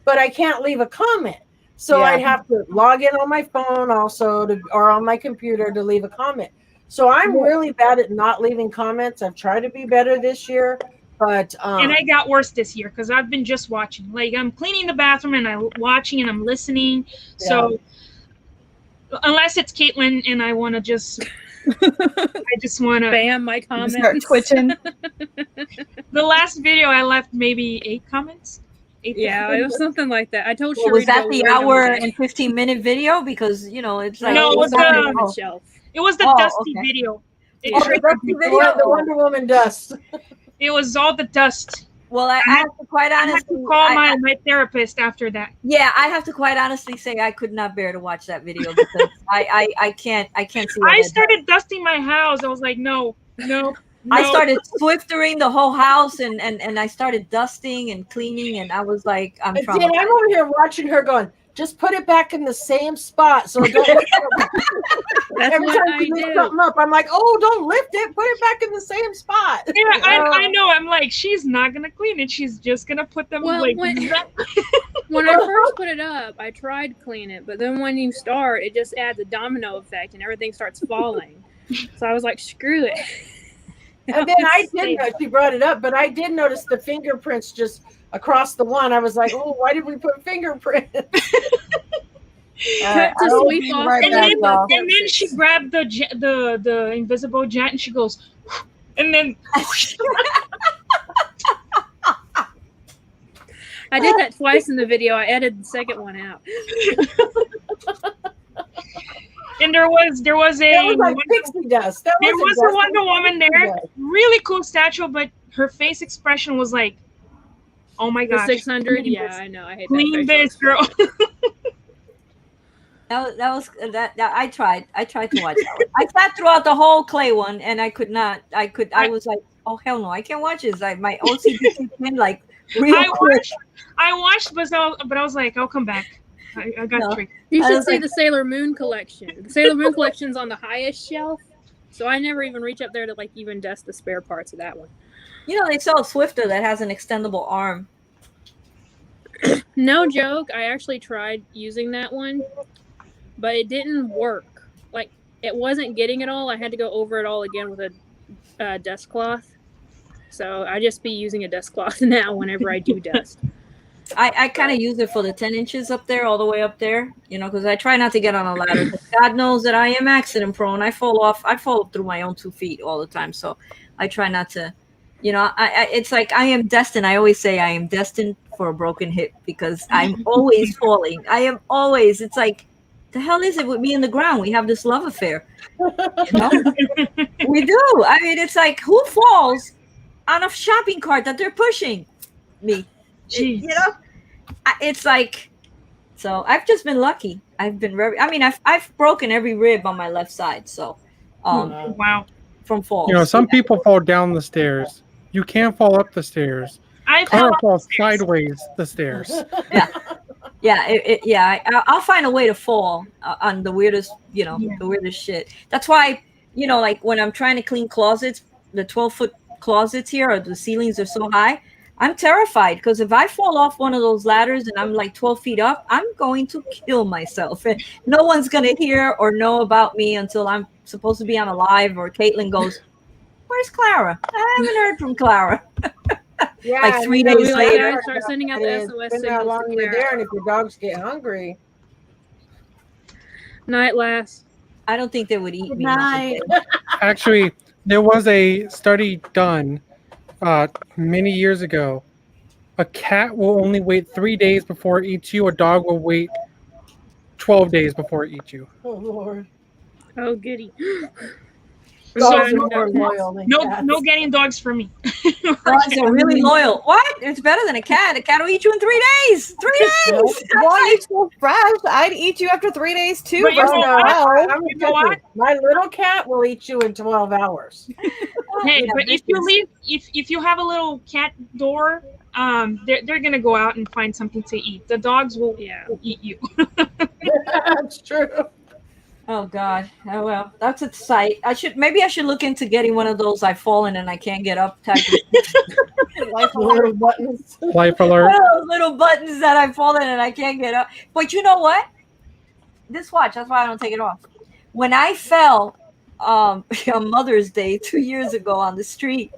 [SPEAKER 3] but I can't leave a comment. So
[SPEAKER 2] Yeah.
[SPEAKER 3] I'd have to log in on my phone also or on my computer to leave a comment. So I'm really bad at not leaving comments. I've tried to be better this year, but
[SPEAKER 6] And I got worse this year because I've been just watching. Like I'm cleaning the bathroom and I'm watching and I'm listening. So unless it's Caitlyn and I want to just, I just want to.
[SPEAKER 1] Bam, my
[SPEAKER 4] You
[SPEAKER 1] comments.
[SPEAKER 4] just start twitching.
[SPEAKER 6] The last video I left maybe 8 comments. 8
[SPEAKER 1] Yeah, it was something like that. I told
[SPEAKER 2] Well,
[SPEAKER 1] Sheree
[SPEAKER 2] was
[SPEAKER 1] to
[SPEAKER 2] that
[SPEAKER 1] go
[SPEAKER 2] the
[SPEAKER 1] rate 'em
[SPEAKER 2] hour
[SPEAKER 1] today.
[SPEAKER 2] and 15-minute video? Because you know it's like
[SPEAKER 6] No, it was
[SPEAKER 1] What's on
[SPEAKER 6] the-
[SPEAKER 1] the woman's shelf.
[SPEAKER 6] It was the
[SPEAKER 2] Oh,
[SPEAKER 6] dusty
[SPEAKER 2] okay.
[SPEAKER 6] video. It,
[SPEAKER 2] Oh, the dusty video.
[SPEAKER 3] the Wonder Woman dust.
[SPEAKER 6] it was all the dust.
[SPEAKER 2] Well, I have to quite
[SPEAKER 6] I had
[SPEAKER 2] honestly.
[SPEAKER 6] to call
[SPEAKER 2] I-
[SPEAKER 6] my therapist after that.
[SPEAKER 2] Yeah, I have to quite honestly say I could not bear to watch that video because I can't see. all
[SPEAKER 6] I
[SPEAKER 2] that
[SPEAKER 6] started dusting my house. I was like, no.
[SPEAKER 2] I started swiftering the whole house and I started dusting and cleaning and I was like, I'm
[SPEAKER 3] And
[SPEAKER 2] trying.
[SPEAKER 3] then I'm over here watching her going, just put it back in the same spot so it don't look
[SPEAKER 1] That's
[SPEAKER 3] every
[SPEAKER 1] what
[SPEAKER 3] time
[SPEAKER 1] I
[SPEAKER 3] you lift
[SPEAKER 1] do.
[SPEAKER 3] something up. I'm like, oh, don't lift it, put it back in the same spot.
[SPEAKER 6] Yeah, I know. I'm like, she's not gonna clean it. She's just gonna put them
[SPEAKER 1] Well,
[SPEAKER 6] like.
[SPEAKER 1] when I first put it up, I tried to clean it, but then when you start, it just adds a domino effect and everything starts falling. So I was like, screw it.
[SPEAKER 3] And then I did know she brought it up, but I did notice the fingerprints just across the one. I was like, oh, why did we put fingerprints?
[SPEAKER 1] Cut to sweep off.
[SPEAKER 4] right
[SPEAKER 6] and,
[SPEAKER 4] back,
[SPEAKER 6] then,
[SPEAKER 4] y'all.
[SPEAKER 6] and then she grabbed the invisible jet and she goes, and then
[SPEAKER 1] I did that twice in the video. I edited the second one out.
[SPEAKER 6] and there was
[SPEAKER 3] That was like
[SPEAKER 6] Wonder-
[SPEAKER 3] pixie dust. That
[SPEAKER 6] there
[SPEAKER 3] wasn't
[SPEAKER 6] was a
[SPEAKER 3] dust,
[SPEAKER 6] Wonder
[SPEAKER 3] that was
[SPEAKER 6] Woman
[SPEAKER 3] pixie
[SPEAKER 6] there,
[SPEAKER 3] dust.
[SPEAKER 6] really cool statue, but her face expression was like, oh my
[SPEAKER 1] The
[SPEAKER 6] gosh,
[SPEAKER 1] 600?
[SPEAKER 6] clean
[SPEAKER 1] Yeah,
[SPEAKER 6] this.
[SPEAKER 1] I know. I hate
[SPEAKER 6] Clean
[SPEAKER 1] that.
[SPEAKER 6] this, girl.
[SPEAKER 2] That I tried to watch that one. I sat throughout the whole clay one and I could not. I was like, oh hell no, I can't watch this. My OCD kicked in like real quick.
[SPEAKER 6] I watched, but I was like, I'll come back. I got
[SPEAKER 2] No.
[SPEAKER 6] tricked.
[SPEAKER 1] You
[SPEAKER 2] I
[SPEAKER 1] should
[SPEAKER 2] was
[SPEAKER 1] see
[SPEAKER 2] like-
[SPEAKER 1] the Sailor Moon collection. The Sailor Moon collection's on the highest shelf, so I never even reach up there to like even dust the spare parts of that one.
[SPEAKER 2] You know they sell a Swifter that has an extendable arm.
[SPEAKER 1] No joke, I actually tried using that one, but it didn't work. Like it wasn't getting it all. I had to go over it all again with a dust cloth. So I just be using a dust cloth now whenever I do dust.
[SPEAKER 2] I kind of use it for the 10 inches up there, all the way up there, you know, because I try not to get on a ladder. 'Cause God knows that I am accident prone. I fall through my own 2 feet all the time. So I try not to, you know, it's like I am destined. I always say I am destined for a broken hip because I'm always falling. I am always, it's like, the hell is it with me in the ground? We have this love affair. You know? We do. I mean, it's like, who falls on a shopping cart that they're pushing? Me.
[SPEAKER 6] Jeez.
[SPEAKER 2] You know? it's like, so I've just been lucky. I've been very. I mean, I've broken every rib on my left side. So,
[SPEAKER 6] Wow.
[SPEAKER 2] from falls.
[SPEAKER 5] You know, some people fall down the stairs. You can't fall up the stairs.
[SPEAKER 6] I
[SPEAKER 5] Connor
[SPEAKER 6] fell
[SPEAKER 5] falls sideways the stairs.
[SPEAKER 2] I'll find a way to fall on the weirdest, the weirdest shit. That's why, like when I'm trying to clean closets, the 12-foot closets here, or the ceilings are so high, I'm terrified because if I fall off one of those ladders and I'm like 12 feet up, I'm going to kill myself. And no one's going to hear or know about me until I'm supposed to be on a live, or Caitlyn goes, "Where's Clara? I haven't heard from Clara."
[SPEAKER 3] Yeah,
[SPEAKER 2] Like 3 days later.
[SPEAKER 1] Guys, start sending out the SOS
[SPEAKER 3] Depending how
[SPEAKER 1] signals
[SPEAKER 3] long
[SPEAKER 1] to
[SPEAKER 3] you're
[SPEAKER 1] Clara.
[SPEAKER 3] there, and if your dogs get hungry.
[SPEAKER 1] Night, lass.
[SPEAKER 2] I don't think they would eat me.
[SPEAKER 4] Night.
[SPEAKER 5] Actually, there was a study done many years ago. A cat will only wait 3 days before it eats you. A dog will wait 12 days before it eats you.
[SPEAKER 3] Oh Lord.
[SPEAKER 1] Oh, goody.
[SPEAKER 3] Dogs
[SPEAKER 6] So,
[SPEAKER 3] are more loyal than cats.
[SPEAKER 6] no getting dogs for me.
[SPEAKER 2] Dogs are really loyal. What? It's better than a cat. A cat will eat you in 3 days. 3 days.
[SPEAKER 4] Why you so fresh? I'd eat you after 3 days too.
[SPEAKER 6] But you
[SPEAKER 4] versus
[SPEAKER 6] know
[SPEAKER 3] No,
[SPEAKER 6] what?
[SPEAKER 4] 12.
[SPEAKER 3] I'm
[SPEAKER 6] You know what?
[SPEAKER 3] My little cat will eat you in 12 hours.
[SPEAKER 6] Hey,
[SPEAKER 2] Yeah,
[SPEAKER 6] but if you leave, if you have a little cat door, they're gonna go out and find something to eat. The dogs will eat you.
[SPEAKER 3] That's true.
[SPEAKER 2] Oh God. Oh well, that's a sight. Maybe I should look into getting one of those I've fallen and I can't get up type of
[SPEAKER 3] Like the little buttons.
[SPEAKER 5] Life alert.
[SPEAKER 2] one of those little buttons that I've fallen and I can't get up. But you know what? This watch, that's why I don't take it off. When I fell on Mother's Day 2 years ago on the street,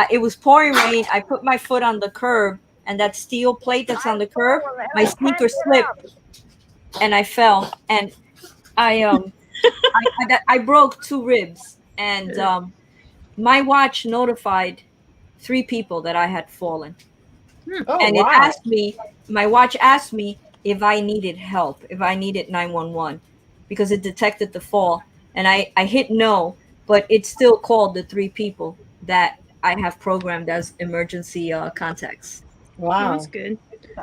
[SPEAKER 2] it was pouring rain. I put my foot on the curb, and that steel plate that's on the curb, my sneaker slipped and I fell, and I broke 2 ribs, and my watch notified 3 people that I had fallen.
[SPEAKER 3] Oh,
[SPEAKER 2] And
[SPEAKER 3] wow.
[SPEAKER 2] it asked me, my watch asked me if I needed help, if I needed 911, because it detected the fall. And I hit no, but it still called the 3 people that I have programmed as emergency contacts.
[SPEAKER 1] Oh,
[SPEAKER 3] Wow.
[SPEAKER 1] that's good.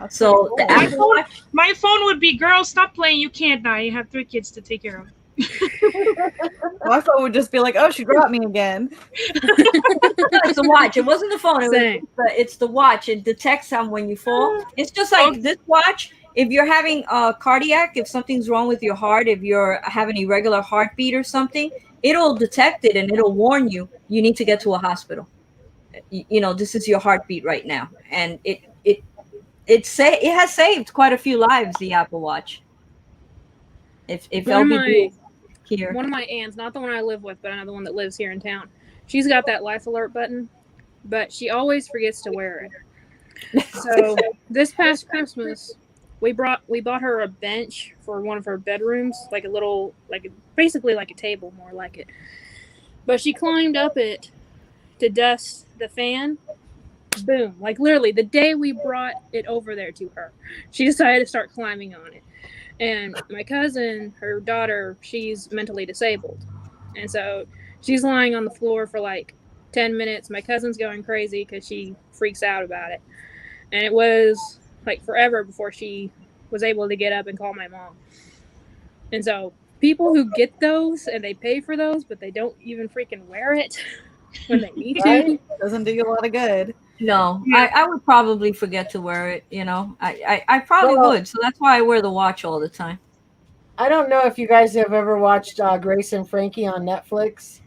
[SPEAKER 2] So the
[SPEAKER 6] My
[SPEAKER 2] Apple
[SPEAKER 6] phone,
[SPEAKER 2] Watch,
[SPEAKER 6] my phone would be, girl, stop playing. You can't die. You have 3 kids to take care of.
[SPEAKER 4] My phone would just be like, "Oh, she dropped me again."
[SPEAKER 2] it's the watch. It wasn't the phone.
[SPEAKER 1] Same.
[SPEAKER 2] It's the watch. It detects when you fall. It's just like this watch. If you're having cardiac, if something's wrong with your heart, if you're having irregular heartbeat or something, it'll detect it and it'll warn you. You need to get to a hospital. This is your heartbeat right now, and it has saved quite a few lives. The Apple Watch. If LBD here,
[SPEAKER 1] One of my aunts, not the one I live with, but another one that lives here in town, she's got that life alert button, but she always forgets to wear it. So this past Christmas, we bought her a bench for one of her bedrooms, like a little, basically like a table, more like it. But she climbed up it to dust the fan. Boom! Like literally, the day we brought it over there to her, she decided to start climbing on it. And my cousin, her daughter, she's mentally disabled. And so she's lying on the floor for like 10 minutes. My cousin's going crazy because she freaks out about it. And it was like forever before she was able to get up and call my mom. And so people who get those and they pay for those, but they don't even freaking wear it when they need to.
[SPEAKER 4] Doesn't do you a lot of good.
[SPEAKER 2] no, I would probably forget to wear it. I probably would. So that's why I wear the watch all the time.
[SPEAKER 3] I don't know if you guys have ever watched Grace and Frankie on Netflix,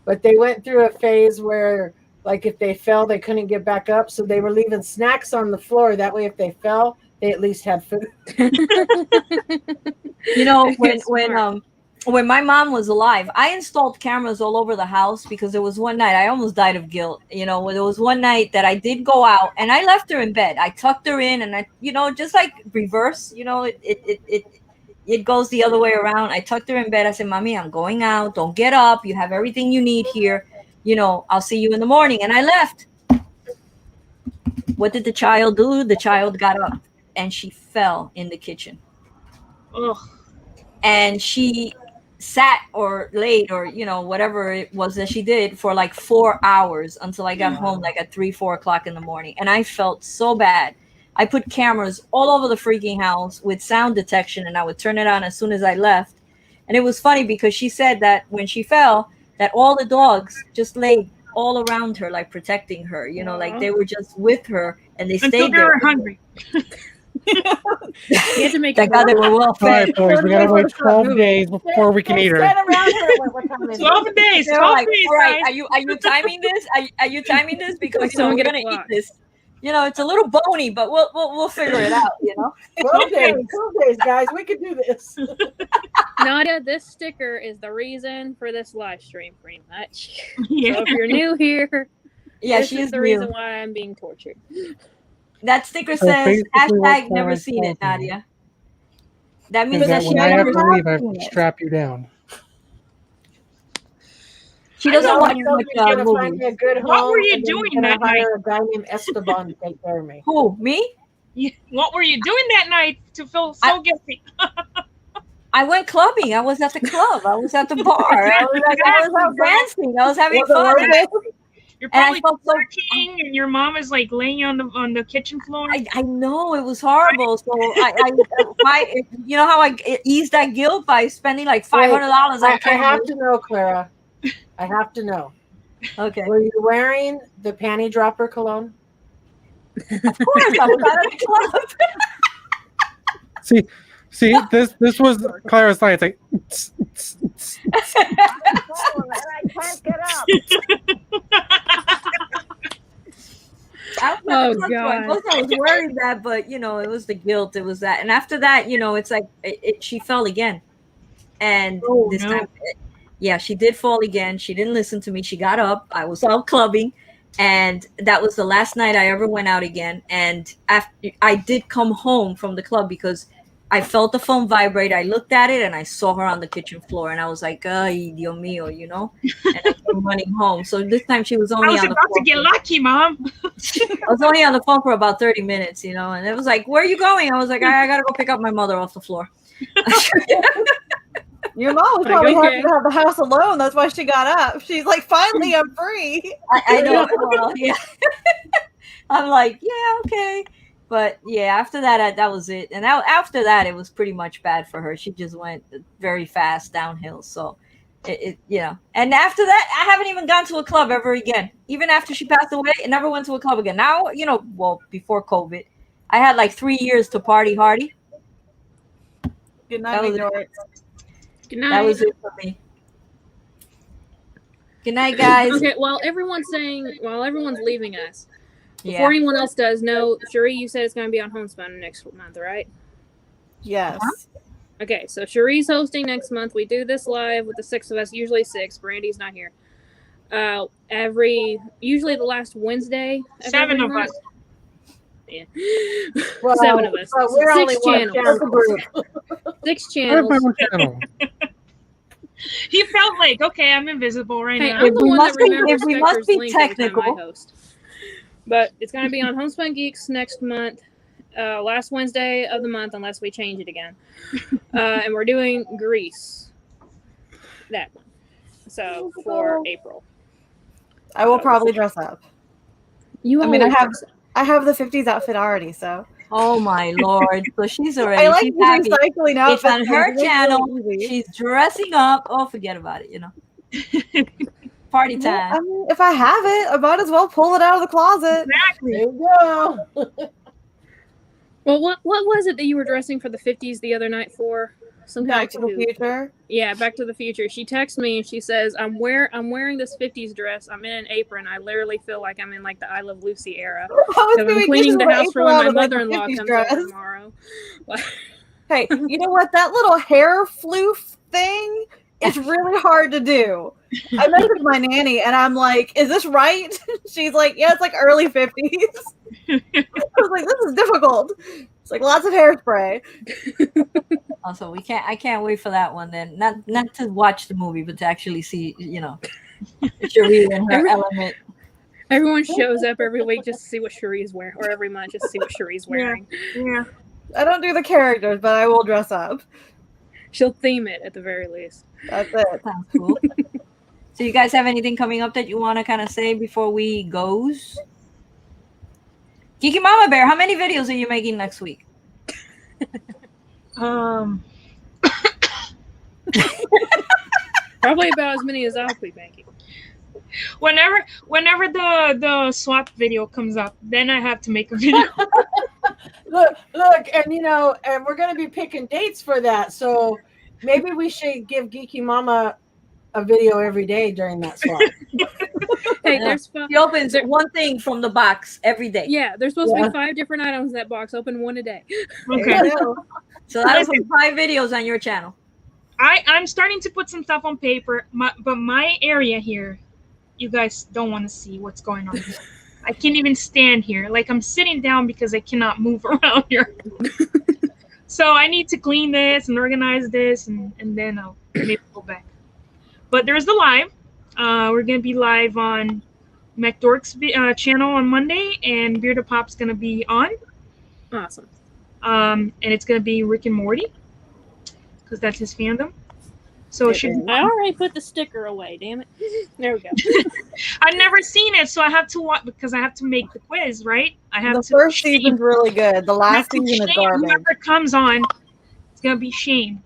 [SPEAKER 3] but they went through a phase where, like, if they fell, they couldn't get back up. So they were leaving snacks on the floor. That way, if they fell, they at least had food.
[SPEAKER 2] When my mom was alive, I installed cameras all over the house because there was one night I almost died of guilt. There was one night that I did go out and I left her in bed. I tucked her in and I, just like reverse, it goes the other way around. I tucked her in bed. I said, "Mommy, I'm going out. Don't get up. You have everything you need here. I'll see you in the morning." And I left. What did the child do? The child got up and she fell in the kitchen.
[SPEAKER 6] Ugh.
[SPEAKER 2] And she sat or laid or whatever it was that she did for like 4 hours until I got home, like at 3-4 o'clock in the morning. And I felt so bad I put cameras all over the freaking house with sound detection, and I would turn it on as soon as I left. And it was funny because she said that when she fell, that all the dogs just laid all around her, like protecting her, you know, like they were just with her and they
[SPEAKER 6] Until
[SPEAKER 2] stayed
[SPEAKER 6] they
[SPEAKER 2] there.
[SPEAKER 6] were hungry.
[SPEAKER 1] You had to make
[SPEAKER 2] Thank God they were well
[SPEAKER 5] All
[SPEAKER 2] fed.
[SPEAKER 5] right, boys, we gotta wait 12 days before we can eat her.
[SPEAKER 3] Stand around her. What time is it?
[SPEAKER 6] 12 days.
[SPEAKER 2] They were
[SPEAKER 6] 12
[SPEAKER 2] like,
[SPEAKER 6] days,
[SPEAKER 2] all right,
[SPEAKER 6] guys.
[SPEAKER 2] are you timing this? Are you timing this? Because
[SPEAKER 1] Like
[SPEAKER 2] you know,
[SPEAKER 1] someone
[SPEAKER 2] we're
[SPEAKER 1] get a
[SPEAKER 2] gonna eat
[SPEAKER 1] clock.
[SPEAKER 2] this. You know, it's a little bony, but we'll figure it out, you know.
[SPEAKER 3] 12 days, 12 days, guys. We can do this.
[SPEAKER 1] Nadia, this sticker is the reason for this live stream, pretty much.
[SPEAKER 6] Yeah.
[SPEAKER 1] So if you're new here,
[SPEAKER 2] Yeah,
[SPEAKER 1] this
[SPEAKER 2] she
[SPEAKER 1] is
[SPEAKER 2] is
[SPEAKER 1] the
[SPEAKER 2] new.
[SPEAKER 1] reason why I'm being tortured.
[SPEAKER 2] That sticker
[SPEAKER 5] So
[SPEAKER 2] says
[SPEAKER 5] basically what
[SPEAKER 2] hashtag never
[SPEAKER 5] Clara's
[SPEAKER 2] seen it,
[SPEAKER 5] telling me
[SPEAKER 2] Nadia. That means
[SPEAKER 5] Is
[SPEAKER 2] that
[SPEAKER 5] that
[SPEAKER 2] she
[SPEAKER 5] when I have
[SPEAKER 2] never
[SPEAKER 5] to leave, I have
[SPEAKER 4] seen
[SPEAKER 5] to
[SPEAKER 4] it.
[SPEAKER 5] strap you down.
[SPEAKER 2] she doesn't
[SPEAKER 3] No,
[SPEAKER 2] watch
[SPEAKER 3] he's
[SPEAKER 2] much
[SPEAKER 3] gonna find me
[SPEAKER 2] movies.
[SPEAKER 3] a good home.
[SPEAKER 6] What were you
[SPEAKER 3] and then
[SPEAKER 6] doing
[SPEAKER 3] he's gonna
[SPEAKER 6] that night?
[SPEAKER 3] hire a guy named Esteban to take care of me.
[SPEAKER 2] Who, me?
[SPEAKER 6] What were you doing that night to feel so guilty?
[SPEAKER 2] I went clubbing. I was at the club. I was at the bar. I was out dancing. I was having
[SPEAKER 3] Was it
[SPEAKER 2] fun.
[SPEAKER 3] worth it?
[SPEAKER 6] You're
[SPEAKER 2] And I
[SPEAKER 6] probably
[SPEAKER 2] felt so.
[SPEAKER 6] working, and your mom is like laying you on the kitchen floor.
[SPEAKER 2] I know it was horrible. So you know how I eased that guilt by spending like $500
[SPEAKER 3] I
[SPEAKER 2] on candy.
[SPEAKER 3] have to know, Clara. I have to know.
[SPEAKER 2] Okay,
[SPEAKER 3] Were you wearing the panty dropper cologne?
[SPEAKER 2] of course I was out at the club.
[SPEAKER 5] See, this was Clara's line. It's like,
[SPEAKER 3] I can't get up.
[SPEAKER 1] Oh,
[SPEAKER 2] God!
[SPEAKER 1] God.
[SPEAKER 2] I was worried that, but you know, it was the guilt. It was that, and after that, you know, it's like she fell again, and this time, yeah, she did fall again. She didn't listen to me. She got up. I was out clubbing, and that was the last night I ever went out again. And after I did come home from the club because I felt the phone vibrate. I looked at it and I saw her on the kitchen floor, and I was like, "Ay, Dios mío," you know. And I came running home. So this time she was
[SPEAKER 6] I
[SPEAKER 2] only
[SPEAKER 6] was
[SPEAKER 2] on the
[SPEAKER 6] about
[SPEAKER 2] phone.
[SPEAKER 6] to get lucky, Mom.
[SPEAKER 2] I was only on the phone for about 30 minutes, you know, and it was like, "Where are you going?" I was like, I gotta go pick up my mother off the floor.
[SPEAKER 4] Your mom was
[SPEAKER 1] Like,
[SPEAKER 4] probably
[SPEAKER 1] okay.
[SPEAKER 4] happy to have the house alone. That's why she got up. She's like, finally, I'm free.
[SPEAKER 2] I know. Well, yeah. I'm like, yeah, okay. But yeah, after that, that was it. And after that, it was pretty much bad for her. She just went very fast downhill. So you know, and after that, I haven't even gone to a club ever again. Even after she passed away, I never went to a club again. Now, you know, well, before COVID, I had like 3 years to party hardy.
[SPEAKER 4] Good
[SPEAKER 2] That
[SPEAKER 4] night,
[SPEAKER 2] was
[SPEAKER 4] Victoria.
[SPEAKER 1] Good night.
[SPEAKER 2] That was it for me. Good night, guys.
[SPEAKER 1] Okay, while everyone's leaving us,
[SPEAKER 2] Yeah.
[SPEAKER 1] before anyone else does, no, Cherie, you said it's going to be on Homespun next month, right?
[SPEAKER 4] Yes.
[SPEAKER 1] Okay, so Cherie's hosting next month. We do this live with the 6 of us, usually 6. Brandy's not here. Usually the last Wednesday of
[SPEAKER 6] 7
[SPEAKER 1] every
[SPEAKER 6] of
[SPEAKER 1] month.
[SPEAKER 6] us.
[SPEAKER 1] Yeah.
[SPEAKER 3] Well,
[SPEAKER 1] 7 of us.
[SPEAKER 3] we're only
[SPEAKER 1] 6
[SPEAKER 3] one
[SPEAKER 1] channels.
[SPEAKER 3] channel group.
[SPEAKER 1] 6
[SPEAKER 5] I have my
[SPEAKER 1] channels.
[SPEAKER 5] own channel.
[SPEAKER 6] He felt like, okay, I'm invisible right
[SPEAKER 1] Hey,
[SPEAKER 6] now.
[SPEAKER 1] I'm the one that remembers
[SPEAKER 2] if we must
[SPEAKER 1] Spectre's
[SPEAKER 2] be
[SPEAKER 1] link every time I
[SPEAKER 2] technical.
[SPEAKER 1] host. But it's going to be on Homespun Geeks next month, last Wednesday of the month, unless we change it again. And we're doing Grease that one. So for April.
[SPEAKER 4] I will probably dress up.
[SPEAKER 1] You
[SPEAKER 4] I mean,
[SPEAKER 1] always
[SPEAKER 4] I have the 50s outfit already, so.
[SPEAKER 2] Oh my lord! So she's already.
[SPEAKER 4] I like
[SPEAKER 2] she's happy.
[SPEAKER 4] recycling
[SPEAKER 2] It's
[SPEAKER 4] outfits.
[SPEAKER 2] on her
[SPEAKER 4] It's really
[SPEAKER 2] channel.
[SPEAKER 4] easy.
[SPEAKER 2] She's dressing up. Oh, forget about it. You know, party
[SPEAKER 4] Well,
[SPEAKER 2] time.
[SPEAKER 4] I mean, if I have it, I might as well pull it out of the closet.
[SPEAKER 6] Exactly.
[SPEAKER 3] There you go.
[SPEAKER 1] Well, what was it that you were dressing for the 50s the other night for? Some kind
[SPEAKER 4] Back
[SPEAKER 1] of
[SPEAKER 4] to the
[SPEAKER 1] food.
[SPEAKER 4] Future.
[SPEAKER 1] Yeah, Back to the Future. She texts me and she says, I'm wearing this 50s dress. I'm in an apron. I literally feel like I'm in like the I Love Lucy era.
[SPEAKER 4] I was
[SPEAKER 1] Because I'm
[SPEAKER 4] doing
[SPEAKER 1] cleaning the
[SPEAKER 4] this
[SPEAKER 1] house for
[SPEAKER 4] April
[SPEAKER 1] when
[SPEAKER 4] out
[SPEAKER 1] my
[SPEAKER 4] of, like, the
[SPEAKER 1] mother-in-law
[SPEAKER 4] 50s
[SPEAKER 1] comes
[SPEAKER 4] dress.
[SPEAKER 1] over tomorrow.
[SPEAKER 4] Hey, you know what? That little hair floof thing is really hard to do. I met with my nanny and I'm like, is this right? She's like, yeah, it's like early 50s. I was like, this is difficult. It's like lots of hairspray.
[SPEAKER 2] Also, I can't wait for that one. Then not to watch the movie, but to actually see, you know, Cherie in her element.
[SPEAKER 1] Everyone shows up every week just to see what Cherie's wearing, or every month just to see what Cherie's wearing.
[SPEAKER 6] Yeah.
[SPEAKER 4] I don't do the characters, but I will dress up.
[SPEAKER 1] She'll theme it at the very least.
[SPEAKER 4] That's it.
[SPEAKER 2] Sounds cool. So, you guys have anything coming up that you want to kind of say before we goes? Kiki Mama Bear, how many videos are you making next week?
[SPEAKER 1] Probably about as many as I'll be making.
[SPEAKER 6] Whenever the swap video comes up, then I have to make a video.
[SPEAKER 3] Look, and and we're gonna be picking dates for that. So maybe we should give Geeky Mama a video every day during that swap.
[SPEAKER 1] Hey,
[SPEAKER 2] Yeah.
[SPEAKER 1] there's
[SPEAKER 2] He opens one thing from the box every day.
[SPEAKER 1] yeah, there's supposed to be 5 different items in that box. Open one a day.
[SPEAKER 6] Okay.
[SPEAKER 2] So that'll be 5 videos on your channel.
[SPEAKER 6] I'm starting to put some stuff on paper, but my area here, you guys don't want to see what's going on here. I can't even stand here. Like, I'm sitting down because I cannot move around here. So I need to clean this and organize this, and then I'll maybe go back. But there's the live. We're going to be live on McDork's channel on Monday, and Bearded Pop's going to be on.
[SPEAKER 1] Awesome.
[SPEAKER 6] And it's going to be Rick and Morty, because that's his fandom. So it should.
[SPEAKER 1] I already put the sticker away. Damn it! There we go.
[SPEAKER 6] I've never seen it, so I have to watch because I have to make the quiz, right? I have
[SPEAKER 4] The
[SPEAKER 6] to.
[SPEAKER 4] first season's really good. The last season is garbage.
[SPEAKER 6] Whoever comes on, it's gonna be Shane.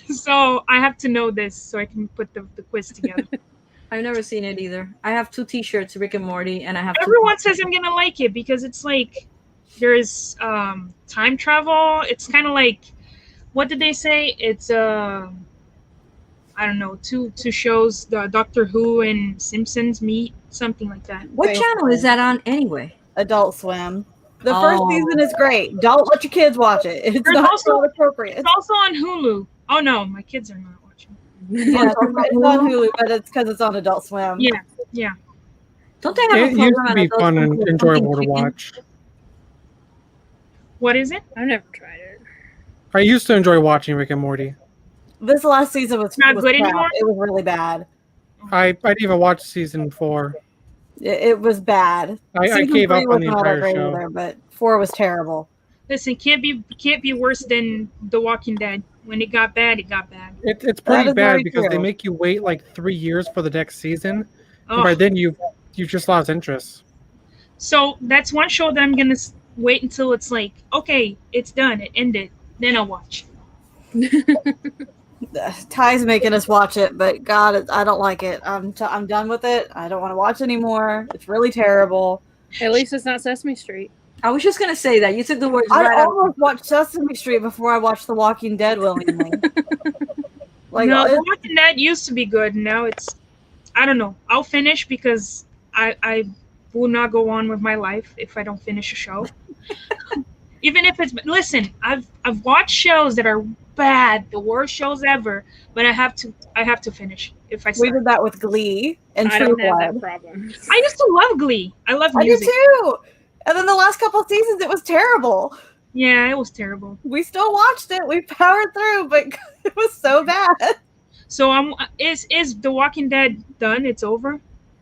[SPEAKER 6] So I have to know this so I can put the quiz together.
[SPEAKER 2] I've never seen it either. I have 2 T-shirts, Rick and Morty, and I have.
[SPEAKER 6] Everyone says I'm gonna like it because it's like there's time travel. It's kind of like, what did they say? It's I don't know, two shows, the Doctor Who and Simpsons meet, something like that.
[SPEAKER 2] What channel is that on anyway?
[SPEAKER 4] Adult Swim. The first season is great. Don't let your kids watch it. It's
[SPEAKER 6] There's
[SPEAKER 4] not
[SPEAKER 6] also-
[SPEAKER 4] appropriate.
[SPEAKER 6] It's also on Hulu. Oh no, my kids are not watching.
[SPEAKER 4] Yeah, it's on Hulu, but it's because it's on Adult Swim.
[SPEAKER 6] Yeah.
[SPEAKER 2] Don't they have a
[SPEAKER 5] It used
[SPEAKER 2] program
[SPEAKER 5] to
[SPEAKER 2] on
[SPEAKER 5] be
[SPEAKER 2] Adult
[SPEAKER 5] fun
[SPEAKER 2] Swim
[SPEAKER 5] and
[SPEAKER 2] called
[SPEAKER 5] enjoyable to
[SPEAKER 2] Something Chicken?
[SPEAKER 5] watch.
[SPEAKER 6] What is it?
[SPEAKER 1] I've never tried it.
[SPEAKER 5] I used to enjoy watching Rick and Morty.
[SPEAKER 4] This last season was
[SPEAKER 6] Not
[SPEAKER 4] was
[SPEAKER 6] good
[SPEAKER 4] crap.
[SPEAKER 6] anymore?
[SPEAKER 4] It was really bad.
[SPEAKER 5] I didn't even watch season 4.
[SPEAKER 4] It was bad.
[SPEAKER 5] I
[SPEAKER 4] Season
[SPEAKER 5] gave up
[SPEAKER 4] 3
[SPEAKER 5] on the
[SPEAKER 4] wasn't all that
[SPEAKER 5] entire
[SPEAKER 4] great
[SPEAKER 5] show.
[SPEAKER 4] either, but 4 was terrible.
[SPEAKER 6] Listen, can't be worse than The Walking Dead. When it got bad, it got bad.
[SPEAKER 5] It's pretty
[SPEAKER 4] is
[SPEAKER 5] bad
[SPEAKER 4] very
[SPEAKER 5] because they
[SPEAKER 4] true.
[SPEAKER 5] make you wait like 3 years for the next season.
[SPEAKER 6] Oh.
[SPEAKER 5] And by then you just lost interest.
[SPEAKER 6] So that's one show that I'm gonna wait until it's like, okay, it's done, it ended, then I'll watch.
[SPEAKER 4] Ty's making us watch it, but God, I don't like it. I'm done with it. I don't want to watch anymore. It's really terrible.
[SPEAKER 1] At least it's not Sesame Street.
[SPEAKER 2] I was just gonna say that. You took the words
[SPEAKER 4] I
[SPEAKER 2] right out.
[SPEAKER 4] almost watched Sesame Street before I watched The Walking Dead willingly. Like,
[SPEAKER 6] No, The
[SPEAKER 4] it-
[SPEAKER 6] Walking Dead used to be good, and now it's, I don't know. I'll finish because I will not go on with my life if I don't finish a show. Even if it's, listen, I've watched shows that are bad, the worst shows ever, but I have to finish if I
[SPEAKER 4] we
[SPEAKER 6] start.
[SPEAKER 4] did that with Glee and
[SPEAKER 1] I
[SPEAKER 4] True
[SPEAKER 1] don't have
[SPEAKER 4] Blood.
[SPEAKER 1] that problem.
[SPEAKER 6] I used to love Glee. I love
[SPEAKER 4] I do
[SPEAKER 6] music.
[SPEAKER 4] too. And then the last couple of seasons, it was terrible.
[SPEAKER 6] Yeah, it was terrible.
[SPEAKER 4] We still watched it. We powered through, but it was so bad.
[SPEAKER 6] So is The Walking Dead done? It's over,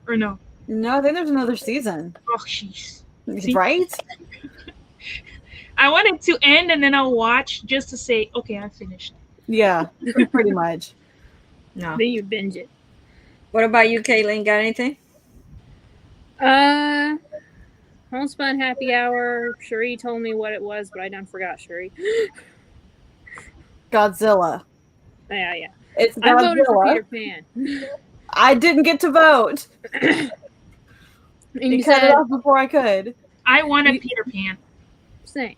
[SPEAKER 6] or no?
[SPEAKER 4] No, I think there's another season.
[SPEAKER 6] Oh, jeez. See?
[SPEAKER 4] Right?
[SPEAKER 6] I want it to end and then I'll watch just to say, okay, I finished.
[SPEAKER 4] Yeah, pretty much.
[SPEAKER 2] No.
[SPEAKER 1] Then you binge it.
[SPEAKER 2] What about you, Caitlyn? Got anything?
[SPEAKER 1] Homespun Happy Hour. Cherie told me what it was, but I done forgot Cherie.
[SPEAKER 4] Godzilla.
[SPEAKER 1] Yeah.
[SPEAKER 4] It's
[SPEAKER 1] I voted for
[SPEAKER 4] Godzilla.
[SPEAKER 1] Peter Pan.
[SPEAKER 4] I didn't get to vote.
[SPEAKER 1] And you
[SPEAKER 4] You cut
[SPEAKER 1] said,
[SPEAKER 4] it off before I could.
[SPEAKER 6] I wanted Peter Pan.
[SPEAKER 1] same.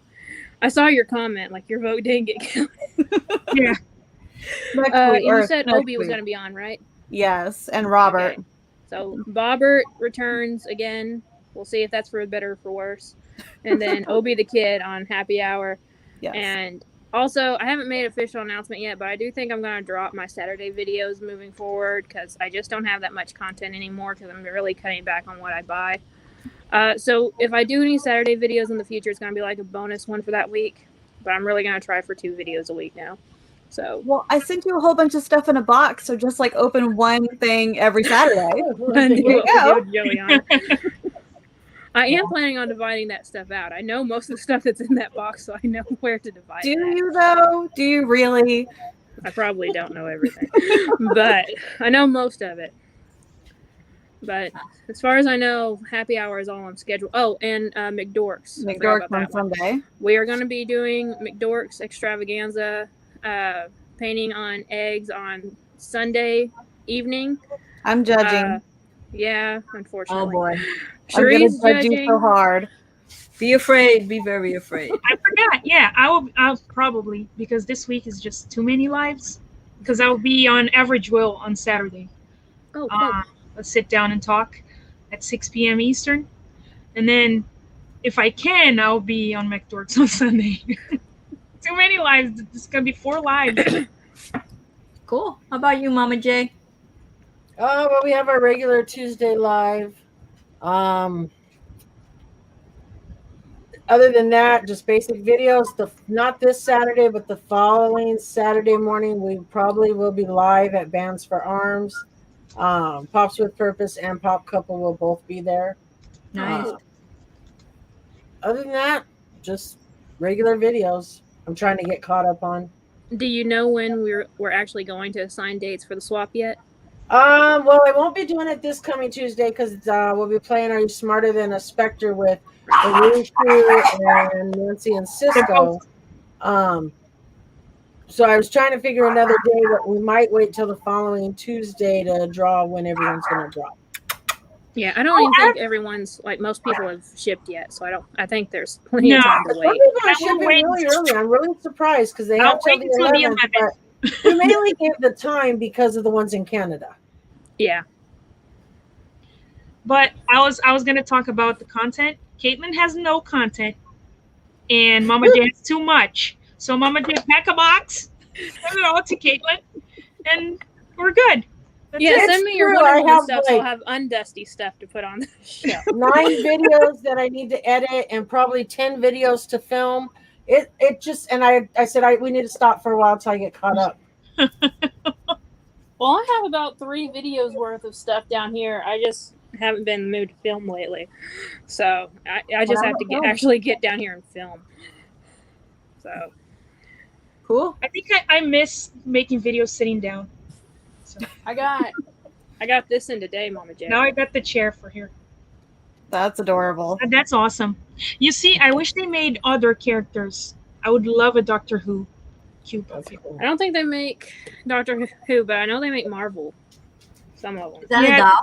[SPEAKER 1] I saw your comment, like your vote didn't get counted.
[SPEAKER 6] Yeah.
[SPEAKER 1] You said Obi was going to be on, right?
[SPEAKER 4] Yes, and Robert.
[SPEAKER 1] Okay. So Bobbert returns again. We'll see if that's for better or for worse. And then Obi the Kid on Happy Hour.
[SPEAKER 4] Yes.
[SPEAKER 1] And also, I haven't made an official announcement yet, but I do think I'm going to drop my Saturday videos moving forward because I just don't have that much content anymore because I'm really cutting back on what I buy. So if I do any Saturday videos in the future, it's going to be like a bonus one for that week. But I'm really going to try for 2 videos a week now. So
[SPEAKER 4] Well, I sent you a whole bunch of stuff in a box, so just like open one thing every Saturday.
[SPEAKER 1] There
[SPEAKER 4] you go.
[SPEAKER 1] I am planning on dividing that stuff out. I know most of the stuff that's in that box, so I know where to divide
[SPEAKER 4] Do
[SPEAKER 1] it.
[SPEAKER 4] you though? Do you really?
[SPEAKER 1] I probably don't know everything, but I know most of it. But as far as I know, happy hour is all on schedule. Oh, and McDorks. I forgot
[SPEAKER 4] McDork
[SPEAKER 1] about
[SPEAKER 4] on
[SPEAKER 1] that one.
[SPEAKER 4] Sunday.
[SPEAKER 1] We are going to be doing McDorks extravaganza, painting on eggs on Sunday evening.
[SPEAKER 4] I'm judging.
[SPEAKER 1] Yeah,
[SPEAKER 2] Oh
[SPEAKER 1] unfortunately.
[SPEAKER 2] boy.
[SPEAKER 4] I'm gonna
[SPEAKER 1] Cherie's
[SPEAKER 4] judge you so
[SPEAKER 1] judging.
[SPEAKER 4] hard.
[SPEAKER 2] Be afraid. Be very afraid.
[SPEAKER 6] I forgot. Yeah, I'll probably, because this week is just too many lives. Because I'll be on Average Will on Saturday.
[SPEAKER 1] Oh, cool.
[SPEAKER 6] Let's sit down and talk at 6 p.m. Eastern, and then if I can, I'll be on McDorks on Sunday. Too many lives. It's gonna be 4 lives.
[SPEAKER 2] Cool. How about you, Mama J?
[SPEAKER 3] Oh, well, we have our regular Tuesday live. Other than that, just basic videos. Not this Saturday, but the following Saturday morning, we probably will be live at Bands for Arms. Pops with Purpose and Pop Couple will both be there.
[SPEAKER 2] Nice.
[SPEAKER 3] Other than that, just regular videos. I'm trying to get caught up on.
[SPEAKER 1] Do you know when we're actually going to assign dates for the swap yet?
[SPEAKER 3] Well, I won't be doing it this coming Tuesday because we'll be playing Are You Smarter Than a Spectre with Arishu and Nancy and Cisco. So I was trying to figure another day, but we might wait till the following Tuesday to draw when everyone's going to drop.
[SPEAKER 1] Yeah, I don't even think everyone's, like, most people have shipped yet, so I think there's plenty of time to
[SPEAKER 3] Some
[SPEAKER 1] wait.
[SPEAKER 3] people are shipping really early. I'm really surprised because they have till the 11th, but we mainly gave the time because of the ones in Canada.
[SPEAKER 1] Yeah.
[SPEAKER 6] But I was going to talk about the content. Caitlyn has no content, and Mama J has too much. So Mama J, pack a box, send it all to Caitlyn, and we're good.
[SPEAKER 1] Yeah, send me your Wonder Woman stuff so I'll have undusty stuff to put on the show.
[SPEAKER 3] 9 videos that I need to edit and probably 10 videos to film. It just, and I said we need to stop for a while until I get caught up.
[SPEAKER 1] Well, I have about 3 videos worth of stuff down here. I just haven't been in the mood to film lately. So I just have to actually get down here and film. So
[SPEAKER 2] cool.
[SPEAKER 6] I think I miss making videos sitting down. So
[SPEAKER 1] I got this in today, Mama J.
[SPEAKER 6] Now I got the chair for here.
[SPEAKER 4] That's adorable.
[SPEAKER 6] And that's awesome. You see, I wish they made other characters. I would love a Doctor Who cube.
[SPEAKER 1] I don't think they make Doctor Who, but I know they make Marvel. Some of them.
[SPEAKER 2] Is that a doll?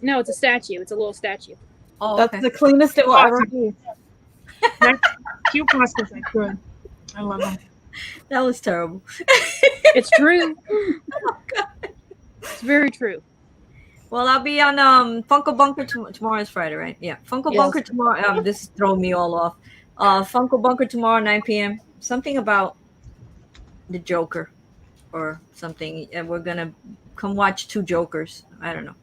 [SPEAKER 1] No, it's a statue. It's a little statue.
[SPEAKER 2] Oh,
[SPEAKER 4] That's the cleanest it will ever be.
[SPEAKER 6] That cube pastas are good. I love them.
[SPEAKER 2] That was terrible.
[SPEAKER 1] It's true.
[SPEAKER 2] Oh, God.
[SPEAKER 1] It's very true.
[SPEAKER 2] Well, I'll be on Funko Bunker tomorrow is Friday, right? Yeah, Funko Bunker tomorrow. This is throwing me all off. Funko Bunker tomorrow, 9 p.m. Something about the Joker or something, and we're gonna come watch 2 Jokers. I don't know.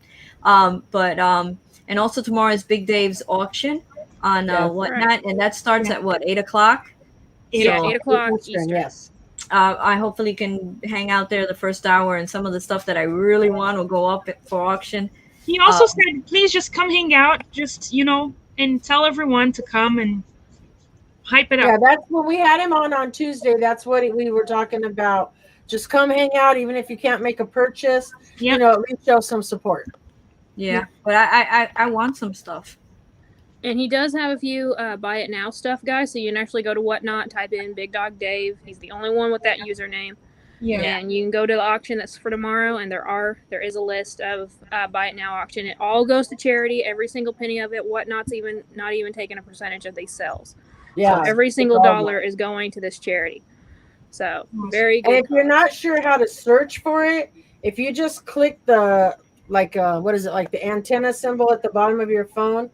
[SPEAKER 2] And also tomorrow is Big Dave's auction on Whatnot, and that starts at what, 8 o'clock?
[SPEAKER 1] Yeah, 8 o'clock Eastern.
[SPEAKER 3] Yes.
[SPEAKER 2] I hopefully can hang out there the first hour, and some of the stuff that I really want will go up for auction.
[SPEAKER 6] He also said, please just come hang out, just, and tell everyone to come and hype it up.
[SPEAKER 3] Yeah, that's when we had him on Tuesday. That's what we were talking about. Just come hang out, even if you can't make a purchase.
[SPEAKER 6] Yep.
[SPEAKER 3] At least show some support.
[SPEAKER 2] Yeah, but I want some stuff.
[SPEAKER 1] And he does have a few buy it now stuff, guys. So you can actually go to Whatnot, type in Big Dog Dave. He's the only one with that username.
[SPEAKER 6] Yeah.
[SPEAKER 1] And you can go to the auction that's for tomorrow, and there is a list of buy it now auction. It all goes to charity, every single penny of it. Whatnot's not even taking a percentage of these sales.
[SPEAKER 3] Yeah.
[SPEAKER 1] So every single dollar is going to this charity. So very good.
[SPEAKER 3] And if you're not sure how to search for it, if you just click the what is it, like the antenna symbol at the bottom of your phone,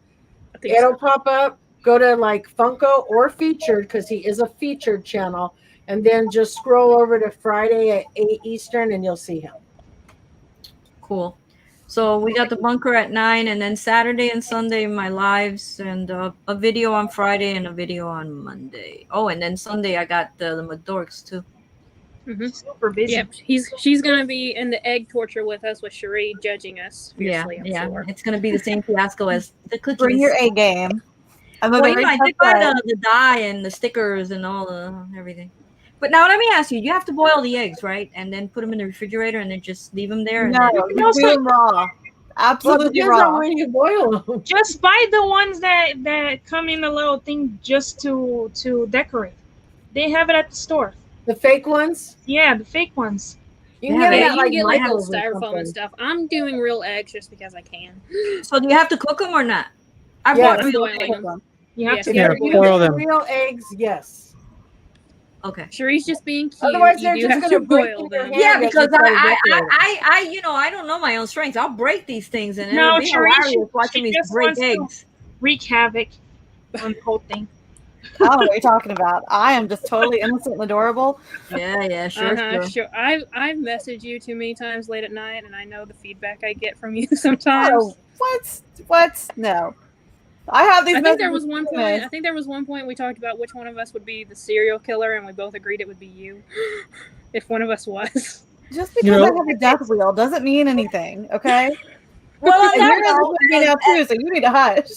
[SPEAKER 3] it'll pop up. Go to like Funko or featured, because he is a featured channel, and then just scroll over to Friday at 8 Eastern and you'll see him.
[SPEAKER 2] Cool. So we got the bunker at 9, and then Saturday and Sunday my lives, and a video on Friday and a video on Monday. Oh, and then Sunday I got the McDorks too.
[SPEAKER 1] Mm-hmm.
[SPEAKER 6] Super busy.
[SPEAKER 1] Yep, she's gonna be in the egg torture with us, with Cherie judging us fiercely.
[SPEAKER 2] Yeah,
[SPEAKER 1] I'm sure.
[SPEAKER 2] It's gonna be the same fiasco as the cookies.
[SPEAKER 4] Bring your A game. I'm a
[SPEAKER 2] Well,
[SPEAKER 4] big
[SPEAKER 2] I did buy the dye and the stickers and all the everything. But now let me ask you: you have to boil the eggs, right? And then put them in the refrigerator and then just leave them there. And
[SPEAKER 4] No,
[SPEAKER 2] then...
[SPEAKER 4] you do them raw. Absolutely
[SPEAKER 3] depends on
[SPEAKER 4] raw.
[SPEAKER 3] when you boil them.
[SPEAKER 6] Just buy the ones that come in a little thing just to decorate. They have it at the store.
[SPEAKER 3] The fake ones.
[SPEAKER 6] Yeah, the fake ones.
[SPEAKER 3] You can
[SPEAKER 2] Yeah,
[SPEAKER 3] get them
[SPEAKER 1] Yeah,
[SPEAKER 3] at
[SPEAKER 1] you
[SPEAKER 3] like
[SPEAKER 1] can get like little
[SPEAKER 3] Michael's or
[SPEAKER 1] styrofoam
[SPEAKER 3] something.
[SPEAKER 1] and stuff. I'm doing real eggs just because I can.
[SPEAKER 2] So do you have to cook them or not? I
[SPEAKER 3] Yes.
[SPEAKER 2] bought
[SPEAKER 1] I'm
[SPEAKER 2] real
[SPEAKER 1] boiling
[SPEAKER 2] eggs.
[SPEAKER 1] them.
[SPEAKER 6] You have
[SPEAKER 1] Yes,
[SPEAKER 6] to
[SPEAKER 1] you
[SPEAKER 5] Yeah,
[SPEAKER 1] gotta
[SPEAKER 3] You
[SPEAKER 1] boil
[SPEAKER 5] boil
[SPEAKER 3] get
[SPEAKER 5] them.
[SPEAKER 3] real eggs, yes.
[SPEAKER 2] Okay.
[SPEAKER 1] Cherie's just being cute.
[SPEAKER 3] Otherwise, they're
[SPEAKER 1] you do
[SPEAKER 3] just
[SPEAKER 1] have
[SPEAKER 3] gonna
[SPEAKER 1] to
[SPEAKER 3] break
[SPEAKER 1] boil
[SPEAKER 3] in your
[SPEAKER 1] them.
[SPEAKER 3] hand.
[SPEAKER 2] Yeah,
[SPEAKER 3] as you
[SPEAKER 2] because
[SPEAKER 3] try to decorate
[SPEAKER 2] I don't know my own strengths. I'll break these things, and
[SPEAKER 6] No,
[SPEAKER 2] it'll be
[SPEAKER 6] Cherie,
[SPEAKER 2] hilarious watching
[SPEAKER 6] she
[SPEAKER 2] me
[SPEAKER 6] just
[SPEAKER 2] break
[SPEAKER 6] wants to
[SPEAKER 2] eggs.
[SPEAKER 6] wreak havoc on the whole thing.
[SPEAKER 4] I don't know what you're talking about. I am just totally innocent and adorable.
[SPEAKER 2] Yeah, sure.
[SPEAKER 1] Sure. I've messaged you too many times late at night, and I know the feedback I get from you sometimes.
[SPEAKER 4] Oh, what? No. I have these
[SPEAKER 1] I think there
[SPEAKER 4] messages
[SPEAKER 1] was one
[SPEAKER 4] too,
[SPEAKER 1] point.
[SPEAKER 4] man.
[SPEAKER 1] I think there was one point we talked about which one of us would be the serial killer, and we both agreed it would be you, if one of us was.
[SPEAKER 4] Just because
[SPEAKER 5] You know-
[SPEAKER 4] I have a death wheel doesn't mean anything, okay?
[SPEAKER 2] Well, on
[SPEAKER 4] And you're
[SPEAKER 2] that
[SPEAKER 4] with me now too, so you need to hush.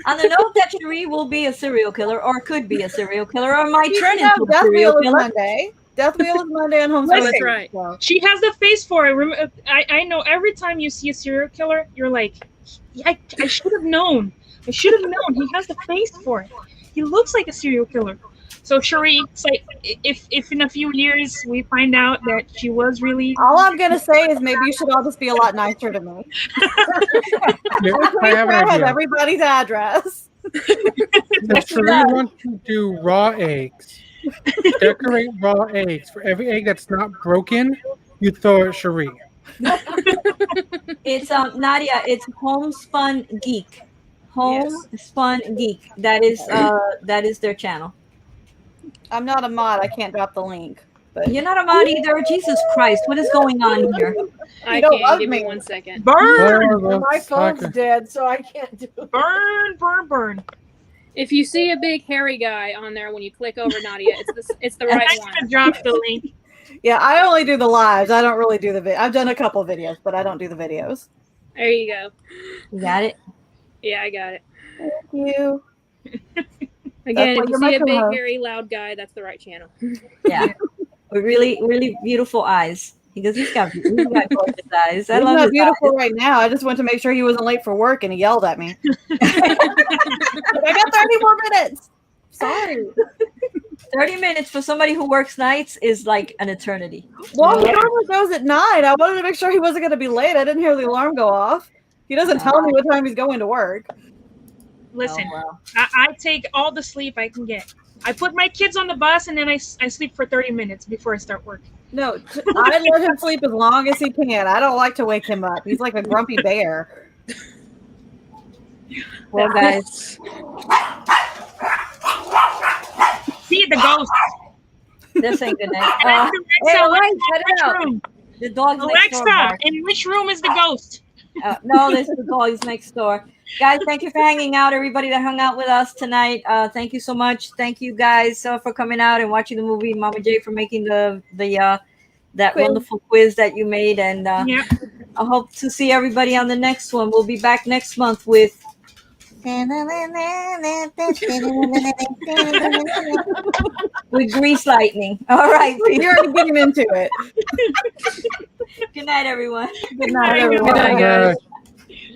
[SPEAKER 2] on the note that Cherie will be a serial killer, or could be a serial killer, or might
[SPEAKER 4] You
[SPEAKER 2] turn
[SPEAKER 4] have
[SPEAKER 2] into a
[SPEAKER 4] death
[SPEAKER 2] serial
[SPEAKER 4] wheel is
[SPEAKER 2] killer.
[SPEAKER 4] Monday. Death wheel is Monday on home.
[SPEAKER 1] Oh, that's right.
[SPEAKER 4] So.
[SPEAKER 6] She has the face for it. I know every time you see a serial killer, you're like, I should have known. I should have known. He has the face for it. He looks like a serial killer. So Cherie, it's like if in a few years we find out that she was really
[SPEAKER 4] All I'm gonna say is maybe you should all just be a lot nicer to me.
[SPEAKER 5] Yeah, I have an
[SPEAKER 4] I have
[SPEAKER 5] idea.
[SPEAKER 4] everybody's address.
[SPEAKER 5] If Cherie wants to do raw eggs, decorate raw eggs. For every egg that's not broken, you throw it at Cherie.
[SPEAKER 2] It's Nadia. It's Homespun Geek. Homespun Geek. That is their channel.
[SPEAKER 4] I'm not a mod. I can't drop the link. But
[SPEAKER 2] You're not a mod either. Jesus Christ, what is going on here?
[SPEAKER 1] I
[SPEAKER 4] don't love
[SPEAKER 1] can't. Give me
[SPEAKER 4] me.
[SPEAKER 1] 1 second.
[SPEAKER 6] burn,
[SPEAKER 5] Oh,
[SPEAKER 3] My phone's
[SPEAKER 5] sucker.
[SPEAKER 3] dead, so I can't do it.
[SPEAKER 6] burn.
[SPEAKER 1] If you see a big hairy guy on there when you click over Nadia, it's the right
[SPEAKER 6] I'm
[SPEAKER 1] one.
[SPEAKER 6] gonna drop the link.
[SPEAKER 4] yeah, I only do the lives. I don't really do the I've done a couple of videos, but I don't do the videos.
[SPEAKER 1] There you go.
[SPEAKER 2] You got it?
[SPEAKER 1] Yeah, I got it.
[SPEAKER 4] Thank you.
[SPEAKER 1] Again,
[SPEAKER 4] what
[SPEAKER 1] if you
[SPEAKER 4] your
[SPEAKER 1] see a big,
[SPEAKER 4] microphone-
[SPEAKER 1] hairy, loud guy, that's the right channel.
[SPEAKER 2] Yeah. With really, really beautiful eyes. Because he's got gorgeous eyes. I
[SPEAKER 4] He's
[SPEAKER 2] love
[SPEAKER 4] not
[SPEAKER 2] his
[SPEAKER 4] beautiful right now. I just went to make sure he wasn't late for work, and he yelled at me. I got 30 more minutes. Sorry.
[SPEAKER 2] 30 minutes for somebody who works nights is like an eternity.
[SPEAKER 4] Well, he normally goes at 9. I wanted to make sure he wasn't going to be late. I didn't hear the alarm go off. He doesn't tell me what time he's going to work.
[SPEAKER 6] Listen,
[SPEAKER 2] Oh, wow.
[SPEAKER 6] I take all the sleep I can get. I put my kids on the bus and then I sleep for 30 minutes before I start work.
[SPEAKER 4] No, I let him sleep as long as he can. I don't like to wake him up. He's like a grumpy bear.
[SPEAKER 2] Well, guys,
[SPEAKER 6] See the ghost.
[SPEAKER 2] this ain't good night.
[SPEAKER 6] Alexa,
[SPEAKER 2] Hey,
[SPEAKER 6] Alexa,
[SPEAKER 2] Alexa, cut it
[SPEAKER 6] which
[SPEAKER 2] out.
[SPEAKER 6] room?
[SPEAKER 2] The dog's next door.
[SPEAKER 6] Alexa,
[SPEAKER 2] Mark.
[SPEAKER 6] in which room is the ghost?
[SPEAKER 2] No, this is the dog's next door. Guys, thank you for hanging out. Everybody that hung out with us tonight, thank you so much. Thank you guys for coming out and watching the movie. Mama J for making that
[SPEAKER 4] Quiz.
[SPEAKER 2] wonderful quiz that you made, and
[SPEAKER 6] Yeah.
[SPEAKER 2] I hope to see everybody on the next one. We'll be back next month with with Grease Lightning. All right,
[SPEAKER 4] You're already getting into it.
[SPEAKER 2] good night, everyone.
[SPEAKER 4] Good night,
[SPEAKER 6] Good
[SPEAKER 4] everyone.
[SPEAKER 1] Good night, guys.